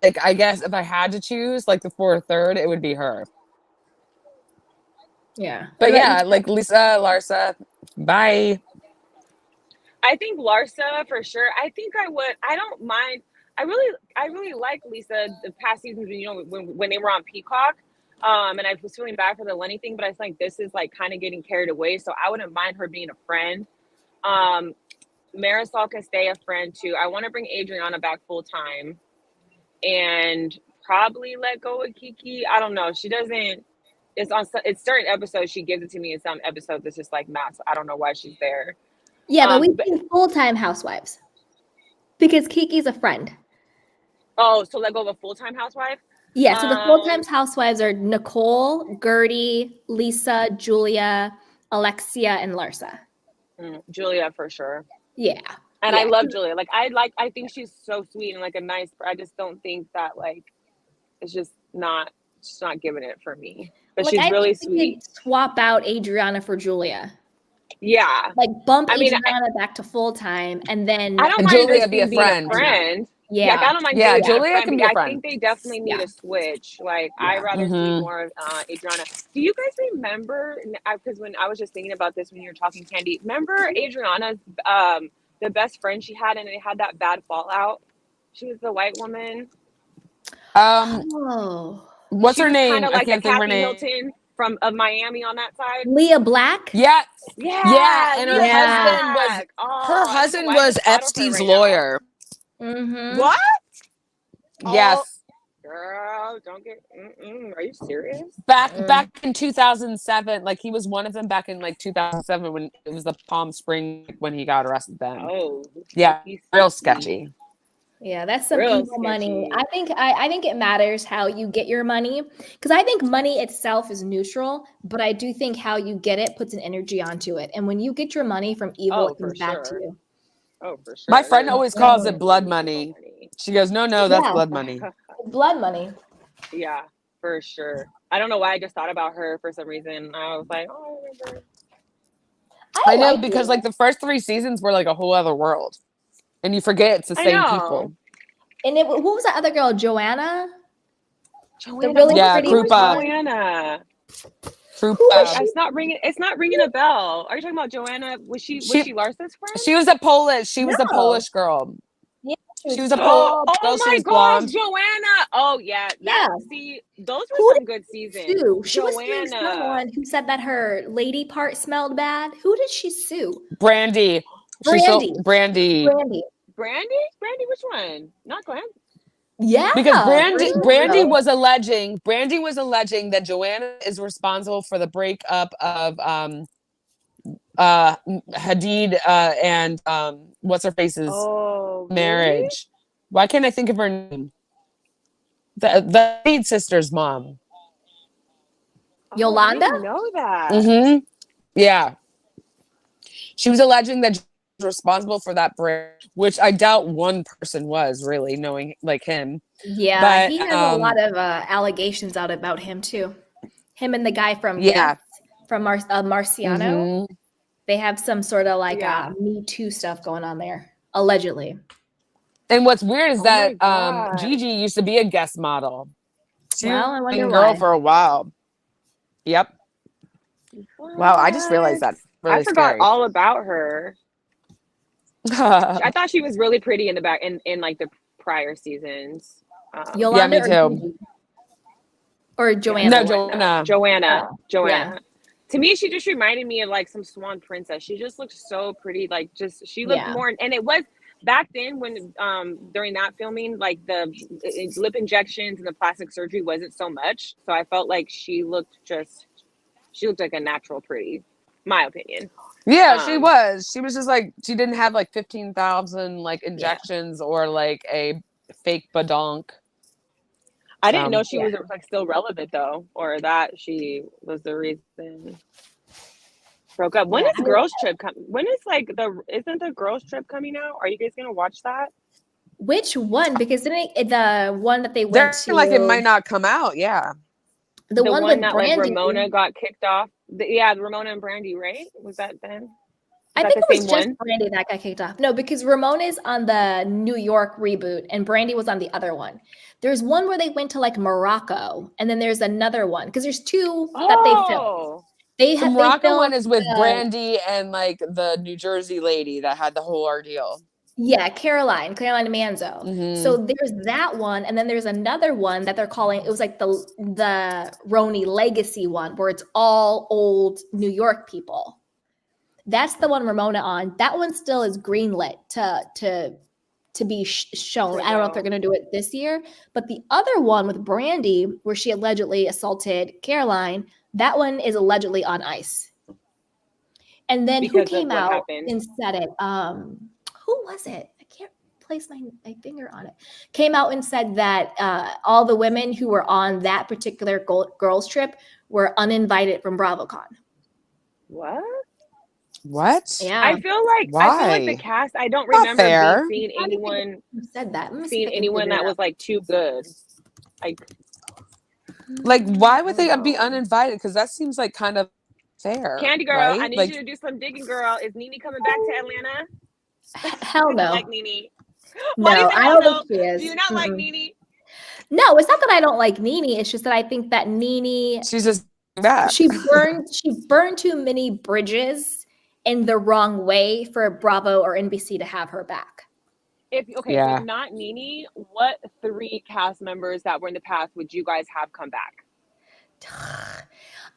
Speaker 2: like I guess if I had to choose like the 4th, 3rd, it would be her.
Speaker 1: Yeah.
Speaker 2: But yeah, like Lisa, Larsa, bye.
Speaker 3: I think Larsa for sure. I think I would. I don't mind. I really like Lisa the past seasons. You know, when they were on Peacock, and I was feeling bad for the Lenny thing, but I think this is like kind of getting carried away. So I wouldn't mind her being a friend. Marisol can stay a friend too. I want to bring Adriana back full time, and probably let go of Kiki. I don't know. She doesn't. It's certain episodes she gives it to me. In some episodes it's just like not. So I don't know why she's there.
Speaker 1: Yeah, but we've seen full-time housewives because Kiki's a friend.
Speaker 3: Oh, so let go of a full-time housewife?
Speaker 1: Yeah, so the full-time housewives are Nicole, Gertie, Lisa, Julia, Alexia, and Larsa.
Speaker 3: Julia for sure.
Speaker 1: Yeah.
Speaker 3: And I love Julia. I think she's so sweet and like a nice, I just don't think that like, it's just not giving it for me. But like, she's really sweet.
Speaker 1: Swap out Adriana for Julia.
Speaker 3: Yeah.
Speaker 1: Like bump Adriana back to full-time and then
Speaker 3: I don't mind Julia be a friend.
Speaker 1: Yeah.
Speaker 3: Like, I don't mind
Speaker 2: Julia can be a friend.
Speaker 3: I think they definitely need a switch. Like I'd rather see more of Adriana. Do you guys remember, because when I was just thinking about this when you were talking, Candy, remember Adriana's the best friend she had and it had that bad fallout? She was the white woman.
Speaker 2: What's her name?
Speaker 3: Kind of like a Kathy Hilton of Miami on that side.
Speaker 1: Leah Black?
Speaker 3: Yeah.
Speaker 2: And her husband was Epstein's lawyer.
Speaker 1: Mm-hmm.
Speaker 3: What?
Speaker 2: Yes.
Speaker 3: Girl, don't get. Are you serious?
Speaker 2: Back in 2007, like he was one of them back in like 2007 when it was the Palm Springs when he got arrested. Then.
Speaker 3: Oh.
Speaker 2: Yeah. Real sketchy.
Speaker 1: Yeah, that's some
Speaker 3: Real
Speaker 1: evil money.
Speaker 3: sketchy.
Speaker 1: I think it matters how you get your money because I think money itself is neutral, but I do think how you get it puts an energy onto it. And when you get your money from evil,
Speaker 3: Oh,
Speaker 1: it
Speaker 3: for
Speaker 1: comes back to
Speaker 3: sure.
Speaker 1: you.
Speaker 3: Oh, for
Speaker 2: My
Speaker 3: sure.
Speaker 2: friend
Speaker 3: There's
Speaker 2: always calls it blood
Speaker 3: definitely evil
Speaker 2: money.
Speaker 3: money.
Speaker 2: She goes, no, that's
Speaker 1: Yeah,
Speaker 2: blood money.
Speaker 1: blood money.
Speaker 3: Yeah, for sure. I don't know why I just thought about her for some reason. I was like, oh, I remember.
Speaker 1: I
Speaker 2: I know,
Speaker 1: like
Speaker 2: because
Speaker 1: it.
Speaker 2: like the first 3 seasons were like a whole other world. And you forget it's the
Speaker 3: I
Speaker 2: same people.
Speaker 3: know.
Speaker 1: And it, what was that other girl, Joanna? The
Speaker 3: Joanna,
Speaker 1: really
Speaker 2: Yeah,
Speaker 1: pretty
Speaker 3: who is
Speaker 2: Krupa.
Speaker 1: blonde.
Speaker 3: Joanna?
Speaker 1: Who was
Speaker 2: Krupa.
Speaker 1: she?
Speaker 3: It's not ringing a bell. Are you talking about Joanna? Was she
Speaker 2: She
Speaker 3: Larsa's friend?
Speaker 2: she was a
Speaker 1: No.
Speaker 2: Polish girl.
Speaker 1: Yeah, she
Speaker 2: She
Speaker 1: was
Speaker 2: was a Polish
Speaker 3: Oh
Speaker 1: tall.
Speaker 2: girl. She
Speaker 3: my
Speaker 2: was
Speaker 3: gosh,
Speaker 2: blonde.
Speaker 3: Joanna. Oh yeah,
Speaker 1: Yeah.
Speaker 3: those were
Speaker 1: Who
Speaker 3: some good
Speaker 1: did she
Speaker 3: seasons.
Speaker 1: sue? She was suing
Speaker 3: Joanna.
Speaker 1: someone who said that her lady part smelled bad. Who did she sue?
Speaker 2: Brandy. She sold
Speaker 1: Brandy.
Speaker 2: Brandy.
Speaker 1: Brandy.
Speaker 3: Brandy? Brandy, which one? Not Glenn.
Speaker 1: Yeah.
Speaker 2: Because
Speaker 1: Brandy was
Speaker 2: Brandy
Speaker 1: real.
Speaker 2: was alleging that Joanna is responsible for the breakup of Hadid and what's her face's
Speaker 3: Oh, really?
Speaker 2: marriage. Why can't I think of her name? The Hadid sister's mom.
Speaker 3: Oh, I
Speaker 1: Yolanda?
Speaker 3: didn't know that.
Speaker 2: Mm-hmm. Yeah. She was alleging that she was responsible for that break, which I doubt one person was really knowing like him.
Speaker 1: Yeah,
Speaker 2: But
Speaker 1: he has a lot of allegations out about him too. Him and the guy from
Speaker 2: yeah.
Speaker 1: Guest, from Marciano.
Speaker 2: Mm-hmm.
Speaker 1: They have some sort of like
Speaker 3: Yeah.
Speaker 1: Me Too stuff going on there, allegedly.
Speaker 2: And what's weird is
Speaker 3: Oh my
Speaker 2: that
Speaker 3: God.
Speaker 2: Gigi used to be a guest model. She
Speaker 1: Well,
Speaker 2: was
Speaker 1: I
Speaker 2: a
Speaker 1: wonder
Speaker 2: main girl
Speaker 1: why.
Speaker 2: for a while. Yep. Wow, I just realized
Speaker 3: What?
Speaker 2: that.
Speaker 3: I
Speaker 2: Really
Speaker 3: forgot
Speaker 2: scary.
Speaker 3: all about her. I thought she was really pretty in the back in like the prior seasons.
Speaker 2: Yeah,
Speaker 1: Yolanda
Speaker 2: me
Speaker 1: or
Speaker 2: too.
Speaker 1: Gigi? Or
Speaker 3: Yeah,
Speaker 1: Joanna?
Speaker 2: No,
Speaker 3: Joanna.
Speaker 2: Joanna.
Speaker 3: Joanna.
Speaker 1: Oh, yeah.
Speaker 3: Joanna. To me, she just reminded me of like some swan princess. She just looked so pretty. Like just she looked
Speaker 1: Yeah.
Speaker 3: more, and it was back then when during that filming, like the lip injections and the plastic surgery wasn't so much. So I felt like she looked like a natural pretty, my opinion.
Speaker 2: Yeah, she
Speaker 3: Um,
Speaker 2: was. She was just like she didn't have like 15,000 like
Speaker 1: Yeah.
Speaker 2: injections or like a fake badonk.
Speaker 3: I didn't
Speaker 2: So
Speaker 3: know she was like still relevant though, or that she was the reason broke up. When
Speaker 1: Yeah.
Speaker 3: is Girls Trip when is like isn't the Girls Trip coming out? Are you guys gonna watch that?
Speaker 1: Which one? Because didn't the one that they went
Speaker 2: they're like it
Speaker 1: to,
Speaker 2: might not come out. Yeah.
Speaker 1: the
Speaker 3: The
Speaker 1: one
Speaker 3: one
Speaker 1: with
Speaker 3: that like
Speaker 1: Brandy,
Speaker 3: Ramona got kicked off. Yeah, Ramona and Brandy, right? Was that then? Is
Speaker 1: I
Speaker 3: that
Speaker 1: think
Speaker 3: the
Speaker 1: it was
Speaker 3: same
Speaker 1: just
Speaker 3: one?
Speaker 1: Brandy that got kicked off. No, because Ramona's on the New York reboot and Brandy was on the other one. There's one where they went to like Morocco, and then there's another one because there's two that they filmed.
Speaker 3: Oh,
Speaker 2: The
Speaker 1: They
Speaker 2: Morocco
Speaker 1: filmed
Speaker 2: one is with Brandy and like the New Jersey lady that had the whole ordeal.
Speaker 1: yeah, Caroline Manzo.
Speaker 2: Mm-hmm.
Speaker 1: So there's that one, and then there's another one that they're calling. It was like the Roni Legacy one, where it's all old New York people. That's the one Ramona on. That one still is greenlit to be shown. I don't know if they're going to do it this year, but the other one with Brandy, where she allegedly assaulted Caroline, that one is allegedly on ice. And then who
Speaker 3: because of
Speaker 1: came
Speaker 3: what
Speaker 1: out
Speaker 3: happened?
Speaker 1: and said it? Who was it? I can't place my finger on it. Came out and said that all the women who were on that particular girls trip were uninvited from BravoCon.
Speaker 2: What?
Speaker 1: Yeah,
Speaker 3: I feel like the cast. I don't
Speaker 2: Not
Speaker 3: remember
Speaker 2: fair.
Speaker 3: seeing anyone
Speaker 1: who said that. Let me see
Speaker 3: seeing
Speaker 1: if I can
Speaker 3: anyone
Speaker 1: figure it
Speaker 3: that
Speaker 1: out.
Speaker 3: was like too good.
Speaker 2: Like, why would they
Speaker 3: don't
Speaker 2: be
Speaker 3: know.
Speaker 2: uninvited? Because that seems like kind of fair.
Speaker 3: Candy girl,
Speaker 2: right?
Speaker 3: I need you to do some digging, girl. Is Nene coming back to Atlanta?
Speaker 1: Hell
Speaker 3: I don't
Speaker 1: no.
Speaker 3: like Nene.
Speaker 1: No,
Speaker 3: Why do you say
Speaker 1: I
Speaker 3: hell
Speaker 1: don't
Speaker 3: no?
Speaker 1: think she is.
Speaker 3: Do you not like
Speaker 1: Mm-mm.
Speaker 3: Nene?
Speaker 1: No, it's not that I don't like Nene. It's just that I think that Nene,
Speaker 2: she's just back.
Speaker 1: she burned too many bridges in the wrong way for Bravo or NBC to have her back.
Speaker 3: If not Nene, what 3 cast members that were in the past would you guys have come back?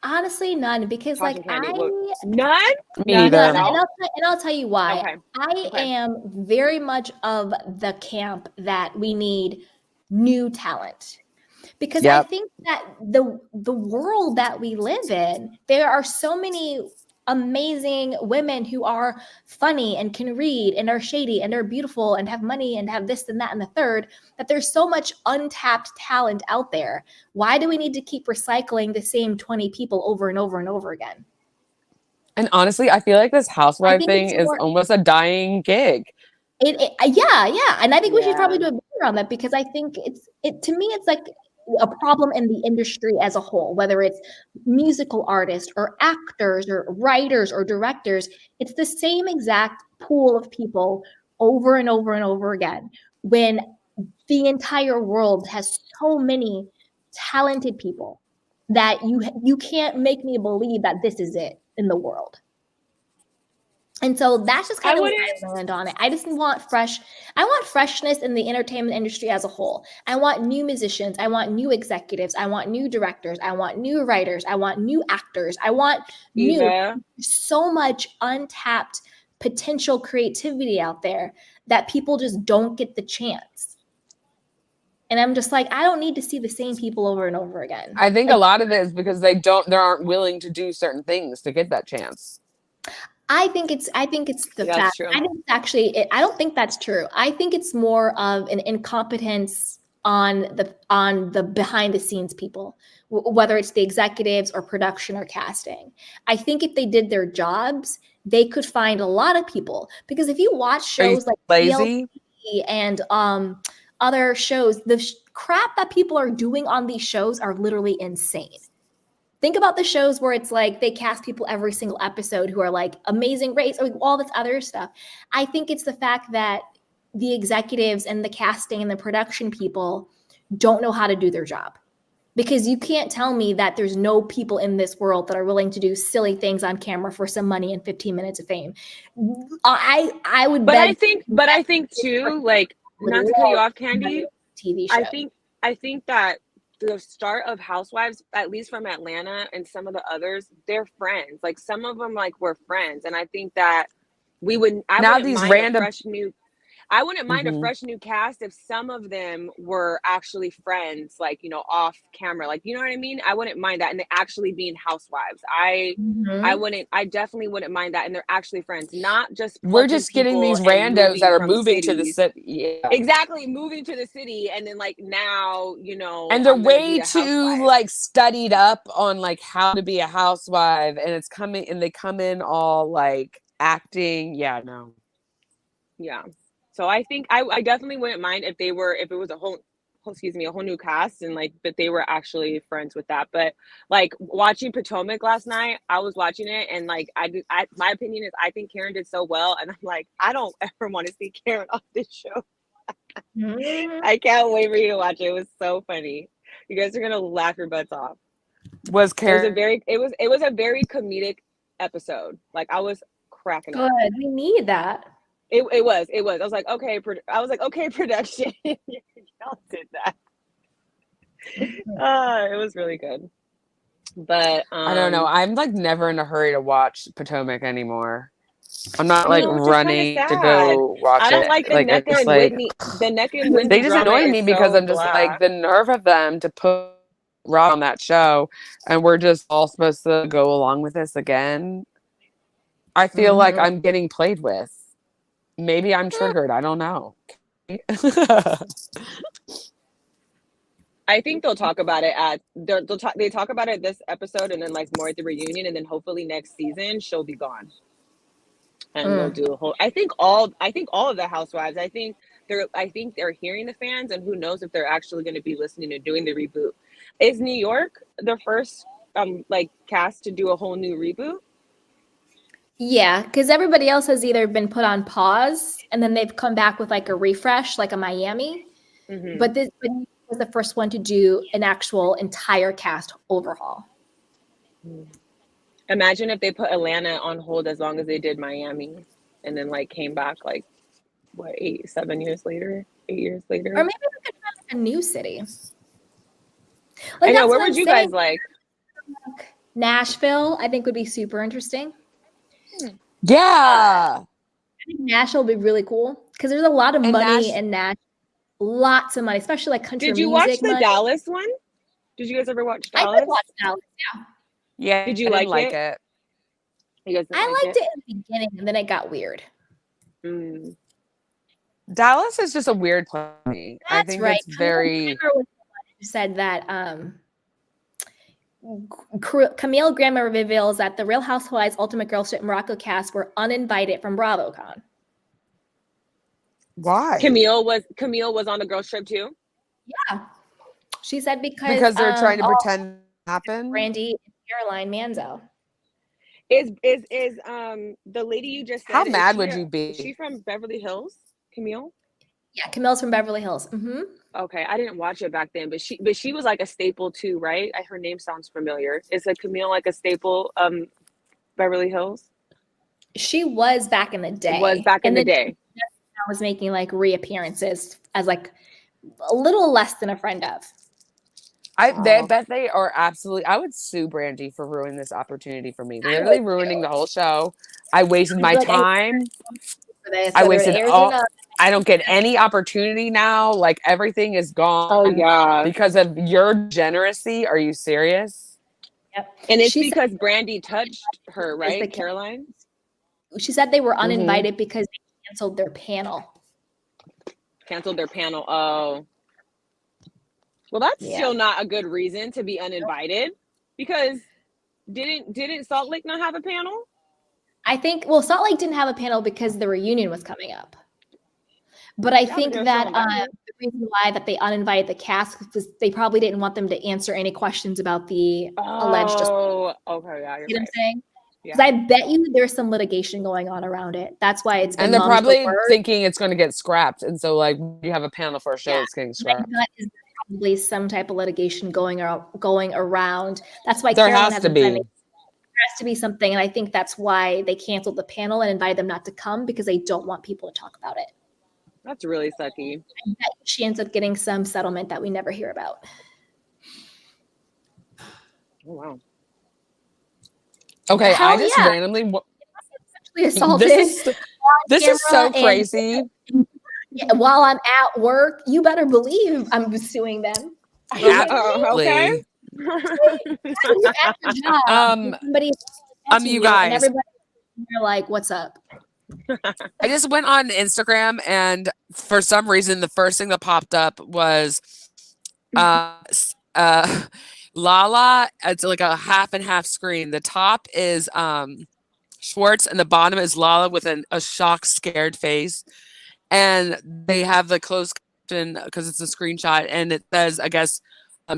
Speaker 1: Honestly, none, because like
Speaker 3: Candy.
Speaker 1: I
Speaker 3: None?
Speaker 2: Me
Speaker 3: None
Speaker 2: either.
Speaker 3: at
Speaker 1: and
Speaker 3: all?
Speaker 1: I'll tell you why.
Speaker 3: Okay.
Speaker 1: I am very much of the camp that we need new talent. Because I think that the world that we live in, there are so many amazing women who are funny and can read and are shady and are beautiful and have money and have this and that and the third, that there's so much untapped talent out there. Why do we need to keep recycling the same 20 people over and over and over again?
Speaker 2: And honestly, I feel like this housewife thing is
Speaker 1: more,
Speaker 2: almost a dying gig.
Speaker 1: Yeah. And I think we should probably do a better on that, because I think to me, it's like a problem in the industry as a whole, whether it's musical artists or actors or writers or directors. It's the same exact pool of people over and over and over again, when the entire world has so many talented people that you can't make me believe that this is it in the world. And so that's just kind of what I land on it. I just want freshness in the entertainment industry as a whole. I want new musicians. I want new executives. I want new directors. I want new writers. I want new actors. I want so much untapped potential creativity out there that people just don't get the chance. And I'm just like, I don't need to see the same people over and over again.
Speaker 2: I think a lot of it is because they aren't willing to do certain things to get that chance.
Speaker 1: I think it's the fact.
Speaker 3: True.
Speaker 1: I think I don't think that's true. I think it's more of an incompetence on the behind the scenes people, whether it's the executives or production or casting. I think if they did their jobs, they could find a lot of people. Because if you watch shows like
Speaker 2: Lazy
Speaker 1: and other shows, the crap that people are doing on these shows are literally insane. Think about the shows where it's like they cast people every single episode who are like Amazing Race, or like all this other stuff. I think it's the fact that the executives and the casting and the production people don't know how to do their job. Because you can't tell me that there's no people in this world that are willing to do silly things on camera for some money and 15 minutes of fame. I would
Speaker 3: But I think too, like, not to cut you off, Candy,
Speaker 1: TV show.
Speaker 3: I think that the start of Housewives, at least from Atlanta and some of the others, they're friends. Like, some of them were friends, and I think that I wouldn't mind a fresh new cast if some of them were actually friends, like, off camera, like, you know what I mean? I wouldn't mind that, and they actually being housewives. I definitely wouldn't mind that, and they're actually friends, not just
Speaker 2: we're just getting these randos that are moving to the city.
Speaker 3: Yeah. Exactly, moving to the city, and then like now,
Speaker 2: and they're way too like studied up on like how to be a housewife, and they come in all like acting. Yeah, no.
Speaker 3: Yeah. So I think I definitely wouldn't mind if it was a whole new cast, and like that they were actually friends with that. But like watching Potomac last night, I was watching it, and like my opinion is I think Karen did so well, and I'm like, I don't ever want to see Karen off this show. I can't wait for you to watch it. It was so funny. You guys are gonna laugh your butts off.
Speaker 2: Was Karen?
Speaker 3: It was a very comedic episode. Like, I was cracking up.
Speaker 1: Good. We need that.
Speaker 3: It was. I was like, okay, production. Y'all did that. It was really good. But
Speaker 2: I don't know. I'm like never in a hurry to watch Potomac anymore. I'm not like running to go watch it.
Speaker 3: I don't like the Neck and Whitney. The Neck and Whitney.
Speaker 2: They just annoy me because I'm just like, the nerve of them to put Rob on that show, and we're just all supposed to go along with this again. I feel like I'm getting played with. Maybe I'm triggered. I don't know.
Speaker 3: I think they'll talk about it they talk about it this episode, and then like more at the reunion, and then hopefully next season she'll be gone. And they'll do a whole I think all of the housewives, I think they're hearing the fans, and who knows if they're actually going to be listening and doing the reboot. Is New York the first like cast to do a whole new reboot?
Speaker 1: Yeah, because everybody else has either been put on pause and then they've come back with like a refresh, like a Miami. But this was the first one to do an actual entire cast overhaul.
Speaker 3: Imagine if they put Atlanta on hold as long as they did Miami, and then like came back like what 8 years later. Or maybe we could
Speaker 1: try like a new city.
Speaker 3: Like, I know, where would you guys like?
Speaker 1: Nashville, I think, would be super interesting.
Speaker 2: Yeah.
Speaker 1: I think Nashville would be really cool because there's a lot of money in Nashville. Lots of money, especially like country music.
Speaker 3: Did you watch the Dallas one? Did you guys ever watch Dallas?
Speaker 1: I did watch Dallas, yeah.
Speaker 2: Yeah.
Speaker 3: Did you like
Speaker 2: it?
Speaker 3: He doesn't
Speaker 1: I
Speaker 3: like
Speaker 1: liked it in the beginning, and then it got weird.
Speaker 2: Dallas is just a weird place. I
Speaker 1: That's
Speaker 2: think
Speaker 1: right.
Speaker 2: it's very.
Speaker 1: Camille was the one who said that Camille Grammer reveals that the Real Housewives Ultimate Girls Trip Morocco cast were uninvited from BravoCon.
Speaker 2: Why?
Speaker 3: Camille was on the girls trip too.
Speaker 1: Yeah, she said because
Speaker 2: they're trying to pretend it happened.
Speaker 1: Brandy and Caroline Manzo.
Speaker 3: Is the lady you just said?
Speaker 2: How mad would you be?
Speaker 3: Is she from Beverly Hills? Camille?
Speaker 1: Yeah, Camille's from Beverly Hills.
Speaker 3: Okay, I didn't watch it back then, but she was like a staple too, right? Her name sounds familiar. Is Camille like a staple Beverly Hills?
Speaker 1: She was back in the day. I was making like reappearances as like a little less than a friend of.
Speaker 2: I bet they are absolutely. I would sue Brandy for ruining this opportunity for me. Literally ruining the whole show. I wasted my time. I wasted all. I don't get any opportunity now. Like everything is gone.
Speaker 3: Oh yeah,
Speaker 2: because of your generosity. Are you serious?
Speaker 1: Yep.
Speaker 3: And it's because Brandy touched her, right, Caroline?
Speaker 1: She said they were uninvited because they canceled their panel.
Speaker 3: Oh. Well, that's still not a good reason to be uninvited, because didn't Salt Lake not have a panel?
Speaker 1: I think Salt Lake didn't have a panel because the reunion was coming up. But I think that the reason why that they uninvited the cast was they probably didn't want them to answer any questions about the alleged.
Speaker 3: Oh, okay, yeah, you're
Speaker 1: you know
Speaker 3: right.
Speaker 1: what I'm saying? Because I bet you there's some litigation going on around it. That's why it's been.
Speaker 2: And they're probably thinking it's going to get scrapped, and so like you have a panel for a show that's getting scrapped.
Speaker 1: Probably some type of litigation going around. That's why
Speaker 2: there has to be.
Speaker 1: There has to be something, and I think that's why they canceled the panel and invited them not to come, because they don't want people to talk about it.
Speaker 3: That's really sucky.
Speaker 1: I bet she ends up getting some settlement that we never hear about.
Speaker 3: Oh wow.
Speaker 2: Okay, I just randomly
Speaker 1: assaulted.
Speaker 2: This is so crazy.
Speaker 1: While I'm at work, you better believe I'm suing them.
Speaker 2: Okay.
Speaker 1: You're at your job,
Speaker 2: you guys.
Speaker 1: And everybody, you're like, "What's up?"
Speaker 2: I just went on Instagram, and for some reason, the first thing that popped up was, Lala. It's like a half and half screen. The top is Schwartz, and the bottom is Lala with a shocked, scared face. And they have the closed caption because it's a screenshot, and it says, I guess,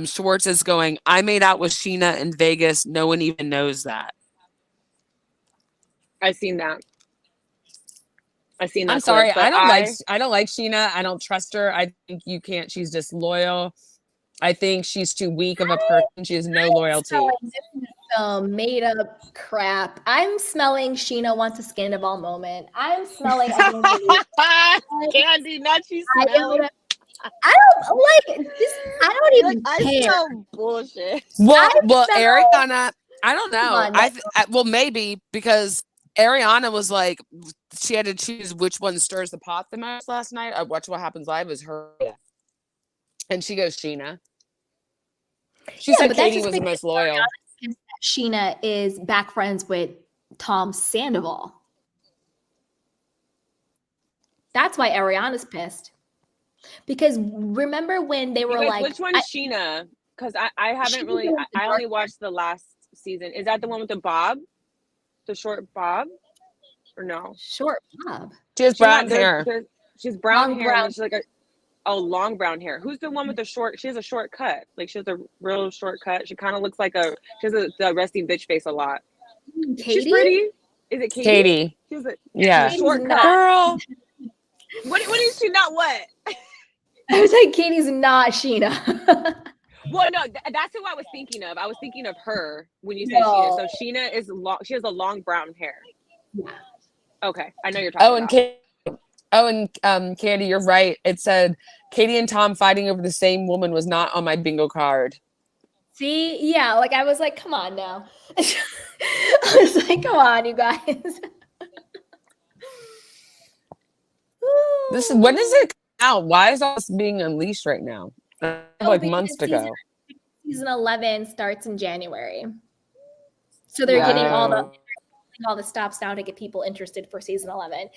Speaker 2: Schwartz is going, "I made out with Sheena in Vegas. No one even knows that."
Speaker 3: I've seen that.
Speaker 2: I'm sorry. I don't like Sheena. I don't trust her. I think you can't. She's disloyal. I think she's too weak of a person. She has no loyalty.
Speaker 1: Made up crap. I'm smelling Sheena wants a Scandal moment. I'm smelling
Speaker 3: Candy, not you smell.
Speaker 1: I don't like this. I don't even care.
Speaker 3: I smell bullshit.
Speaker 2: Well, Ariana, I don't know. Well, maybe because Ariana was like, she had to choose which one stirs the pot the most last night. I watched What Happens Live. It was her, and she goes Sheena. She said Katie was the most loyal.
Speaker 1: Sheena is back friends with Tom Sandoval. That's why Ariana's pissed. Because remember when they were like,
Speaker 3: which one's Sheena? Because I haven't really. I only watched the last season. Is that the one with the bob, the short bob, or no?
Speaker 1: Short bob.
Speaker 2: She has brown hair.
Speaker 3: She's brown hair. And she's like long brown hair. Who's the one with the short? She has a short cut. Like she has a real short cut. She kind of looks like she has the resting bitch face a lot.
Speaker 1: Katie?
Speaker 3: She's pretty. Is it Katie?
Speaker 2: Katie.
Speaker 3: She has
Speaker 2: a
Speaker 3: short cut.
Speaker 2: Girl.
Speaker 3: What is she not what?
Speaker 1: I was like, Katie's not Sheena.
Speaker 3: Well, no, that's who I was thinking of. I was thinking of her when you said Sheena. So Sheena is long. She has a long brown hair.
Speaker 1: Yeah.
Speaker 3: Okay, I know you're talking about.
Speaker 2: Candy, you're right. It said Katie and Tom fighting over the same woman was not on my bingo card.
Speaker 1: See, yeah, like I was like, come on now. I was like, come on, you guys.
Speaker 2: When does it come out? Why is all this being unleashed right now? Like months to go.
Speaker 1: Season 11 starts in January. So they're getting all the all the stops now to get people interested for season 11.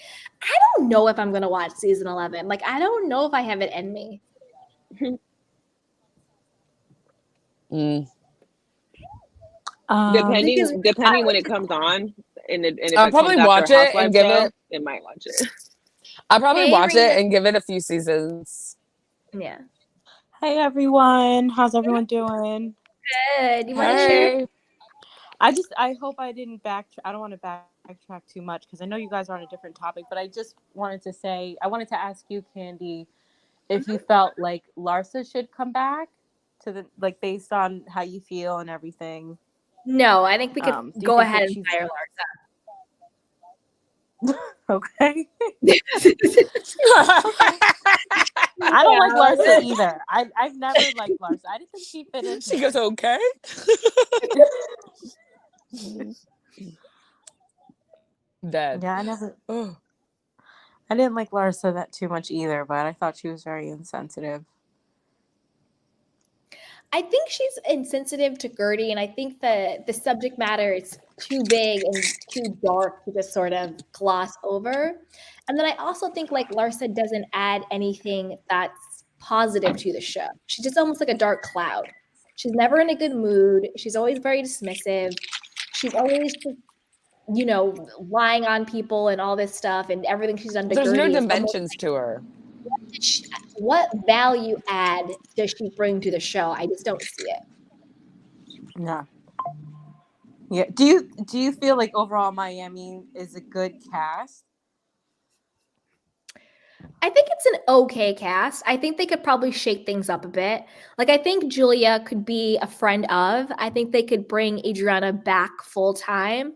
Speaker 1: I don't know if I'm going to watch season 11. Like, I don't know if I have it in me.
Speaker 3: Depending when it comes on, and if
Speaker 2: I'll
Speaker 3: it
Speaker 2: probably
Speaker 3: comes after
Speaker 2: watch it and
Speaker 3: Housewives
Speaker 2: give
Speaker 3: show,
Speaker 2: it.
Speaker 3: it might watch it.
Speaker 2: I'll probably
Speaker 1: Hey,
Speaker 2: watch it
Speaker 1: Raina.
Speaker 2: and give it a few seasons.
Speaker 1: Yeah.
Speaker 4: Hey everyone, how's everyone doing?
Speaker 1: Good. You want to share?
Speaker 2: Hey.
Speaker 4: I hope I didn't I don't want to backtrack too much because I know you guys are on a different topic, but I just wanted to say, I wanted to ask you, Candy, if you felt like Larsa should come back to the, like, based on how you feel and everything.
Speaker 1: No, I think we could
Speaker 4: Do you
Speaker 1: go
Speaker 4: think
Speaker 1: ahead
Speaker 4: that
Speaker 1: and
Speaker 4: she's
Speaker 1: fire
Speaker 4: okay?
Speaker 1: Larsa.
Speaker 4: I don't like Larsa either. I've never liked Larsa. I didn't think she fit in.
Speaker 2: She goes, okay. Dead.
Speaker 4: Yeah,
Speaker 2: Oh.
Speaker 4: I didn't like Larsa that too much either, but I thought she was very insensitive.
Speaker 1: I think she's insensitive to Gertie, and I think the subject matter is too big and too dark to just sort of gloss over. And then I also think like Larsa doesn't add anything that's positive to the show. She's just almost like a dark cloud. She's never in a good mood. She's always very dismissive. She's always just, lying on people and all this stuff, and everything she's done to
Speaker 2: There's
Speaker 1: Gertie
Speaker 2: no
Speaker 1: is almost
Speaker 2: dimensions to her.
Speaker 1: what value add does she bring to the show? I just don't see it.
Speaker 4: No. Yeah. Do you feel like overall Miami is a good cast?
Speaker 1: I think it's an okay cast. I think they could probably shake things up a bit. Like, I think Julia could be a friend of. I think they could bring Adriana back full time.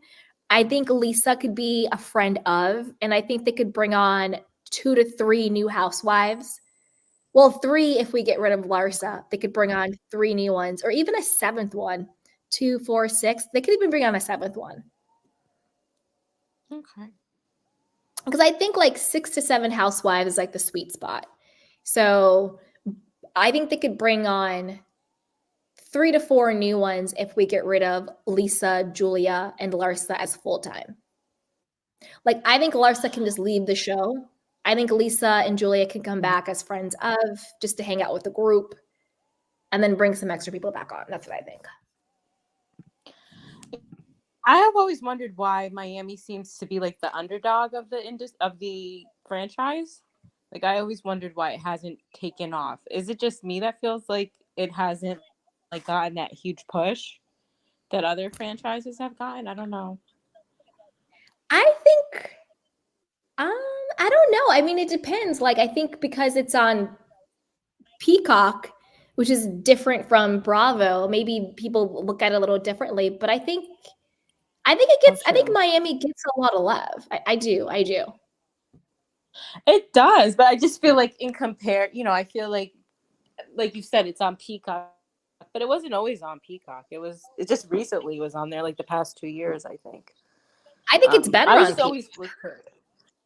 Speaker 1: I think Lisa could be a friend of. And I think they could bring on 2 to 3 new housewives. Well, 3 if we get rid of Larsa. They could bring on 3 new ones, or even a 7th one. 2, 4, 6. They could even bring on a 7th one.
Speaker 4: Okay.
Speaker 1: Because I think like 6 to 7 housewives is like the sweet spot. So I think they could bring on 3 to 4 new ones if we get rid of Lisa, Julia, and Larsa as full-time. Like, I think Larsa can just leave the show. I think Lisa and Julia can come back as friends of, just to hang out with the group, and then bring some extra people back on. That's what I think.
Speaker 4: I have always wondered why Miami seems to be like the underdog of the franchise. Like, I always wondered why it hasn't taken off. Is it just me that feels like it hasn't like gotten that huge push that other franchises have gotten? I don't know.
Speaker 1: I think, I don't know. I mean, it depends. Like, I think because it's on Peacock, which is different from Bravo, maybe people look at it a little differently. But I think it gets. I think Miami gets a lot of love. I do.
Speaker 4: It does, but I just feel like I feel like you said, it's on Peacock, but it wasn't always on Peacock. It just recently was on there, like the past 2 years, I think.
Speaker 1: I think it's better on Peacock.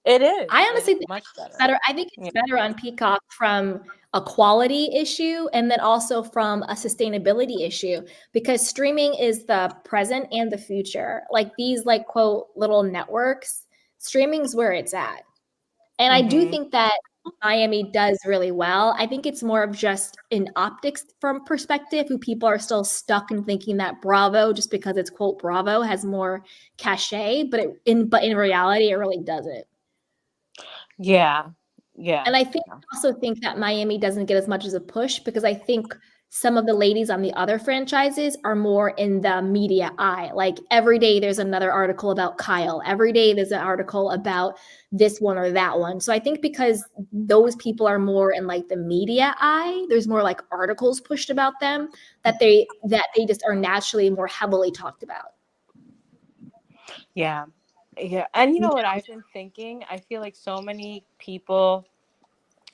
Speaker 4: It is.
Speaker 1: I honestly think
Speaker 4: much
Speaker 1: it's better. I think it's better on Peacock from a quality issue, and then also from a sustainability issue, because streaming is the present and the future. Like, these like quote little networks, streaming's where it's at. And I do think that Miami does really well. I think it's more of just an optics from perspective, who people are still stuck in thinking that Bravo, just because it's quote Bravo, has more cachet, but in reality, it really doesn't.
Speaker 4: Yeah.
Speaker 1: And I also think that Miami doesn't get as much as a push, because I think some of the ladies on the other franchises are more in the media eye. Like, every day there's another article about Kyle. Every day there's an article about this one or that one. So I think because those people are more in like the media eye, there's more like articles pushed about them, that they just are naturally more heavily talked about.
Speaker 4: Yeah. Yeah. And you know what I've been thinking? I feel like so many people,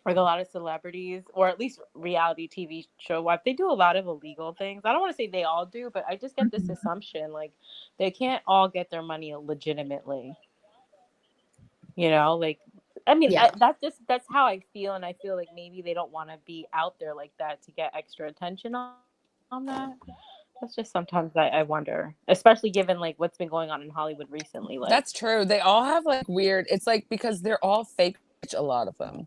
Speaker 4: like a lot of celebrities, or at least reality TV show wives, they do a lot of illegal things. I don't want to say they all do, but I just get this assumption, like, they can't all get their money legitimately. Like, I mean, that's how I feel. And I feel like maybe they don't want to be out there like that to get extra attention on that. That's just sometimes I wonder, especially given like what's been going on in Hollywood recently. Like,
Speaker 2: That's true. They all have like weird. It's like because they're all fake rich, a lot of them,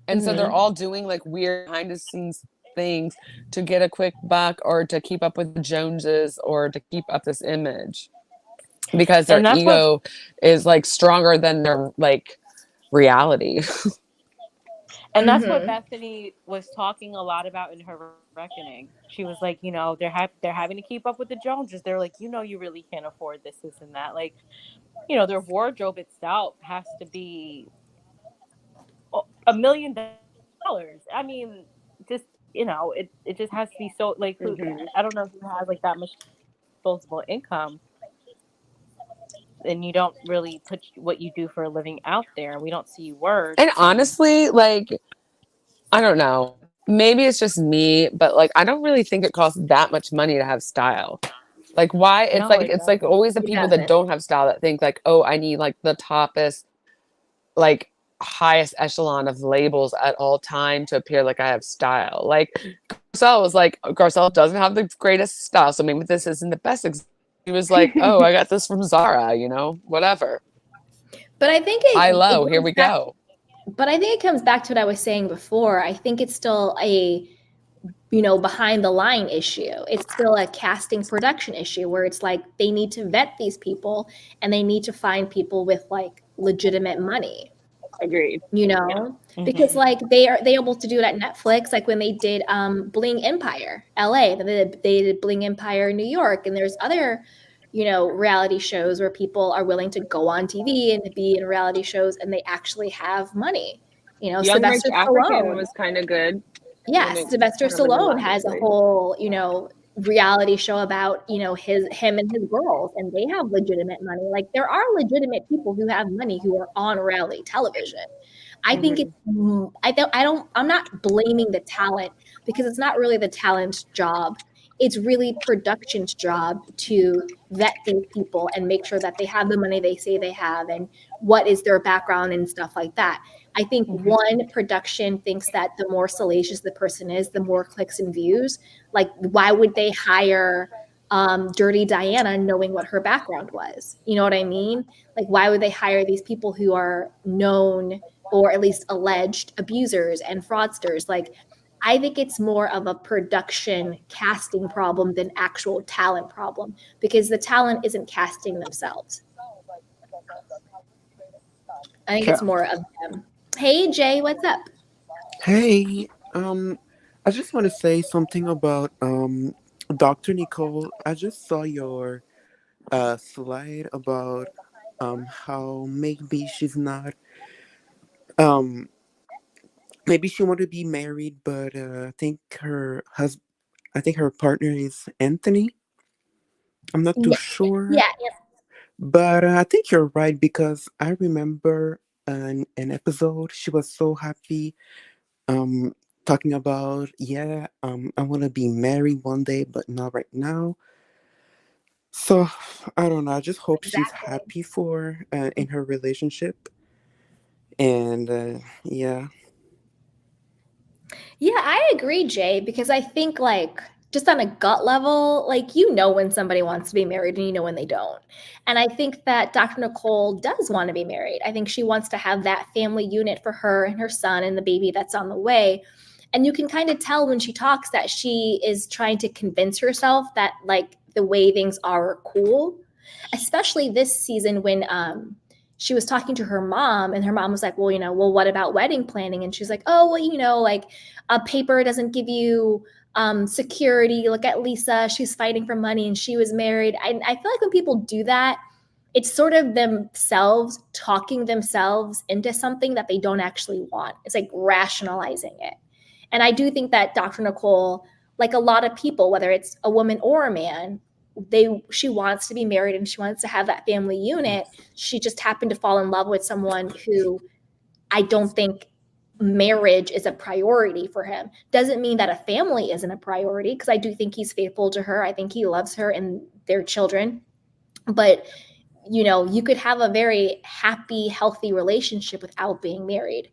Speaker 2: and so they're
Speaker 1: Mhm.
Speaker 2: all doing like weird behind the scenes things to get a quick buck or to keep up with the Joneses or to keep up this image because their
Speaker 4: and that's what
Speaker 2: ego is like stronger than their like reality.
Speaker 4: that's what
Speaker 1: Mhm.
Speaker 4: Bethany was talking a lot about in her reckoning. She was like, you know, they're having to keep up with the Joneses. They're like, you know, you really can't afford this and that. Like, you know, their wardrobe itself has to be $1 million. I mean, just you know, it just has to be so like who
Speaker 3: Mm-hmm.
Speaker 4: I don't know who has like that much disposable income, and you don't really put what you do for a living out there, and we don't see you work.
Speaker 2: And
Speaker 4: And
Speaker 2: honestly, like I don't know. Maybe it's just me, but like I don't really think it costs that much money to have style. Like why
Speaker 4: no, it
Speaker 2: it's like
Speaker 4: doesn't.
Speaker 2: always the
Speaker 1: It
Speaker 2: people that
Speaker 1: doesn't.
Speaker 2: don't have style that think like, "Oh, I need like the toppest like highest echelon of labels at all time to appear like I have style." Like Garcelle was like, Garcelle doesn't have the greatest style, so maybe this isn't the best He was like, "Oh, I got this from Zara, you know, whatever.
Speaker 1: But I think
Speaker 2: High
Speaker 1: it
Speaker 2: low, here
Speaker 1: goes
Speaker 2: we
Speaker 1: back.
Speaker 2: go."
Speaker 1: But I think it comes back to what I was saying before. I think it's still a, behind the line issue. It's still a casting production issue where it's like they need to vet these people and they need to find people with like legitimate money.
Speaker 3: Agreed. Yeah.
Speaker 1: Because
Speaker 4: Mm-hmm.
Speaker 1: like they able to do it at Netflix, like when they did Bling Empire LA, they did Bling Empire New York, and there's other reality shows where people are willing to go on TV and to be in reality shows and they actually have money.
Speaker 3: Young Rich
Speaker 1: Sylvester
Speaker 3: African
Speaker 1: Stallone.
Speaker 3: was kind of good when
Speaker 1: Yes,
Speaker 3: it
Speaker 1: Sylvester
Speaker 3: kind of was in
Speaker 1: Stallone
Speaker 3: that
Speaker 1: has a
Speaker 3: place.
Speaker 1: whole, reality show about, him and his girls, and they have legitimate money. Like there are legitimate people who have money who are on reality television. I think it's
Speaker 3: Mm-hmm.
Speaker 1: I'm not blaming the talent because it's not really the talent's job. It's really production's job to vet these people and make sure that they have the money they say they have and what is their background and stuff like that. I think
Speaker 4: Mm-hmm.
Speaker 1: one production thinks that the more salacious the person is, the more clicks and views. Like, why would they hire Dirty Diana knowing what her background was? You know what I mean? Like, why would they hire these people who are known or at least alleged abusers and fraudsters? Like, I think it's more of a production casting problem than actual talent problem because the talent isn't casting themselves. I think it's
Speaker 5: Yeah.
Speaker 1: more of them. Hey Jay, what's up?
Speaker 5: Hey, I just want to say something about Dr. Nicole. I just saw your slide about how maybe she's not um maybe she wanted to be married, but I think her partner is Anthony. I'm not too
Speaker 1: Yeah,
Speaker 5: sure,
Speaker 1: yeah,
Speaker 5: but I think you're right because I remember an episode she was so happy um talking about, yeah, I want to be married one day but not right now. So I don't know, I just hope she's
Speaker 1: exactly.
Speaker 5: happy for in her relationship. And yeah.
Speaker 1: Yeah, I agree, Jay, because I think like just on a gut level, like when somebody wants to be married and when they don't. And I think that Dr. Nicole does want to be married. I think she wants to have that family unit for her and her son and the baby that's on the way. And you can kind of tell when she talks that she is trying to convince herself that like the way things are cool, especially this season when she was talking to her mom and her mom was like, well, what about wedding planning? And she's like, oh, well, like a paper doesn't give you security. Look at Lisa. She's fighting for money and she was married. I feel like when people do that, it's sort of themselves talking themselves into something that they don't actually want. It's like rationalizing it. And I do think that Dr. Nicole, like a lot of people, whether it's a woman or a man, she wants to be married and she wants to have that family unit. She just happened to fall in love with someone who I don't think marriage is a priority for him. Doesn't mean that a family isn't a priority because I do think he's faithful to her. I think he loves her and their children. But you could have a very happy, healthy relationship without being married.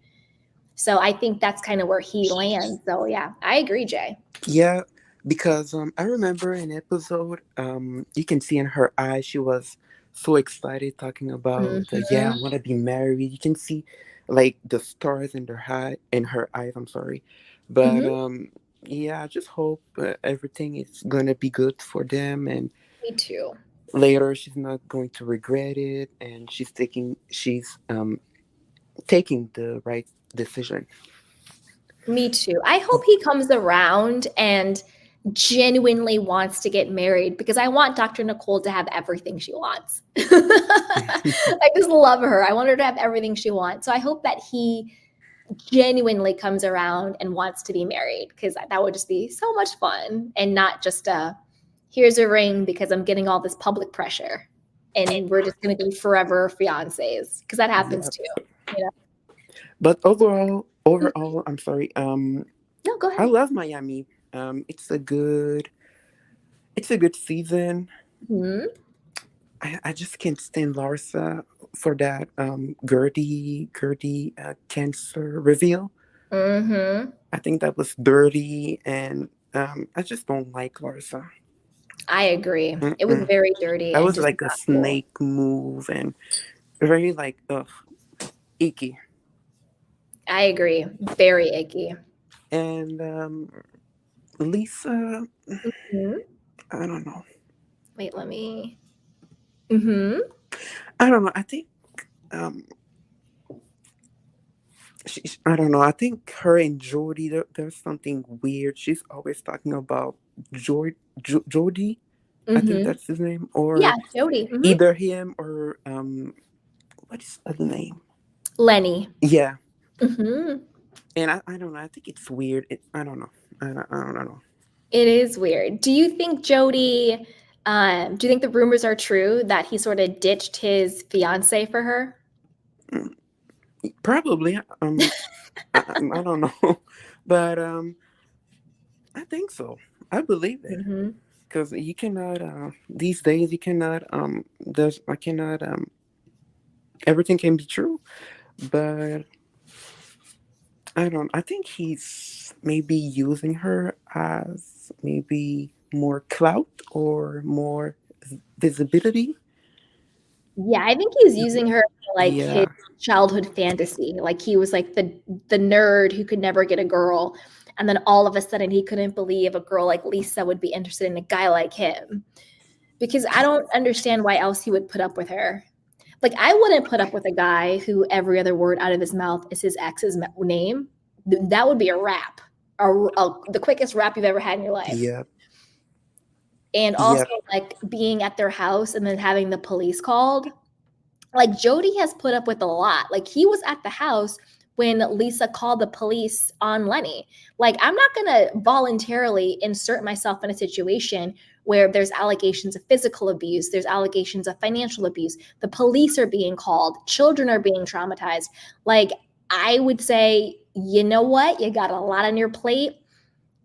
Speaker 1: So I think that's kind of where he lands. So yeah, I agree, Jay.
Speaker 5: Yeah, because I remember an episode, you can see in her eyes she was so excited talking about the, yeah, I
Speaker 1: Mhm.
Speaker 5: want to be married. You can see like the stars in her eyes. I'm sorry, but
Speaker 1: Mhm.
Speaker 5: yeah, I just hope everything is gonna be good for them, and
Speaker 1: Me too.
Speaker 5: later she's not going to regret it, and she's taking the right decision.
Speaker 1: Me too. I hope he comes around and genuinely wants to get married because I want Dr. Nicole to have everything she wants. I just love her. I want her to have everything she wants. So I hope that he genuinely comes around and wants to be married because that would just be so much fun and not just here's a ring because I'm getting all this public pressure and we're just going to be forever fiancés because that happens
Speaker 5: Yeah,
Speaker 1: too. You know?
Speaker 5: but overall,
Speaker 1: Mhm.
Speaker 5: I'm sorry.
Speaker 1: No, go
Speaker 5: I
Speaker 1: ahead.
Speaker 5: love Miami. It's a good season.
Speaker 1: Mhm.
Speaker 5: I just can't stand Larsa for that Gertie cancer reveal.
Speaker 1: Mhm.
Speaker 5: I think that was dirty, and I just don't like Larsa.
Speaker 1: I agree. It was
Speaker 5: Mm-mm.
Speaker 1: very dirty
Speaker 5: That
Speaker 1: and
Speaker 5: was
Speaker 1: just
Speaker 5: like a
Speaker 1: not cool.
Speaker 5: snake move and very like icky.
Speaker 1: I agree. Very icky.
Speaker 5: And Lisa,
Speaker 1: Mhm.
Speaker 5: I don't know.
Speaker 1: Wait, let me. Mhm.
Speaker 5: I don't know. I think um I don't know. I think her and Jordy, there's something weird. She's always talking about Jordy. I think
Speaker 1: Mhm.
Speaker 5: that's his name,
Speaker 1: Yeah,
Speaker 5: or
Speaker 1: Jody. Mhm.
Speaker 5: either him or what is the other name?
Speaker 1: Lenny.
Speaker 5: Yeah,
Speaker 1: Mhm.
Speaker 5: and I don't know. I think it's weird. I don't know. I don't know.
Speaker 1: It is weird. Do you think Jody? Do you think the rumors are true that he sort of ditched his fiance for her?
Speaker 5: Mm, Probably. I don't know, but I think so. I believe it
Speaker 1: Mhm.
Speaker 5: because you cannot. These days, you cannot. There's. I cannot. Everything can be true, but I don't. I think he's maybe using her as maybe more clout or more visibility.
Speaker 1: Yeah, I think he's using her for, like, his
Speaker 5: Yeah,
Speaker 1: childhood fantasy, like, he was, like, the nerd who could never get a girl, and then all of a sudden, he couldn't believe a girl like Lisa would be interested in a guy like him, because I don't understand why else he would put up with her. Like, I wouldn't put up with a guy who every other word out of his mouth is his ex's name. That would be a wrap, the quickest wrap you've ever had in your life.
Speaker 5: yeah,
Speaker 1: And also,
Speaker 5: yeah,
Speaker 1: like, being at their house and then having the police called. Like, Jody has put up with a lot. Like, he was at the house when Lisa called the police on Lenny. Like, I'm not gonna voluntarily insert myself in a situation where there's allegations of physical abuse, there's allegations of financial abuse, the police are being called, children are being traumatized. Like, I would say, you know what? You got a lot on your plate.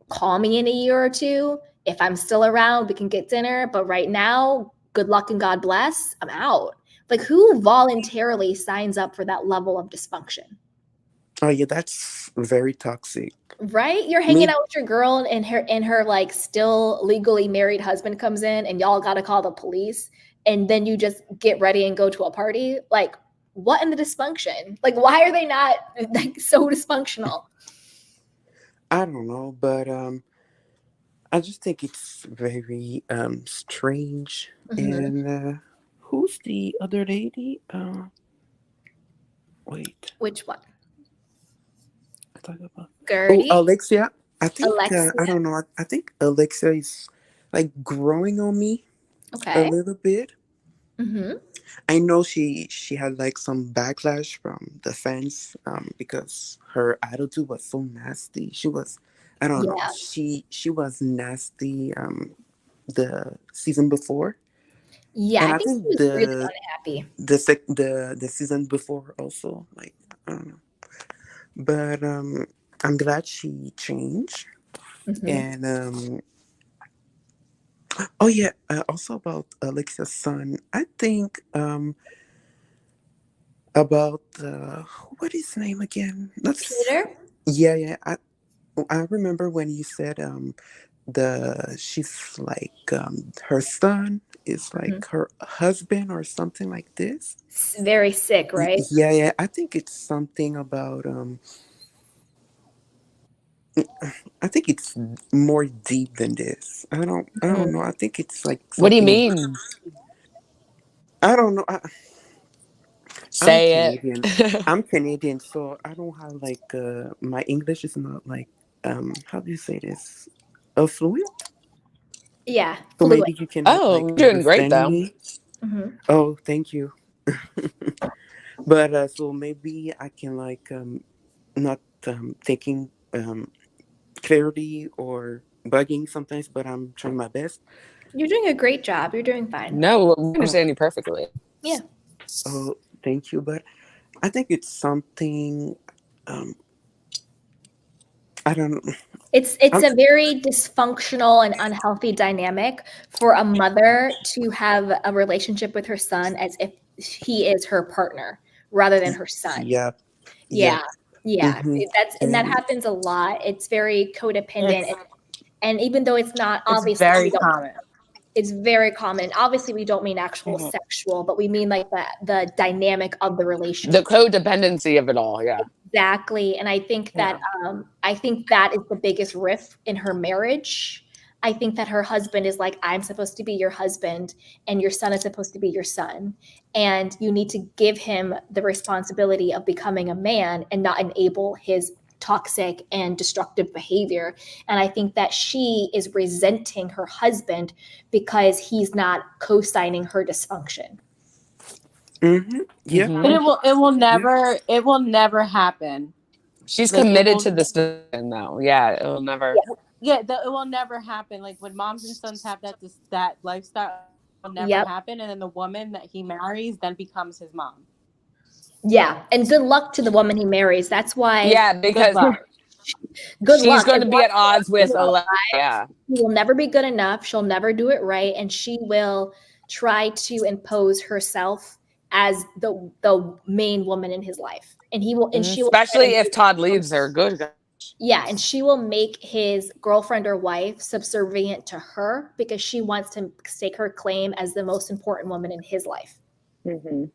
Speaker 1: Call me in a year or two. If I'm still around, we can get dinner. But right now, good luck and God bless. I'm out. Like, who voluntarily signs up for that level of dysfunction?
Speaker 5: oh yeah. That's very toxic.
Speaker 1: Right? You're hanging
Speaker 5: Me,
Speaker 1: out with your girl and her like still legally married husband comes in and y'all got to call the police and then you just get ready and go to a party. Like, what in the dysfunction? Like, why are they not like so dysfunctional?
Speaker 5: I don't know, but I just think it's very strange.
Speaker 1: Mhm.
Speaker 5: And who's the other lady? Wait,
Speaker 1: Which one?
Speaker 5: I talk about. Oh,
Speaker 1: Gertie?
Speaker 5: Alexia. I think I
Speaker 1: Alexia?
Speaker 5: don't know. I think Alexia is like growing on me a
Speaker 1: Okay.
Speaker 5: little bit.
Speaker 1: Mhm.
Speaker 5: I know she had like some backlash from the fans because her attitude was so nasty. She was, I don't know.
Speaker 1: Yeah.
Speaker 5: She was nasty the season before,
Speaker 1: Yeah,
Speaker 5: and
Speaker 1: I
Speaker 5: I
Speaker 1: think she
Speaker 5: think
Speaker 1: was really unhappy.
Speaker 5: the season before also, like, I don't know. But I'm glad she changed.
Speaker 1: Mhm.
Speaker 5: And oh yeah, also about Alexia's son. I think about what is his name again? That's
Speaker 1: Peter?
Speaker 5: yeah, yeah. I remember when you said she's like her son is like her husband or something like this.
Speaker 1: Very sick, right?
Speaker 5: Yeah, yeah. I think it's something about I think it's more deep than this. I don't know. I think it's like
Speaker 2: What do you
Speaker 5: something.
Speaker 2: mean?
Speaker 5: I don't know. I'm
Speaker 2: Say
Speaker 5: Canadian.
Speaker 2: it.
Speaker 5: I'm Canadian, so I don't have like my English is not like how do you say this? Fluent.
Speaker 1: Yeah,
Speaker 5: So
Speaker 1: fluid.
Speaker 5: maybe you cannot
Speaker 2: Oh,
Speaker 5: like
Speaker 2: you're doing great
Speaker 5: understand
Speaker 2: though.
Speaker 5: me.
Speaker 1: Hmm.
Speaker 5: Oh, thank you. But so maybe I can like not taking clarity or bugging sometimes, but I'm trying my best.
Speaker 1: You're doing a great job. You're doing fine.
Speaker 2: No, we
Speaker 5: Oh,
Speaker 2: understand you perfectly.
Speaker 1: Yeah.
Speaker 5: oh, thank you. But I think it's something. Um, I don't.
Speaker 1: It's
Speaker 5: I'm.
Speaker 1: a very dysfunctional and unhealthy dynamic for a mother to have a relationship with her son as if he is her partner rather than her son.
Speaker 5: Yeah. Yeah.
Speaker 1: Yeah. Yeah.
Speaker 5: Mm-hmm.
Speaker 1: That's and that
Speaker 5: And
Speaker 1: happens a lot. It's very codependent.
Speaker 4: It's
Speaker 1: And even though it's not
Speaker 4: it's
Speaker 1: obviously we
Speaker 4: very
Speaker 1: don't
Speaker 4: common.
Speaker 1: it's very common. Obviously we don't mean actual
Speaker 4: Mhm.
Speaker 1: sexual, but we mean like the dynamic of the
Speaker 2: The
Speaker 1: relationship.
Speaker 2: codependency of it all, yeah.
Speaker 1: Exactly, and
Speaker 4: Yeah.
Speaker 1: I think that is the biggest rift in her marriage. I think that her husband is like, "I'm supposed to be your husband, and your son is supposed to be your son, and you need to give him the responsibility of becoming a man and not enable his toxic and destructive behavior." And I think that she is resenting her husband because he's not co-signing her dysfunction.
Speaker 5: mm-hmm. Yeah.
Speaker 4: But
Speaker 2: Hmm.
Speaker 5: Yeah.
Speaker 4: it will never happen.
Speaker 2: She's
Speaker 4: Like it
Speaker 2: committed
Speaker 4: will
Speaker 2: to this decision, though. Yeah, it'll never.
Speaker 4: it will never happen. Like when moms and sons have that lifestyle, it will never
Speaker 1: Yep.
Speaker 4: happen. And then the woman that he marries then becomes his mom.
Speaker 1: Yeah, and good luck to the woman he marries. That's why
Speaker 2: Yeah,
Speaker 4: Good
Speaker 2: because
Speaker 4: luck.
Speaker 1: good
Speaker 2: she's
Speaker 1: luck.
Speaker 2: going
Speaker 1: And
Speaker 2: to be
Speaker 1: once
Speaker 2: at odds
Speaker 1: she's
Speaker 2: with
Speaker 1: alive,
Speaker 2: Yeah.
Speaker 1: she will never be good enough. She'll never do it right, and she will try to impose herself as the main woman in his life. And he will, and
Speaker 2: Mhm.
Speaker 1: she will try
Speaker 2: Especially
Speaker 1: to
Speaker 2: if
Speaker 1: make,
Speaker 2: Todd leaves her. Good.
Speaker 1: yeah, and she will make his girlfriend or wife subservient to her because she wants to stake her claim as the most important woman in his life.
Speaker 3: Mm-hmm.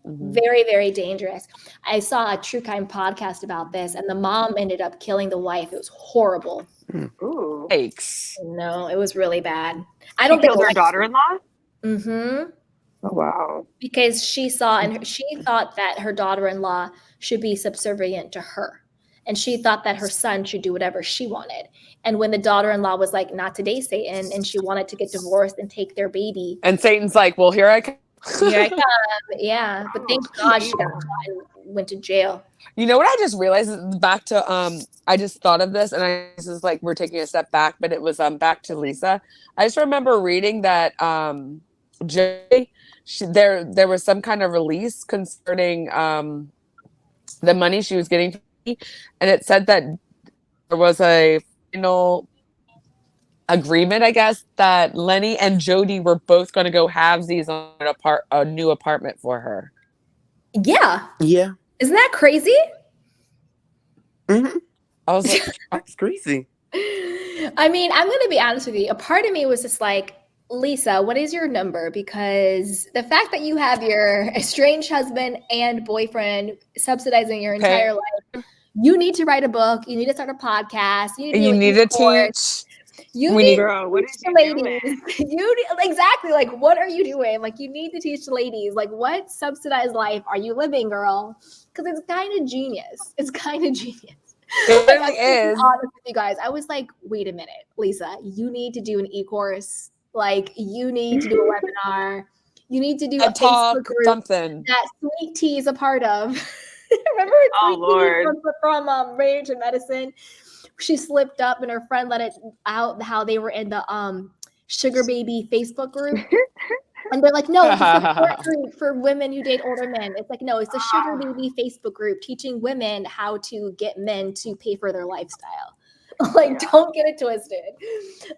Speaker 2: Mhm.
Speaker 1: Very, very dangerous. I saw a true crime podcast about this, and the mom ended up killing the wife. It was horrible.
Speaker 3: Ooh.
Speaker 2: Yikes.
Speaker 1: No, it was really bad. I
Speaker 3: She
Speaker 1: don't think
Speaker 3: killed her daughter-in-law?
Speaker 1: Mm-hmm.
Speaker 3: Oh, wow.
Speaker 1: Because she saw and she thought that her daughter-in-law should be subservient to her. And she thought that her son should do whatever she wanted. And when the daughter-in-law was like, not today, Satan, and she wanted to get divorced and take their baby,
Speaker 2: And Satan's like, well, here I come.
Speaker 1: here I come. Yeah. But thank
Speaker 3: Oh,
Speaker 1: God she got
Speaker 3: evil.
Speaker 1: caught and went to jail.
Speaker 2: You know what I just realized? Back to I just thought of this, and this is like we're taking a step back, but it was back to Lisa. I just remember reading that Gertie, there was some kind of release concerning the money she was getting, and it said that there was a final agreement, I guess, that Lenny and Jody were both going to go halvesies on a new apartment for her.
Speaker 1: Yeah.
Speaker 5: Yeah.
Speaker 1: Isn't that crazy?
Speaker 5: Mm-hmm.
Speaker 2: I was like,
Speaker 5: That's crazy.
Speaker 1: I mean, I'm going to be honest with you. A part of me was just like, Lisa, what is your number? Because the fact that you have your estranged husband and boyfriend subsidizing your entire life, you need to write a book. You need to start a podcast. You need to do
Speaker 2: you
Speaker 1: an
Speaker 2: need to
Speaker 1: e-course.
Speaker 2: teach.
Speaker 1: You
Speaker 2: We
Speaker 1: need
Speaker 2: need
Speaker 1: to
Speaker 3: Bro, what
Speaker 1: teach
Speaker 3: is
Speaker 1: the
Speaker 3: you
Speaker 1: ladies.
Speaker 3: doing?
Speaker 1: You exactly like what are you doing? Like you need to teach the ladies. Like what subsidized life are you living, girl? Because it's kind of genius. It's kind of genius.
Speaker 2: It
Speaker 1: Like
Speaker 2: really
Speaker 1: I'm gonna be
Speaker 2: is.
Speaker 1: honest with you guys. I was like, wait a minute, Lisa, you need to do an e-course. Like you need to do a webinar. You need to do a
Speaker 2: A
Speaker 1: Facebook
Speaker 2: talk,
Speaker 1: group
Speaker 2: something.
Speaker 1: that Sweet Tea is a part of. Remember
Speaker 3: Oh,
Speaker 1: Sweet Tea
Speaker 3: Lord.
Speaker 1: from Rage and Medicine? She slipped up and her friend let it out how they were in the sugar baby Facebook group. And they're like, no, it's a support group for women who date older men. It's like, no, it's a sugar baby Facebook group teaching women how to get men to pay for their lifestyle. Like, don't get it twisted.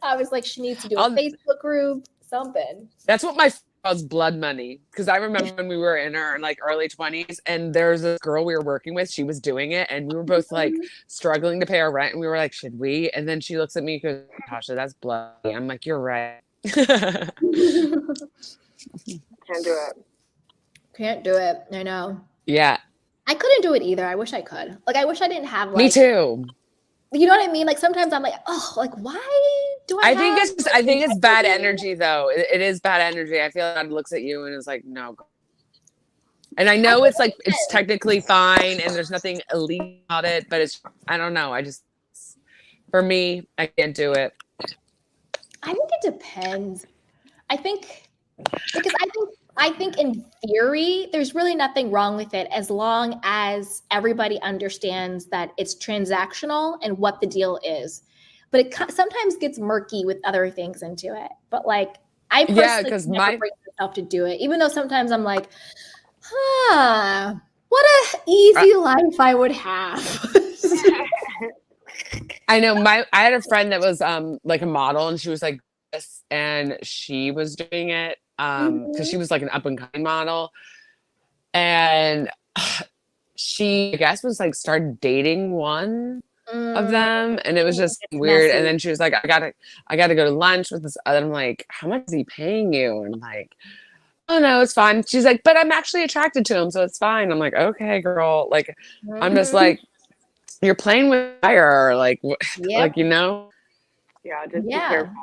Speaker 1: I was like, she needs to do a
Speaker 2: I'll-
Speaker 1: Facebook group, something.
Speaker 2: That's what my calls blood money. Because I remember when we were in our like early 20s, and there was this girl we were working with. She was doing it, and we were both like struggling to pay our rent, and we were like, "Should we?" And then she looks at me and goes, "Tasha, that's blood." I'm like, "You're right."
Speaker 3: Can't do it.
Speaker 1: Can't do it. I know.
Speaker 2: Yeah,
Speaker 1: I couldn't do it either. I wish I could. Like, I wish I didn't have like.
Speaker 2: me too.
Speaker 1: You know what I mean? Like sometimes I'm like, oh, like why do I?
Speaker 2: I think it's bad energy though. It is bad energy. I feel like God looks at you and is like, no. And I know it's like it's technically fine and there's nothing illegal about it, but it's I don't know. For me, I can't do it.
Speaker 1: I think it depends. I think in theory, there's really nothing wrong with it as long as everybody understands that it's transactional and what the deal is. But it sometimes gets murky with other things into it. But like, I personally never bring myself to do it, even though sometimes I'm like, what a easy life I would have.
Speaker 2: I know I had a friend that was like a model and she was like this and she was doing it because she was like an up and coming model and she I guess was like started dating one of them and it was just weird messy. And then she was like I gotta go to lunch with this other. I'm like, how much is he paying you? And I'm like, oh no, it's fine. She's like, but I'm actually attracted to him, so it's fine. I'm like, okay, girl. Like I'm just like, you're playing with fire, like like you know.
Speaker 3: Yeah, just be careful.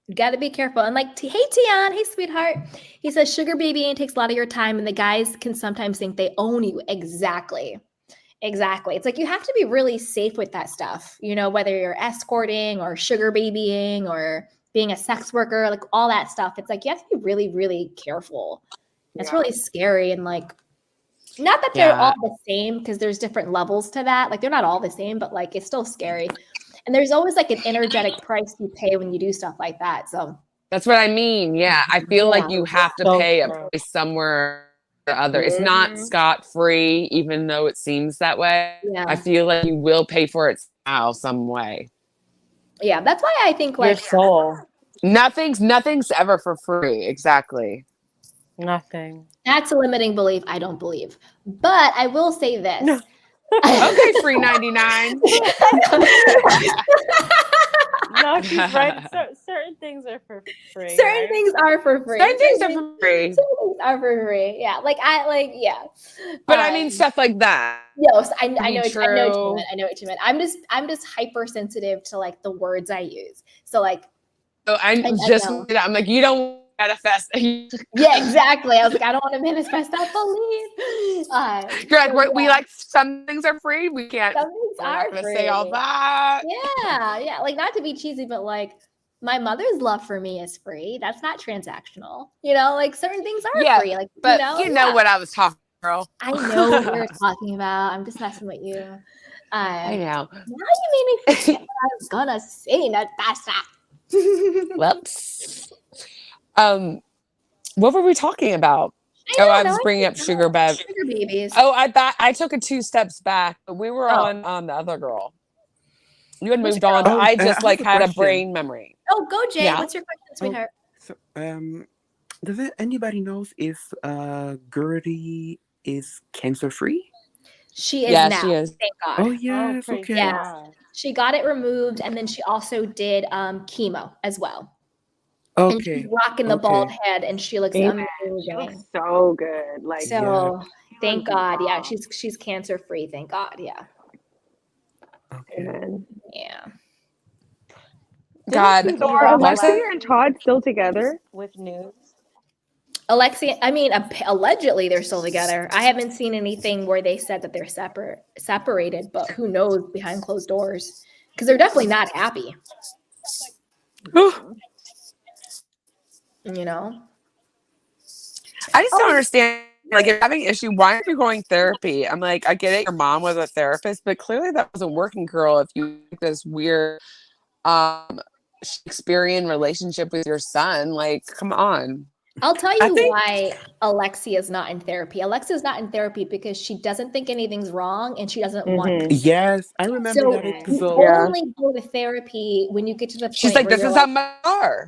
Speaker 1: You got to be careful. And like, hey, Tian, hey, sweetheart. He says sugar babying takes a lot of your time and the guys can sometimes think they own you. Exactly. It's like you have to be really safe with that stuff, you know, whether you're escorting or sugar babying or being a sex worker, like all that stuff. It's like you have to be really, really careful. It's really scary. And like, not that they're all the same because there's different levels to that. Like they're not all the same, but like it's still scary. And there's always like an energetic price you pay when you do stuff like that. So
Speaker 2: that's what I mean. Yeah. I feel like you have to pay a price somewhere or other. It's not scot-free, even though it seems that way. Yeah. I feel like you will pay for it somehow, some way.
Speaker 1: Yeah. That's why I think like
Speaker 4: your soul.
Speaker 2: Nothing's ever for free. Exactly.
Speaker 4: Nothing.
Speaker 1: That's a limiting belief. I don't believe. But I will say this.
Speaker 2: No. Okay, free 99.
Speaker 4: No, she's right. Certain things are for free.
Speaker 1: Certain things are for free.
Speaker 2: Certain things are for free.
Speaker 1: Certain things are for free. Yeah, yeah.
Speaker 2: But I mean stuff like that.
Speaker 1: Yes, I know what you meant. I'm just hypersensitive to like the words I use. So like,
Speaker 2: I'm like, you don't manifest.
Speaker 1: Yeah, exactly. I was like, I don't want to manifest that belief.
Speaker 2: You're like, we like some things are free. We can't.
Speaker 1: Some things are free.
Speaker 2: Say all that.
Speaker 1: Yeah. Like not to be cheesy, but like my mother's love for me is free. That's not transactional. You know, like certain things are free. Like,
Speaker 2: but you know what I was talking about.
Speaker 1: I know what we were talking about. I'm just messing with you.
Speaker 2: I know.
Speaker 1: Now you made me forget what I was gonna say, Natasha.
Speaker 2: Whoops. What were we talking about? I was bringing up sugar
Speaker 1: babies.
Speaker 2: Oh, I took it 2 steps back, but we were on the other girl. You had moved on. I just had a brain memory.
Speaker 1: Oh, go Jay. Yeah. What's your question, sweetheart?
Speaker 5: So, does anybody knows if Gertie is cancer free?
Speaker 1: She is now.
Speaker 2: She is.
Speaker 1: Thank God.
Speaker 5: Oh yes, okay.
Speaker 1: Yeah. She got it removed, and then she also did chemo as well.
Speaker 5: Okay.
Speaker 1: And she's rocking the bald head, and she looks amazing.
Speaker 3: She looks so good. Like
Speaker 1: thank God. Yeah, she's cancer free. Thank God. Yeah.
Speaker 5: Okay.
Speaker 1: Yeah.
Speaker 2: God.
Speaker 3: So are Alexia and Todd still together?
Speaker 4: With news?
Speaker 1: Alexia, I mean, allegedly they're still together. I haven't seen anything where they said that they're separated, but who knows behind closed doors? Because they're definitely not happy. You know?
Speaker 2: I just don't understand. Like, if you're having an issue, why aren't you going therapy? I'm like, I get it, your mom was a therapist, but clearly that wasn't working, girl. If you have this weird Shakespearean relationship with your son, like, come on.
Speaker 1: I'll tell you why Alexia is not in therapy. Alexia is not in therapy because she doesn't think anything's wrong and she doesn't want to.
Speaker 5: Yes, I remember that.
Speaker 1: You only go to therapy when you get to the point
Speaker 2: She's like, this is how much are.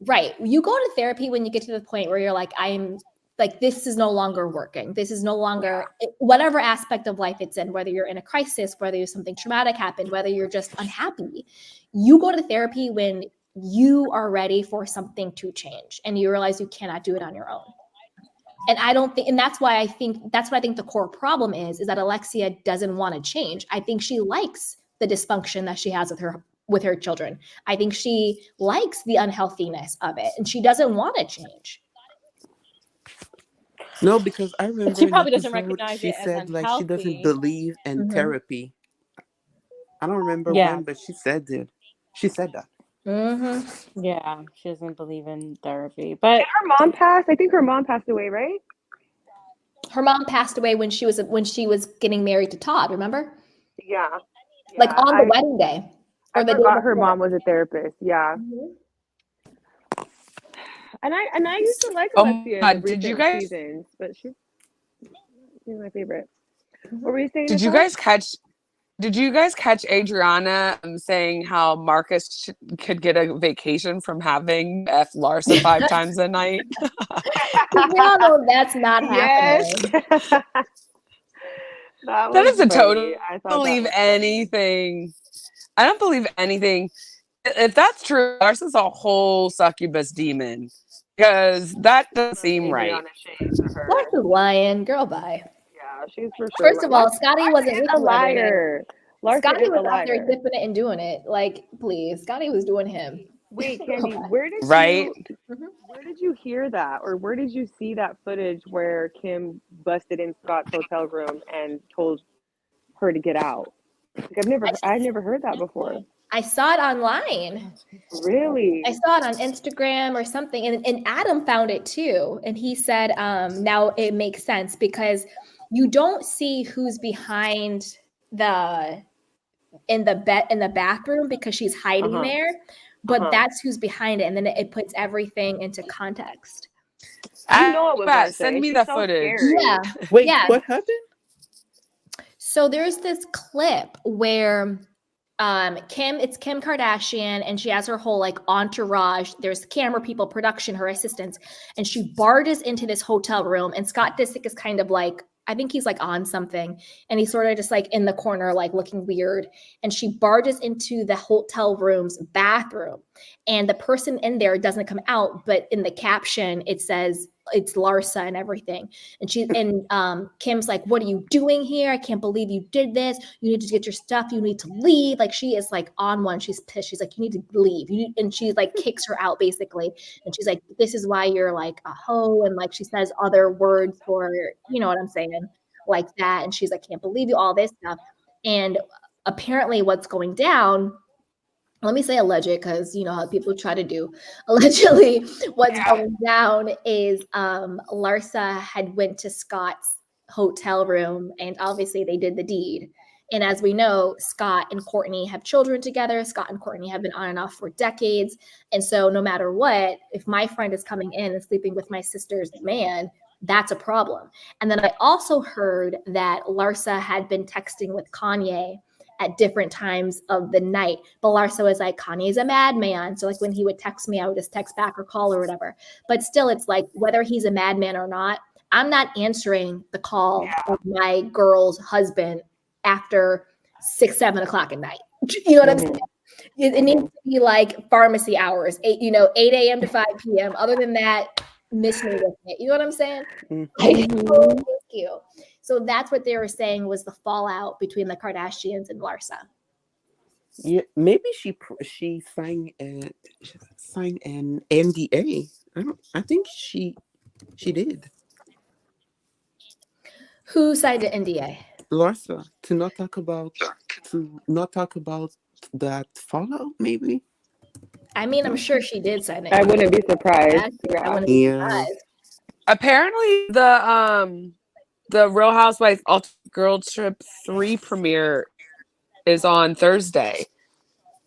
Speaker 1: Right. You go to therapy when you get to the point where you're like, I'm like, this is no longer working. This is no longer whatever aspect of life it's in, whether you're in a crisis, whether something traumatic happened, whether you're just unhappy. You go to therapy when you are ready for something to change and you realize you cannot do it on your own. And I don't think, and that's what I think the core problem is that Alexia doesn't want to change. I think she likes the dysfunction that she has with her children. I think she likes the unhealthiness of it and she doesn't want to change.
Speaker 5: No, because I remember
Speaker 4: She
Speaker 5: an
Speaker 4: probably doesn't
Speaker 5: episode
Speaker 4: recognize
Speaker 5: she
Speaker 4: it as
Speaker 5: said like she doesn't
Speaker 4: unhealthy.
Speaker 5: believe in
Speaker 1: Mhm.
Speaker 5: therapy. I don't remember
Speaker 4: Yeah.
Speaker 5: when, but she said it. She said that.
Speaker 1: Mm-hmm.
Speaker 4: Yeah, she doesn't believe in therapy. But
Speaker 3: Her mom passed. I think her mom passed away, right?
Speaker 1: Her mom passed away when she was getting married to Todd, remember?
Speaker 3: Yeah.
Speaker 1: Like
Speaker 3: Yeah.
Speaker 1: on the wedding day.
Speaker 3: I
Speaker 1: Or the day
Speaker 3: forgot her
Speaker 1: before.
Speaker 3: mom was a therapist. Yeah.
Speaker 1: Mhm.
Speaker 3: And I used to like
Speaker 2: Oh my
Speaker 3: Alexia in
Speaker 2: God,
Speaker 3: the recent seasons, but she's my favorite. What were you saying,
Speaker 2: did you
Speaker 3: Nicole?
Speaker 2: guys catch Adriana saying how Marcus could get a vacation from having F Larsa 5 times a night?
Speaker 1: We all know that's not
Speaker 3: Yes.
Speaker 1: happening.
Speaker 3: That
Speaker 2: That
Speaker 3: was
Speaker 2: is a total.
Speaker 3: funny. I
Speaker 2: I
Speaker 3: thought
Speaker 2: don't
Speaker 3: that
Speaker 2: believe
Speaker 3: was funny.
Speaker 2: anything. I don't believe anything. If that's true, Larsa's a whole succubus demon because that doesn't seem right.
Speaker 3: Adriana shade for her.
Speaker 1: Larsa's lying. Girl, bye.
Speaker 3: Yeah, she's for sure.
Speaker 1: First of all, Scotty wasn't with
Speaker 3: a
Speaker 1: you every night.
Speaker 3: liar. Larsa
Speaker 1: Scotty
Speaker 3: is a
Speaker 1: was out there
Speaker 3: liar.
Speaker 1: dipping it and doing it. Like, please. Scotty was doing him.
Speaker 3: Wait, Candy, where did
Speaker 2: Right?
Speaker 3: you hear that, or where did you see that footage where Kim busted in Scott's hotel room and told her to get out? Like, I've never heard that before.
Speaker 1: I saw it online.
Speaker 3: Really?
Speaker 1: I saw it on Instagram or something. And Adam found it too. And he said, now it makes sense because you don't see who's behind in the bathroom because she's hiding there, but that's who's behind it. And then it puts everything into context.
Speaker 3: You know it was Larsa.
Speaker 2: Send me
Speaker 3: She's
Speaker 2: the
Speaker 3: so
Speaker 2: footage.
Speaker 3: scary.
Speaker 1: Yeah.
Speaker 5: Wait,
Speaker 1: Yeah.
Speaker 5: what happened?
Speaker 1: So there's this clip where it's Kim Kardashian and she has her whole like entourage. There's camera people, production, her assistants, and she barges into this hotel room and Scott Disick is kind of like, I think he's like on something and he's sort of just like in the corner, like looking weird. And she barges into the hotel room's bathroom and the person in there doesn't come out, but in the caption, it says it's Larsa and everything. And Kim's like, what are you doing here? I can't believe you did this. You need to get your stuff. You need to leave. Like she is like on one. She's pissed. She's like, you need to leave. And she like kicks her out basically. And she's like, this is why you're like a hoe. And like she says other words for, you know what I'm saying? Like that. And she's like, can't believe you, all this stuff. And apparently what's going down, let me say alleged because you know how people try to do. Allegedly, what's going down is Larsa had went to Scott's hotel room and obviously they did the deed. And as we know, Scott and Courtney have children together. Scott and Courtney have been on and off for decades. And so no matter what, if my friend is coming in and sleeping with my sister's man, that's a problem. And then I also heard that Larsa had been texting with Kanye at different times of the night. But Larsa was like, Kanye's a madman. So like when he would text me, I would just text back or call or whatever. But still, it's like whether he's a madman or not, I'm not answering the call of my girl's husband after 6, 7 o'clock at night. You know what I'm saying? It needs to be like pharmacy hours, 8 a.m. to 5 p.m. Other than that, miss me with it. You know what I'm saying? Thank you. So that's what they were saying was the fallout between the Kardashians and Larsa.
Speaker 5: Yeah, maybe she signed an NDA. I think she did.
Speaker 1: Who signed an NDA?
Speaker 5: Larsa, to not talk about that fallout. Maybe.
Speaker 1: I mean, I'm sure she did sign it.
Speaker 3: I wouldn't be surprised.
Speaker 1: I wouldn't be surprised.
Speaker 2: Apparently, the Real Housewives Ultimate Girl Trip 3 premiere is on Thursday.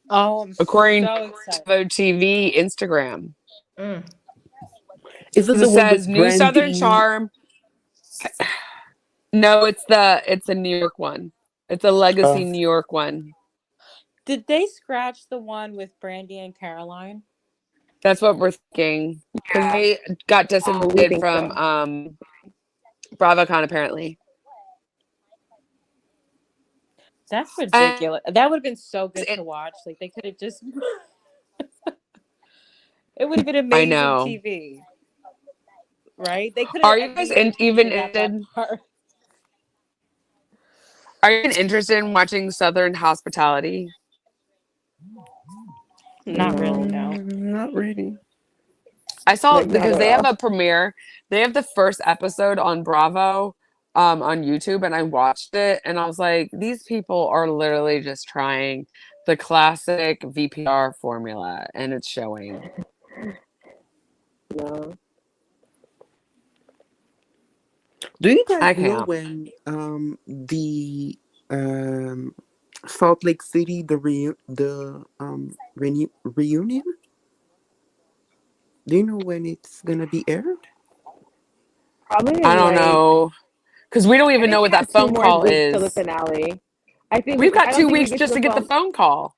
Speaker 4: Oh, I'm
Speaker 2: according
Speaker 4: so
Speaker 2: to
Speaker 4: excited.
Speaker 2: TV Instagram.
Speaker 5: Is it the one
Speaker 2: says
Speaker 5: with
Speaker 2: New
Speaker 5: Brandy?
Speaker 2: Southern Charm. No, it's a New York one. It's a Legacy New York one.
Speaker 4: Did they scratch the one with Brandy and Caroline?
Speaker 2: That's what we're thinking. Because they got
Speaker 3: we
Speaker 2: disinvited
Speaker 3: think
Speaker 2: from
Speaker 3: so.
Speaker 2: BravoCon apparently.
Speaker 4: That's
Speaker 2: And
Speaker 4: ridiculous. That would have been so good to watch. Like they could have just. It would have been
Speaker 2: I
Speaker 4: amazing
Speaker 2: know.
Speaker 4: TV, right? They could have
Speaker 2: Are you
Speaker 4: at
Speaker 2: guys
Speaker 4: least
Speaker 2: even
Speaker 4: included that
Speaker 2: interested?
Speaker 4: part.
Speaker 2: Are you even interested in watching Southern Hospitality?
Speaker 4: Not really, no.
Speaker 5: Not really.
Speaker 2: I saw
Speaker 3: Like, not
Speaker 2: because
Speaker 3: at
Speaker 2: they have
Speaker 3: all.
Speaker 2: a premiere. They have the first episode on Bravo on YouTube, and I watched it and I was like, these people are literally just trying the classic VPR formula and it's showing.
Speaker 3: No.
Speaker 5: Do you guys
Speaker 2: I
Speaker 5: know
Speaker 2: can't.
Speaker 5: when the um Salt Lake City reunion? Do you know when it's gonna be aired?
Speaker 3: Probably
Speaker 2: I
Speaker 3: in
Speaker 2: don't
Speaker 3: like,
Speaker 2: know. Because we don't
Speaker 3: I
Speaker 2: even
Speaker 3: think
Speaker 2: know
Speaker 3: we
Speaker 2: what that
Speaker 3: have 2
Speaker 2: phone
Speaker 3: more
Speaker 2: call
Speaker 3: weeks till the
Speaker 2: is.
Speaker 3: finale.
Speaker 2: We've got
Speaker 3: I don't
Speaker 2: 2
Speaker 3: think we
Speaker 2: weeks
Speaker 3: get to
Speaker 2: just
Speaker 3: the
Speaker 2: to get the
Speaker 3: phone.
Speaker 2: phone call.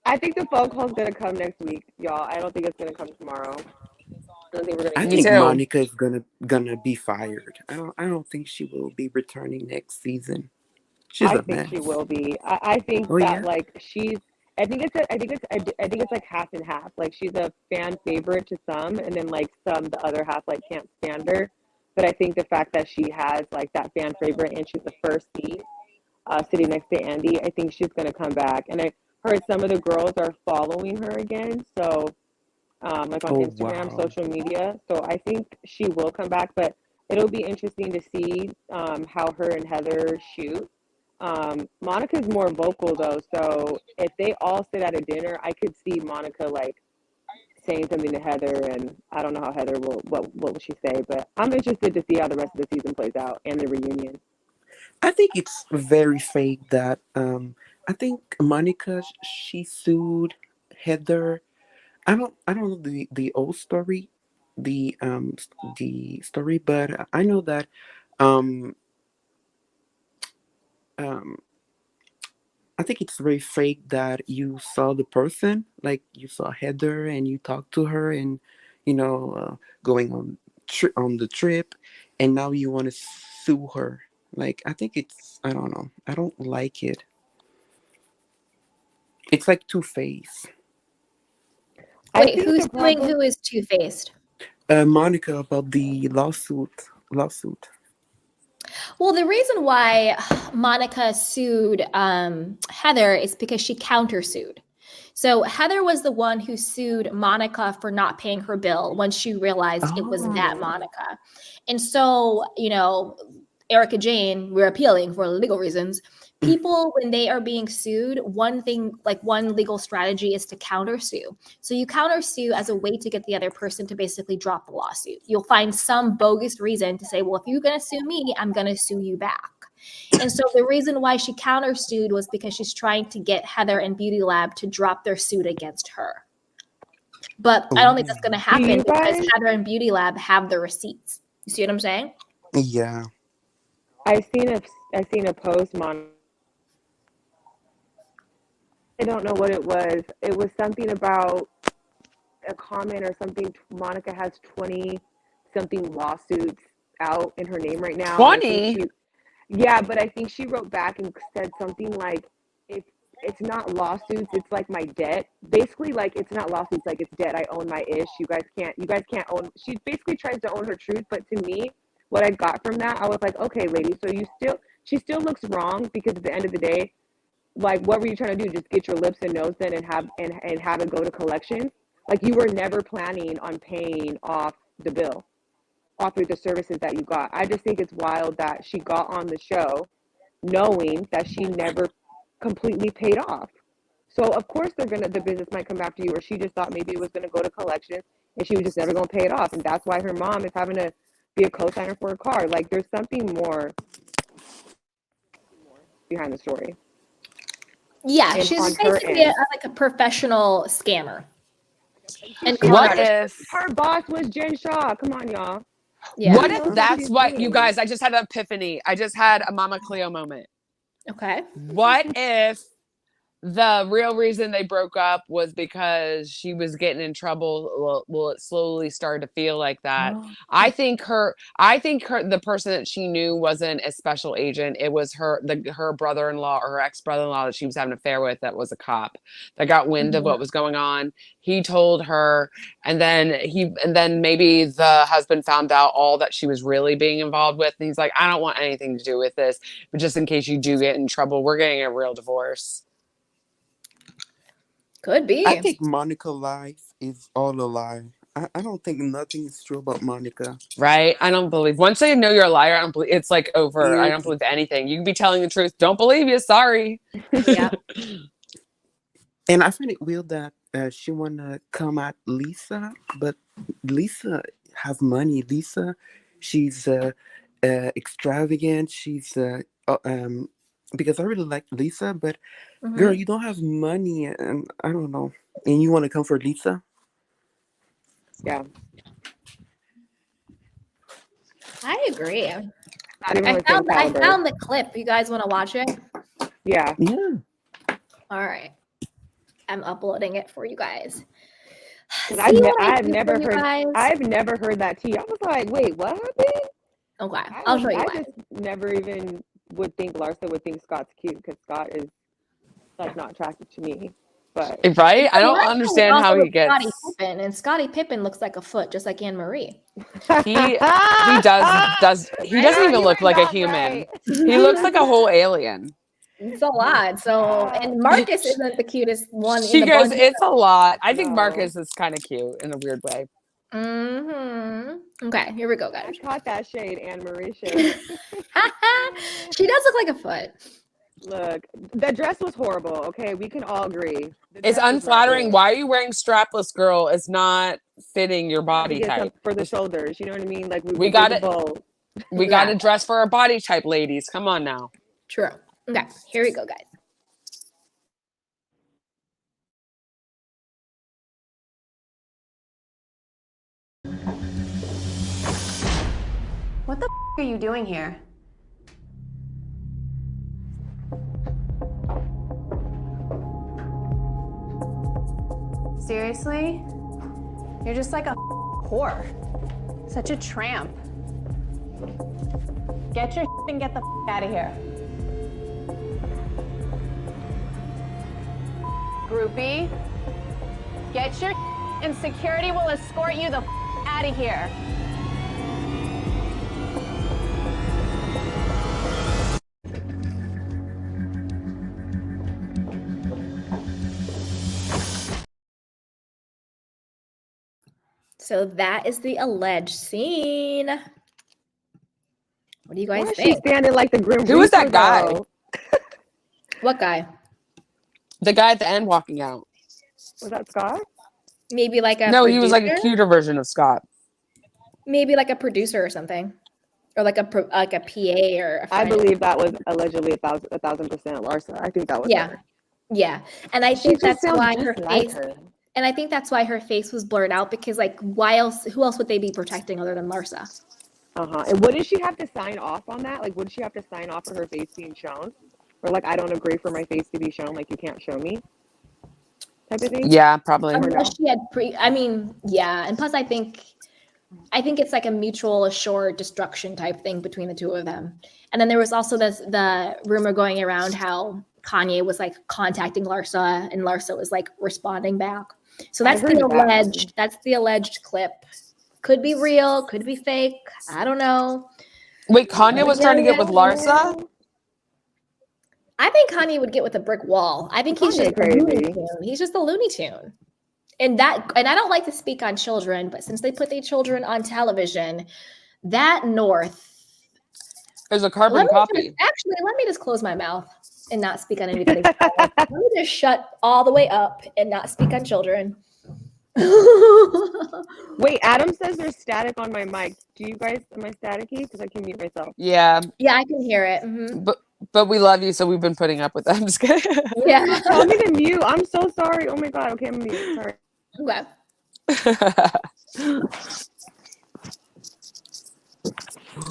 Speaker 3: I think the phone call's gonna come next week, y'all. I don't think it's gonna come tomorrow. I don't think we're gonna
Speaker 5: I
Speaker 3: get
Speaker 2: Me
Speaker 3: it
Speaker 5: think
Speaker 3: tomorrow.
Speaker 2: too.
Speaker 5: Monica is gonna be fired. I don't think she will be returning next season. She's
Speaker 3: I
Speaker 5: a
Speaker 3: think she
Speaker 5: mess.
Speaker 3: will be. I think
Speaker 5: Oh
Speaker 3: that
Speaker 5: yeah.
Speaker 3: like she's. I think it's like half and half. Like she's a fan favorite to some, and then like the other half like can't stand her. But I think the fact that she has like that fan favorite and she's the first seat, sitting next to Andy, I think she's gonna come back. And I heard some of the girls are following her again. So like on
Speaker 5: Oh
Speaker 3: Instagram,
Speaker 5: wow.
Speaker 3: social media. So I think she will come back, but it'll be interesting to see how her and Heather shoot. Monica's more vocal though, so if they all sit at a dinner, I could see Monica like saying something to Heather, and I don't know how Heather what will she say, but I'm interested to see how the rest of the season plays out and the reunion.
Speaker 5: I think it's very fake that I think Monica she sued Heather. I don't know the old story, the story, but I know that um um I think it's very fake that you saw the person, like you saw Heather and you talked to her and going on the trip, and now you want to sue her. Like I think I don't know. I don't like it. It's like Two Face.
Speaker 3: I
Speaker 1: Wait,
Speaker 3: think
Speaker 1: who's
Speaker 3: the
Speaker 1: suing
Speaker 3: problem.
Speaker 1: who is two-faced?
Speaker 5: Monica about the lawsuit.
Speaker 1: Well, the reason why Monica sued Heather is because she countersued. So Heather was the one who sued Monica for not paying her bill when she realized it was that
Speaker 5: Oh.
Speaker 1: Monica. And so, Erica Jane, we're appealing for legal reasons. People, when they are being sued, one thing, like one legal strategy is to countersue. So you countersue as a way to get the other person to basically drop the lawsuit. You'll find some bogus reason to say, well, if you're going to sue me, I'm going to sue you back. And so the reason why she countersued was because she's trying to get Heather and Beauty Lab to drop their suit against her. But I don't think that's going to
Speaker 5: Oh.
Speaker 3: Do
Speaker 1: happen
Speaker 3: you
Speaker 1: because
Speaker 3: guys?
Speaker 1: Heather and Beauty Lab have the receipts. You see what I'm saying?
Speaker 5: Yeah.
Speaker 3: I seen a post, Monica. I don't know what it was. It was something about a comment or something. Monica has 20 something lawsuits out in her name right now, and I think
Speaker 2: 20?
Speaker 3: yeah, but I think she wrote back and said something like, "If it's not lawsuits, it's like my debt." Basically, like it's not lawsuits, like it's debt. I own my ish. You guys can't own. She basically tries to own her truth, but to me, what I got from that, I was like, okay, lady, so she still looks wrong because at the end of the day, like what were you trying to do? Just get your lips and nose in and have it go to collections? Like you were never planning on paying off the bill, off of the services that you got. I just think it's wild that she got on the show knowing that she never completely paid off. So of course the business might come after you, or she just thought maybe it was gonna go to collections and she was just never gonna pay it off. And that's why her mom is having to be a co-signer for a car. Like there's something more behind the story.
Speaker 1: Yeah,
Speaker 3: And
Speaker 1: she's
Speaker 3: on her
Speaker 1: basically
Speaker 3: end.
Speaker 1: like a professional scammer and
Speaker 3: Come on
Speaker 1: con
Speaker 2: What
Speaker 3: now.
Speaker 1: artist.
Speaker 2: if
Speaker 3: Her boss was Jen Shaw. Come on, y'all.
Speaker 1: Yeah.
Speaker 2: what
Speaker 3: She
Speaker 2: if
Speaker 3: knows what
Speaker 5: Uh-huh.
Speaker 2: that's
Speaker 3: she's
Speaker 2: what you
Speaker 3: doing.
Speaker 2: guys I just had an epiphany. I just had a Mama Cleo moment.
Speaker 1: Okay.
Speaker 2: What if the real reason they broke up was because she was getting in trouble. Well, it slowly started to feel like that.
Speaker 1: Oh.
Speaker 2: I think the person that she knew wasn't a special agent. It was her brother-in-law or her ex-brother-in-law that she was having an affair with, that was a cop, that got wind of what was going on. He told her, and then maybe the husband found out all that she was really being involved with. And he's like, I don't want anything to do with this, but just in case you do get in trouble, we're getting a real divorce.
Speaker 1: Could be.
Speaker 5: I think Monica's life is all a lie. I don't think nothing is true about Monica.
Speaker 2: Right? I don't believe. Once they know you're a liar, I don't believe. It's like over. I don't believe anything. You can be telling the truth. Don't believe you. Sorry.
Speaker 1: Yeah.
Speaker 5: And I find it weird that she wanna come at Lisa, but Lisa has money. Lisa, she's extravagant. She's because I really like Lisa, but girl, you don't have money, and I don't know. And you want to come for Lisa?
Speaker 3: Yeah.
Speaker 1: I agree.
Speaker 3: Not even
Speaker 1: I
Speaker 3: the same caliber.
Speaker 1: found the clip. You guys want to watch it?
Speaker 3: Yeah.
Speaker 5: Yeah.
Speaker 1: All right. I'm uploading it for you guys.
Speaker 3: I've
Speaker 1: See what I
Speaker 3: never
Speaker 1: do for you
Speaker 3: heard.
Speaker 1: guys?
Speaker 3: I've never heard that tea. I was like, wait, what happened?
Speaker 1: Okay, I'll show you.
Speaker 3: I
Speaker 1: Why.
Speaker 3: just never even would think Larsa would think Scott's cute, because Scott is like not attractive to me. But
Speaker 2: Right? I don't
Speaker 1: Larsa
Speaker 2: understand
Speaker 1: was
Speaker 2: how
Speaker 1: also
Speaker 2: he gets.
Speaker 1: Scottie Pippen, and Scottie Pippen looks like a foot, just like Anne Marie.
Speaker 2: He does. He doesn't even look like a human.
Speaker 3: Right.
Speaker 2: He looks like a whole alien.
Speaker 1: It's a lot. So, and Marcus isn't the cutest one.
Speaker 2: She
Speaker 1: in the
Speaker 2: goes,
Speaker 1: bunch.
Speaker 2: it's a lot. I think
Speaker 3: No.
Speaker 2: Marcus is kind of cute in a weird way.
Speaker 1: Okay, here we go,
Speaker 3: I
Speaker 1: guys.
Speaker 3: caught that shade, Anne Marie shade.
Speaker 1: She does look like a foot.
Speaker 3: Look, the dress was horrible. Okay, we can all agree. The
Speaker 2: It's
Speaker 3: dress was not
Speaker 2: unflattering.
Speaker 3: good.
Speaker 2: Why are you wearing strapless, girl? It's not fitting your
Speaker 3: To
Speaker 2: body
Speaker 3: get some
Speaker 2: type.
Speaker 3: for the shoulders. You know what I mean? Like
Speaker 2: We got it.
Speaker 3: it.
Speaker 2: We got to dress for our body type, ladies. Come on now.
Speaker 1: True. Okay, here we go, guys.
Speaker 6: What the are you doing here? Seriously? You're just like a whore. Such a tramp. Get your and get the out of here. Groupie, get your and security will escort you the out of here.
Speaker 1: So that is the alleged scene. What do you guys
Speaker 3: Why is she
Speaker 1: think?
Speaker 3: standing like the Grim
Speaker 2: Who was that
Speaker 3: Reaper,
Speaker 2: guy?
Speaker 3: though?
Speaker 1: What guy?
Speaker 2: The guy at the end walking out.
Speaker 3: Was that Scott?
Speaker 1: Maybe like a
Speaker 2: No,
Speaker 1: producer?
Speaker 2: he was like a cuter version of Scott.
Speaker 1: Maybe like a producer or something, or like a PA or a
Speaker 3: I
Speaker 1: friend.
Speaker 3: believe that was allegedly 1,000% Larsa. I think that was her.
Speaker 1: Yeah, and I
Speaker 3: She
Speaker 1: think
Speaker 3: just
Speaker 1: that's
Speaker 3: sounds
Speaker 1: why
Speaker 3: just
Speaker 1: her
Speaker 3: like
Speaker 1: face.
Speaker 3: her.
Speaker 1: And I think that's why her face was blurred out, because like why else? Who else would they be protecting other than Larsa?
Speaker 3: And wouldn't she have to sign off on that? Like, would she have to sign off for her face being shown? Or like, I don't agree for my face to be shown. Like, you can't show me. Type of thing.
Speaker 2: Yeah, probably.
Speaker 1: Unless she had yeah. And plus, I think it's like a mutual assured destruction type thing between the two of them. And then there was also the rumor going around how Kanye was like contacting Larsa, and Larsa was like responding back. So that's the alleged clip. Could be real, could be fake. I don't know.
Speaker 2: Wait, Kanye was trying to get with Larsa?
Speaker 1: I think Kanye would get with a brick wall. I think he's just
Speaker 3: crazy.
Speaker 1: a Looney Tune. He's just a Looney Tune. And I don't like to speak on children, but since they put their children on television, that North
Speaker 2: is a carbon copy.
Speaker 1: Let me just close my mouth and not speak on anybody's child. Let me just shut all the way up and not speak on children.
Speaker 3: Wait, Adam says there's static on my mic. Do you guys, am I staticky? Because I can mute myself.
Speaker 2: Yeah.
Speaker 1: Yeah, I can hear it. Mm-hmm.
Speaker 2: But we love you, so we've been putting up with that. I'm just kidding.
Speaker 1: Yeah.
Speaker 3: Tell me to mute. I'm so sorry. Oh my God. Okay, I'm mute. Sorry.
Speaker 1: Okay.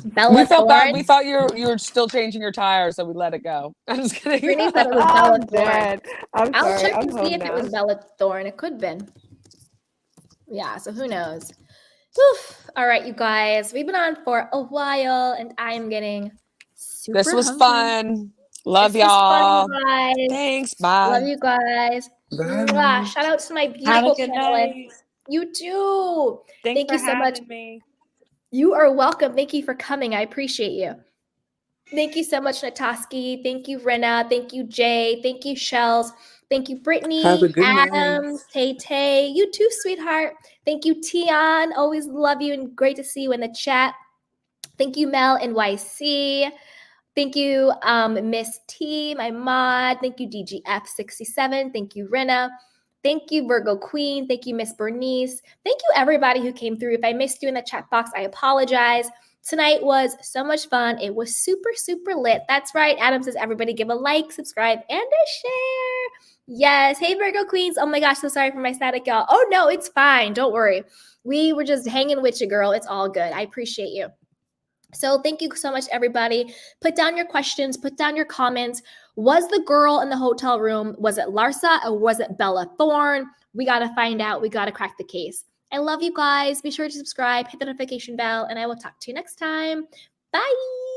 Speaker 1: Bella
Speaker 2: We felt bad. We
Speaker 1: Thorne.
Speaker 2: thought you were still changing your tire, so we let it go. I'm just kidding.
Speaker 1: Brittany said it was
Speaker 3: I'm
Speaker 1: Bella Thorne.
Speaker 3: dead. I'm
Speaker 1: I'll
Speaker 3: sorry.
Speaker 1: check
Speaker 3: I'm
Speaker 1: to see
Speaker 3: home
Speaker 1: if it was
Speaker 3: now.
Speaker 1: Bella Thorne. It could have been. Yeah, so who knows? Oof. All right, you guys. We've been on for a while, and I am getting super
Speaker 2: This was
Speaker 1: hungry.
Speaker 2: fun. Love
Speaker 1: This was fun,
Speaker 2: y'all.
Speaker 1: you guys.
Speaker 2: Thanks.
Speaker 1: Love
Speaker 2: Bye.
Speaker 1: you guys. Mwah.
Speaker 5: Bye.
Speaker 1: Shout out to my
Speaker 4: Have a
Speaker 1: beautiful
Speaker 4: good
Speaker 1: panelists.
Speaker 4: night.
Speaker 1: You too.
Speaker 4: Thanks
Speaker 1: Thank
Speaker 4: for
Speaker 1: you so much.
Speaker 4: having me.
Speaker 1: You are welcome. Thank you for coming. I appreciate you. Thank you so much, Nataski. Thank you, Rena. Thank you, Jay. Thank you, Shells. Thank you,
Speaker 5: Have a
Speaker 1: Brittany,
Speaker 5: good night.
Speaker 1: Adams, Tay Tay. You too, sweetheart. Thank you, Tian. Always love you and great to see you in the chat. Thank you, Mel NYC. Thank you, Miss T, my mod. Thank you, DGF67. Thank you, Rena. Thank you, Virgo Queen. Thank you, Miss Bernice. Thank you, everybody who came through. If I missed you in the chat box, I apologize. Tonight was so much fun. It was super, super lit. That's right. Adam says, everybody give a like, subscribe, and a share. Yes. Hey, Virgo Queens. Oh my gosh, so sorry for my static, y'all. Oh no, it's fine. Don't worry. We were just hanging with you, girl. It's all good. I appreciate you. So thank you so much, everybody. Put down your questions, put down your comments. Was the girl in the hotel room, was it Larsa or was it Bella Thorne? We got to find out. We got to crack the case. I love you guys. Be sure to subscribe, hit the notification bell, and I will talk to you next time. Bye.